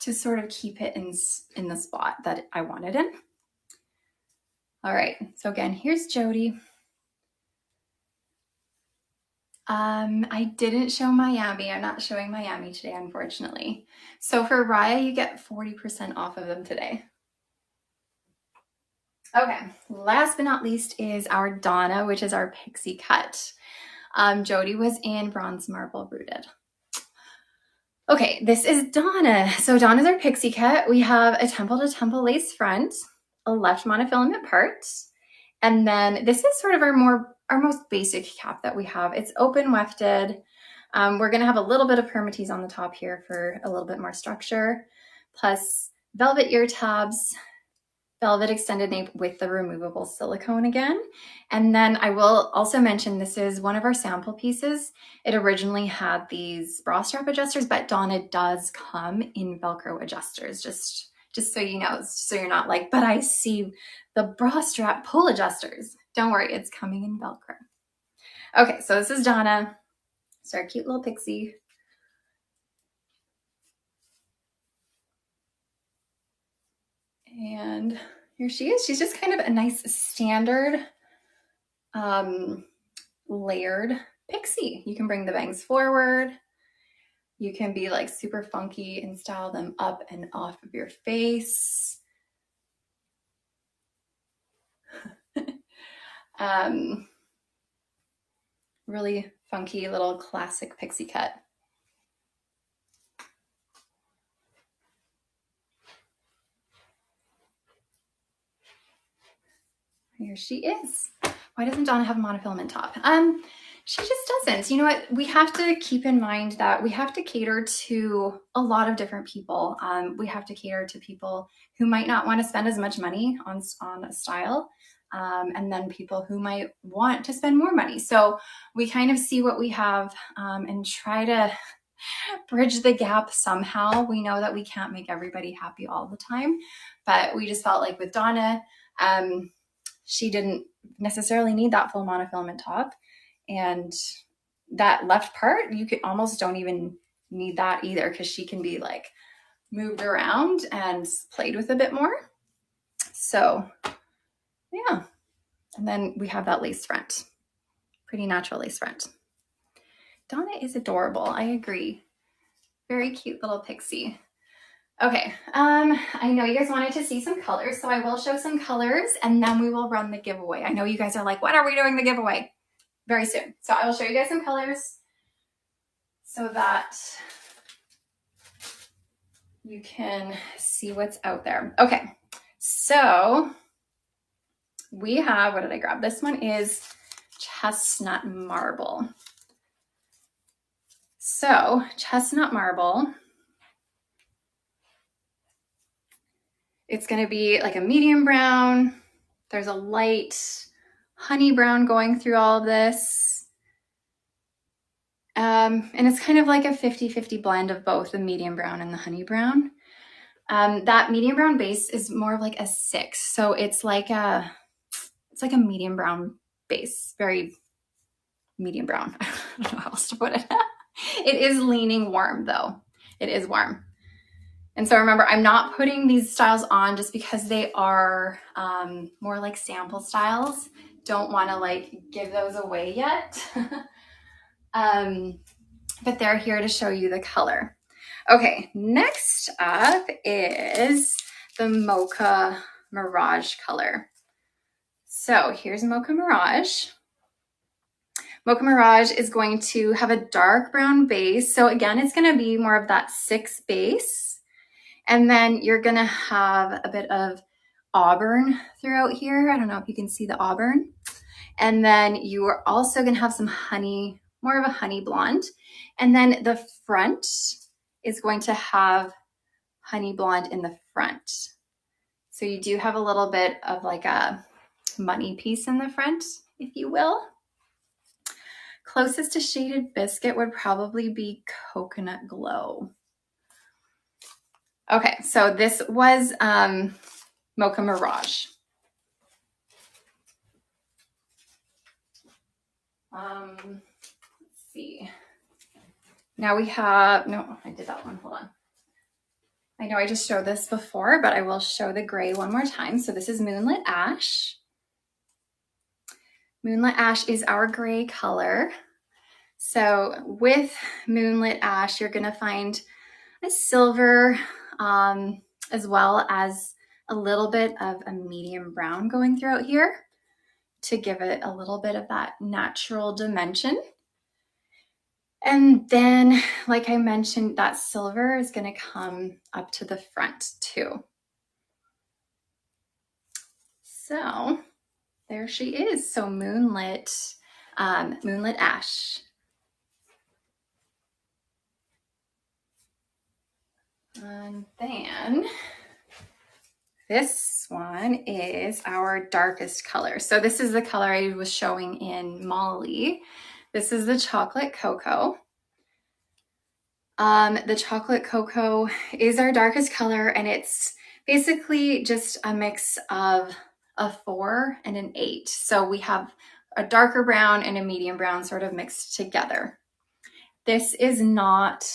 to sort of keep it in the spot that I want it in. All right, so again, here's Jody. I didn't show Miami. I'm not showing Miami today, unfortunately. So for Riah, you get 40% off of them today. Okay, last but not least is our Donna, which is our pixie cut. Jody was in bronze marble rooted. Okay, this is Donna. So Donna's our pixie cut. We have a temple to temple lace front, a left monofilament part, and then this is sort of our most basic cap that we have. It's open wefted. We're gonna have a little bit of permatease on the top here for a little bit more structure, plus velvet ear tabs, velvet extended nape with the removable silicone again. And then I will also mention this is one of our sample pieces. It originally had these bra strap adjusters, but Donna does come in Velcro adjusters, just so you know, so you're not like, but I see the bra strap pull adjusters. Don't worry, it's coming in Velcro. Okay, so this is Donna. It's our cute little pixie. And here she is. She's just kind of a nice standard layered pixie. You can bring the bangs forward. You can be like super funky and style them up and off of your face. Really funky little classic pixie cut. Here she is. Why doesn't Donna have a monofilament top? She just doesn't. You know what? We have to keep in mind that we have to cater to a lot of different people. We have to cater to people who might not want to spend as much money on a style, and then people who might want to spend more money. So we kind of see what we have and try to bridge the gap somehow. We know that we can't make everybody happy all the time, but we just felt like with Donna, she didn't necessarily need that full monofilament top. And that left part, you could almost don't even need that either, because she can be like moved around and played with a bit more. So yeah. And then we have that lace front, pretty natural lace front. Donna is adorable. I agree. Very cute little pixie. Okay, I know you guys wanted to see some colors, so I will show some colors and then we will run the giveaway. I know you guys are like, when are we doing the giveaway? Very soon. So I will show you guys some colors so that you can see what's out there. Okay, so we have, what did I grab? This one is Chestnut Marble. So Chestnut Marble, it's going to be like a medium brown. There's a light honey brown going through all of this. And it's kind of like a 50-50 blend of both the medium brown and the honey brown. That medium brown base is more of like a 6. So it's like a medium brown base, very medium brown. I don't know how else to put it. It is leaning warm though. It is warm. And so remember, I'm not putting these styles on just because they are more like sample styles. Don't want to like give those away yet. But they're here to show you the color. Okay, next up is the Mocha Mirage color. So here's Mocha Mirage. Mocha Mirage is going to have a dark brown base. So again, it's going to be more of that 6 base. And then you're going to have a bit of auburn throughout here. I don't know if you can see the auburn. And then you are also going to have some honey, more of a honey blonde. And then the front is going to have honey blonde in the front. So you do have a little bit of like a money piece in the front, if you will. Closest to Shaded Biscuit would probably be Coconut Glow. Okay, so this was Mocha Mirage. Let's see. Now we have, no, I did that one, hold on. I know I just showed this before, but I will show the gray one more time. So this is Moonlit Ash. Moonlit Ash is our gray color. So with Moonlit Ash, you're gonna find a silver, as well as a little bit of a medium brown going throughout here to give it a little bit of that natural dimension. And then, like I mentioned, that silver is going to come up to the front too. So there she is. So Moonlit Ash. And then this one is our darkest color. So this is the color I was showing in Molly. This is the Chocolate Cocoa. The Chocolate Cocoa is our darkest color, and it's basically just a mix of a 4 and an 8. So we have a darker brown and a medium brown sort of mixed together. This is not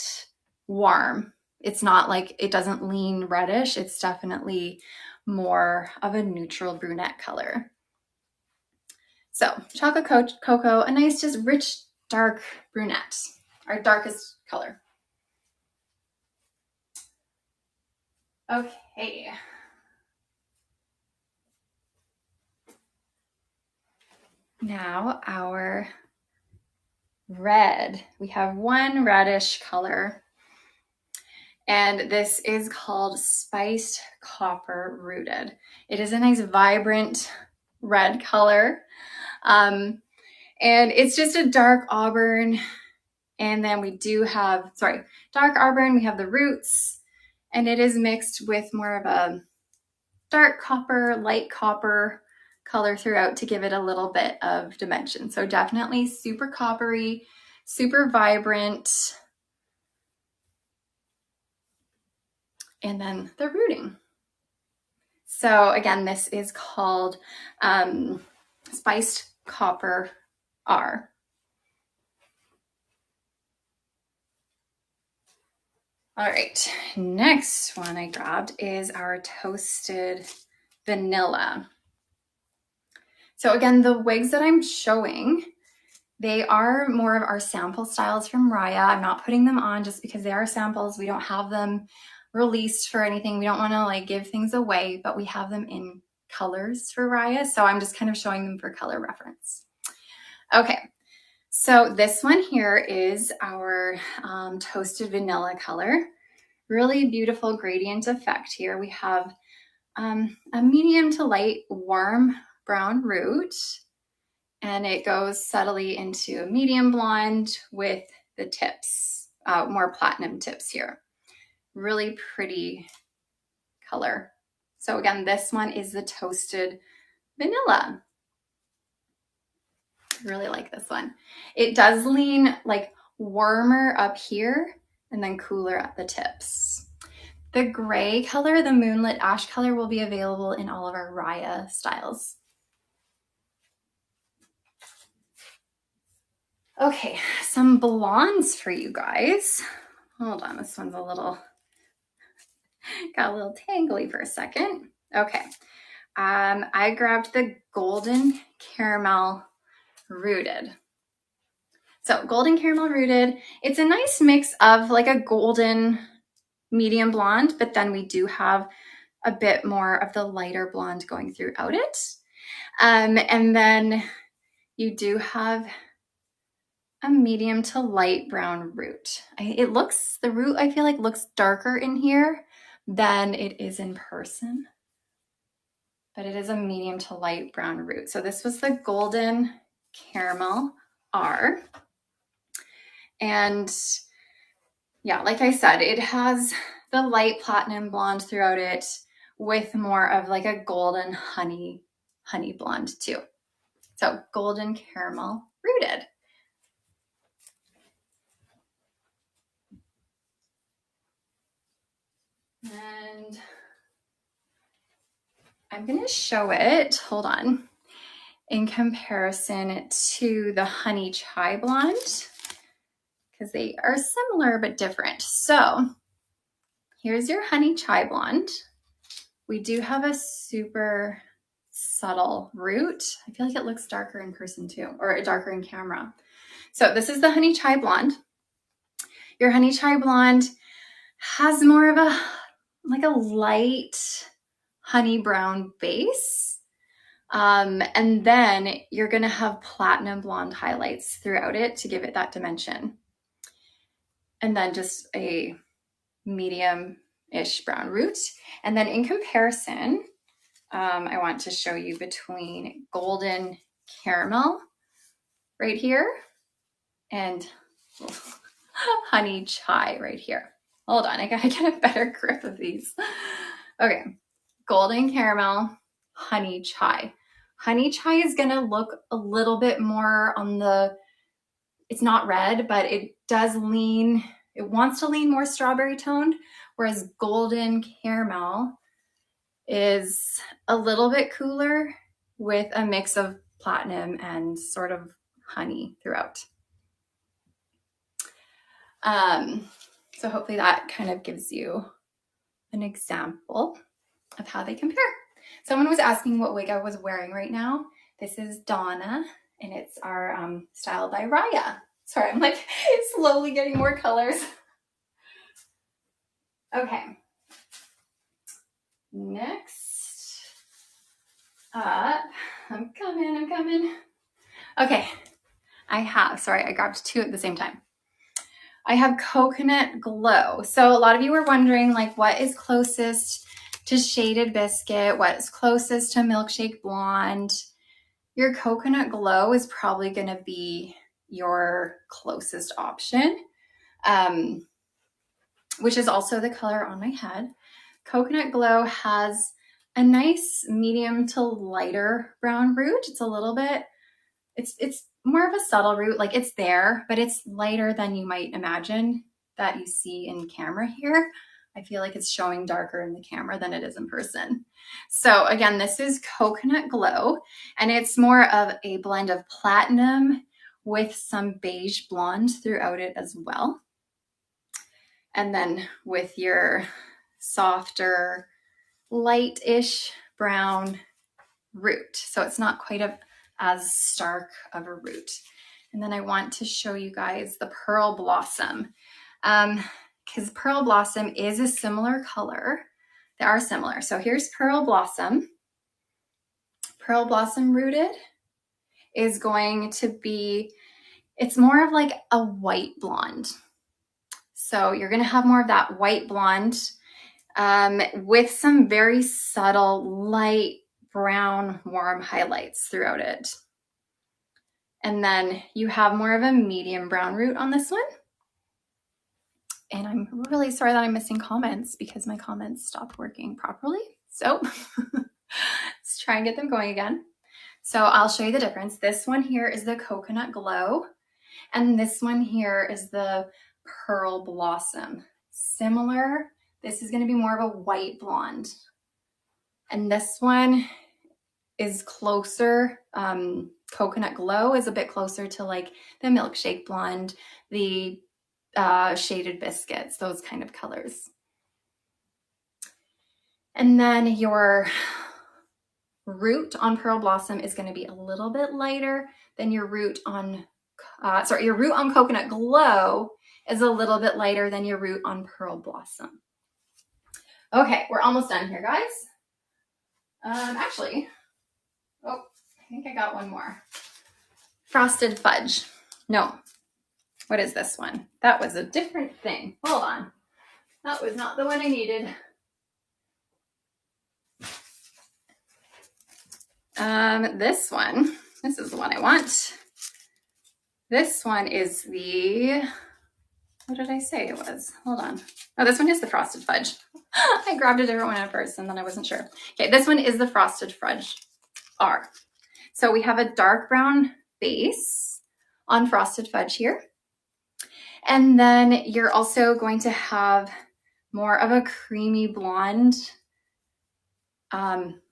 warm. It's not like, it doesn't lean reddish. It's definitely more of a neutral brunette color. So Chocolate Cocoa, a nice, just rich dark brunette, our darkest color. Okay. Now our red. We have one reddish color, and this is called Spiced Copper Rooted. It is a nice vibrant red color. And it's just a dark auburn. And then we do have, dark auburn, we have the roots, and it is mixed with more of a dark copper, light copper color throughout to give it a little bit of dimension. So definitely super coppery, super vibrant. And then the rooting. So again, this is called Spiced Copper R. All right, next one I grabbed is our Toasted Vanilla. So again, the wigs that I'm showing, they are more of our sample styles from Riah. I'm not putting them on just because they are samples. We don't have them released for anything. We don't want to like give things away, but we have them in colors for Riah. So I'm just kind of showing them for color reference. Okay, so this one here is our Toasted Vanilla color. Really beautiful gradient effect here. We have a medium to light warm brown root, and it goes subtly into a medium blonde with the tips, more platinum tips here. Really pretty color. So again, this one is the Toasted Vanilla. Really like this one. It does lean like warmer up here and then cooler at the tips. The gray color, the Moonlit Ash color, will be available in all of our Riah styles. Okay, some blondes for you guys. Hold on, this one's got a little tangly for a second. Okay, I grabbed the Golden Caramel Rooted. So Golden Caramel Rooted, it's a nice mix of like a golden medium blonde, but then we do have a bit more of the lighter blonde going throughout it. And then you do have a medium to light brown root. The root I feel like looks darker in here than it is in person, but it is a medium to light brown root. So this was the Golden Caramel R. And yeah, like I said, it has the light platinum blonde throughout it with more of like a golden honey blonde too. So Golden Caramel Rooted. And I'm going to show it, hold on, in comparison to the Honey Chai Blonde, because they are similar but different. So here's your Honey Chai Blonde. We do have a super subtle root. I feel like it looks darker in person too, or darker in camera. So this is the Honey Chai Blonde. Your Honey Chai Blonde has more of a light honey brown base. And then you're gonna have platinum blonde highlights throughout it to give it that dimension. And then just a medium-ish brown root. And then in comparison, I want to show you between Golden Caramel right here and Honey Chai right here. Hold on, I gotta get a better grip of these. Okay, Golden Caramel, Honey Chai. Honey Chai is gonna look a little bit more on the, it's not red, but it wants to lean more strawberry toned, whereas Golden Caramel is a little bit cooler with a mix of platinum and sort of honey throughout. So hopefully that kind of gives you an example of how they compare. Someone was asking what wig I was wearing right now. This is Donna, and it's our style by Riah. Sorry, I'm like slowly getting more colors. Okay. Next up, I'm coming. Okay, sorry, I grabbed two at the same time. I have Coconut Glow. So a lot of you were wondering like what is closest to Shaded Biscuit? What is closest to Milkshake Blonde? Your Coconut Glow is probably gonna be your closest option, which is also the color on my head. Coconut Glow has a nice medium to lighter brown root. It's a little bit, it's more of a subtle root, like it's there, but it's lighter than you might imagine that you see in camera here. I feel like it's showing darker in the camera than it is in person. So again, this is Coconut Glow, and it's more of a blend of platinum with some beige blonde throughout it as well. And then with your softer, light-ish brown root. So it's not quite as stark of a root. And then I want to show you guys the Pearl Blossom, because Pearl Blossom is a similar color. They are similar. So here's Pearl Blossom. Pearl Blossom rooted is going to be, it's more of like a white blonde. So you're going to have more of that white blonde with some very subtle light brown warm highlights throughout it. And then you have more of a medium brown root on this one. And I'm really sorry that I'm missing comments because my comments stopped working properly. So let's try and get them going again. So I'll show you the difference. This one here is the Coconut Glow, and this one here is the Pearl Blossom. Similar. This is going to be more of a white blonde. And this one is closer. Coconut Glow is a bit closer to like the Milkshake Blonde, the Shaded Biscuits, those kind of colors. And then your root on Pearl Blossom is going to be a little bit lighter than your root on, your root on Coconut Glow is a little bit lighter than your root on Pearl Blossom. Okay, we're almost done here, guys. Actually, oh, I think I got one more. Frosted Fudge. No, what is this one? That was a different thing. Hold on. That was not the one I needed. This one, this is the one I want. This one is the, what did I say it was? Hold on. Oh, this one is the Frosted Fudge. I grabbed a different one at first and then I wasn't sure. Okay, this one is the Frosted Fudge R. So we have a dark brown base on Frosted Fudge here. And then you're also going to have more of a creamy blonde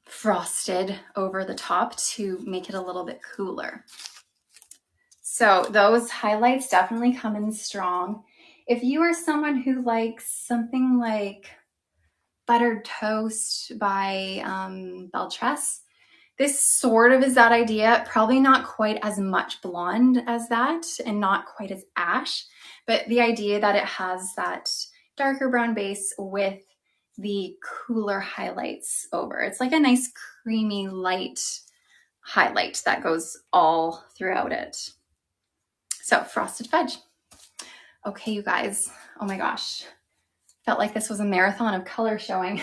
frosted over the top to make it a little bit cooler. So those highlights definitely come in strong. If you are someone who likes something like Buttered Toast by Belle Tress, this sort of is that idea. Probably not quite as much blonde as that and not quite as ash, but the idea that it has that darker brown base with the cooler highlights over. It's like a nice creamy light highlight that goes all throughout it. So Frosted Fudge. Okay, you guys, oh my gosh. Felt like this was a marathon of color showing.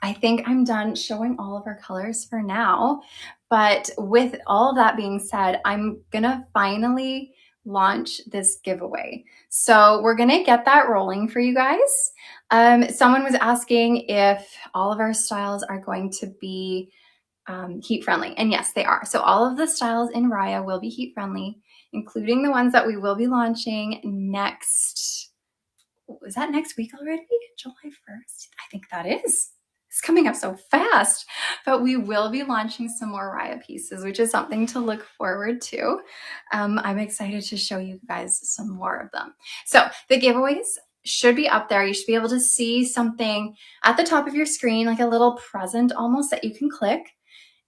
I think I'm done showing all of our colors for now, but with all of that being said, I'm gonna finally launch this giveaway. So we're gonna get that rolling for you guys. Someone was asking if all of our styles are going to be heat friendly, and yes, they are. So all of the styles in Riah will be heat friendly, including the ones that we will be launching next, is that next week already? July 1st? I think that is. It's coming up so fast, but we will be launching some more Riah pieces, which is something to look forward to. I'm excited to show you guys some more of them. So the giveaways should be up there. You should be able to see something at the top of your screen, like a little present almost that you can click,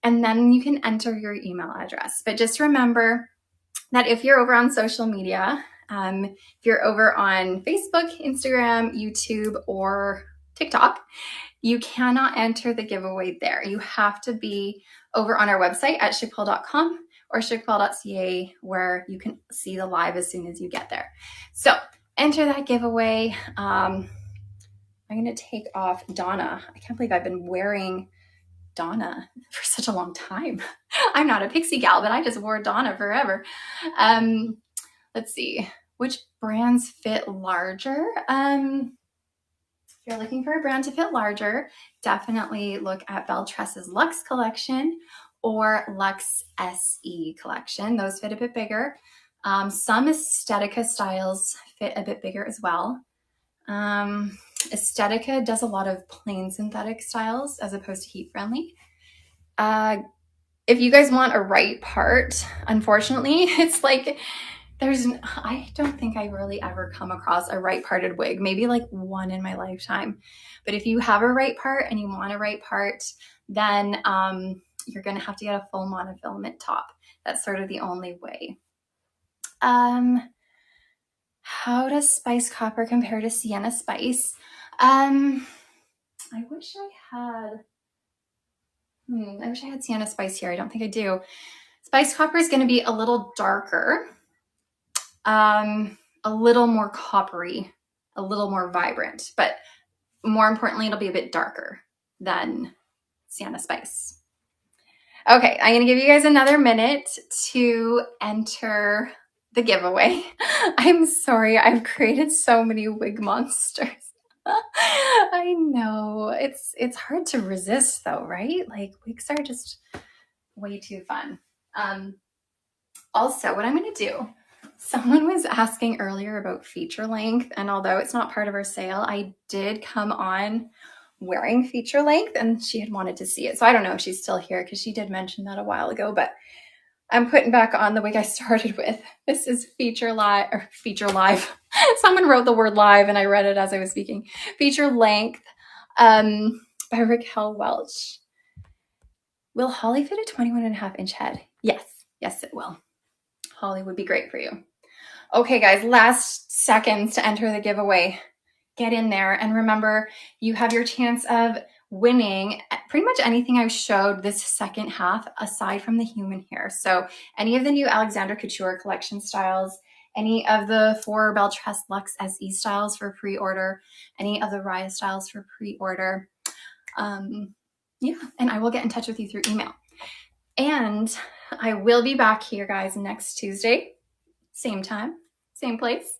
and then you can enter your email address. But just remember, that if you're over on social media, if you're over on Facebook, Instagram, YouTube, or TikTok, you cannot enter the giveaway there. You have to be over on our website at chicpel.com or chicpel.ca, where you can see the live as soon as you get there. So enter that giveaway. I'm going to take off Donna. I can't believe I've been wearing Donna for such a long time. I'm not a pixie gal, but I just wore Donna forever. Let's see, which brands fit larger? If you're looking for a brand to fit larger, definitely look at Belle Tress's Luxe collection or Luxe SE collection. Those fit a bit bigger. Some Aesthetica styles fit a bit bigger as well. Aesthetica does a lot of plain synthetic styles as opposed to heat friendly. If you guys want a right part, unfortunately, it's like I don't think I really ever come across a right parted wig, maybe like one in my lifetime. But if you have a right part and you want a right part, then you're going to have to get a full monofilament top. That's sort of the only way. How does Spice Copper compare to Sienna Spice? I wish I had Sienna Spice here. I don't think I do. Spice Copper is going to be a little darker, a little more coppery, a little more vibrant, but more importantly, it'll be a bit darker than Sienna Spice. Okay, I'm going to give you guys another minute to enter the giveaway. I'm sorry, I've created so many wig monsters. I know, it's hard to resist though, right? Like, wigs are just way too fun. Also, what I'm going to do, someone was asking earlier about feature length, and although it's not part of our sale, I did come on wearing feature length and she had wanted to see it. So I don't know if she's still here because she did mention that a while ago, but I'm putting back on the wig I started with. This is feature live. Someone wrote the word live and I read it as I was speaking. Feature length by Raquel Welch. Will Holly fit a 21.5-inch head? Yes, it will. Holly would be great for you. Okay, guys, last seconds to enter the giveaway. Get in there, and remember, you have your chance of winning pretty much anything I've showed this second half aside from the human hair. So any of the new Alexandra Couture collection styles, any of the 4 Belle Tress Luxe SE styles for pre-order, any of the Riah styles for pre-order. Yeah, and I will get in touch with you through email. And I will be back here, guys, next Tuesday, same time, same place.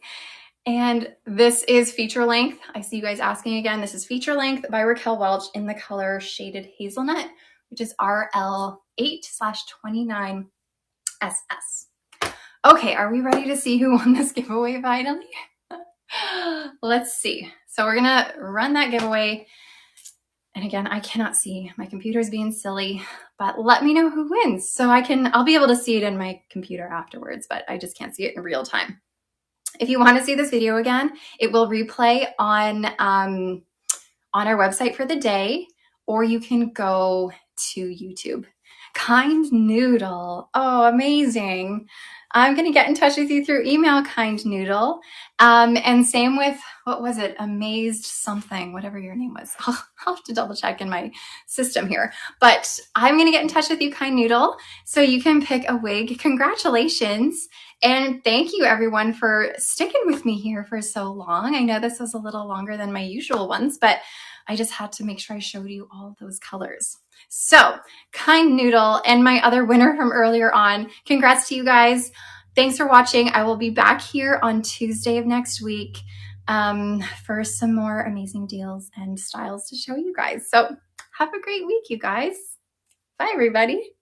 And this is feature length. I see you guys asking again. This is feature length by Raquel Welch in the color Shaded Hazelnut, which is RL8/29SS. Okay, are we ready to see who won this giveaway finally? Let's see. So we're gonna run that giveaway. And again, I cannot see. My computer's being silly, but let me know who wins so I'll be able to see it in my computer afterwards, but I just can't see it in real time. If you want to see this video again, it will replay on our website for the day, or you can go to YouTube. Kind Noodle. Oh, amazing. I'm going to get in touch with you through email, Kind Noodle. And same with, what was it? Amazed something, whatever your name was. I'll have to double check in my system here. But I'm going to get in touch with you, Kind Noodle, so you can pick a wig. Congratulations. And thank you, everyone, for sticking with me here for so long. I know this was a little longer than my usual ones, but I just had to make sure I showed you all those colors. So, Kind Noodle and my other winner from earlier on, congrats to you guys. Thanks for watching. I will be back here on Tuesday of next week for some more amazing deals and styles to show you guys. So have a great week, you guys. Bye, everybody.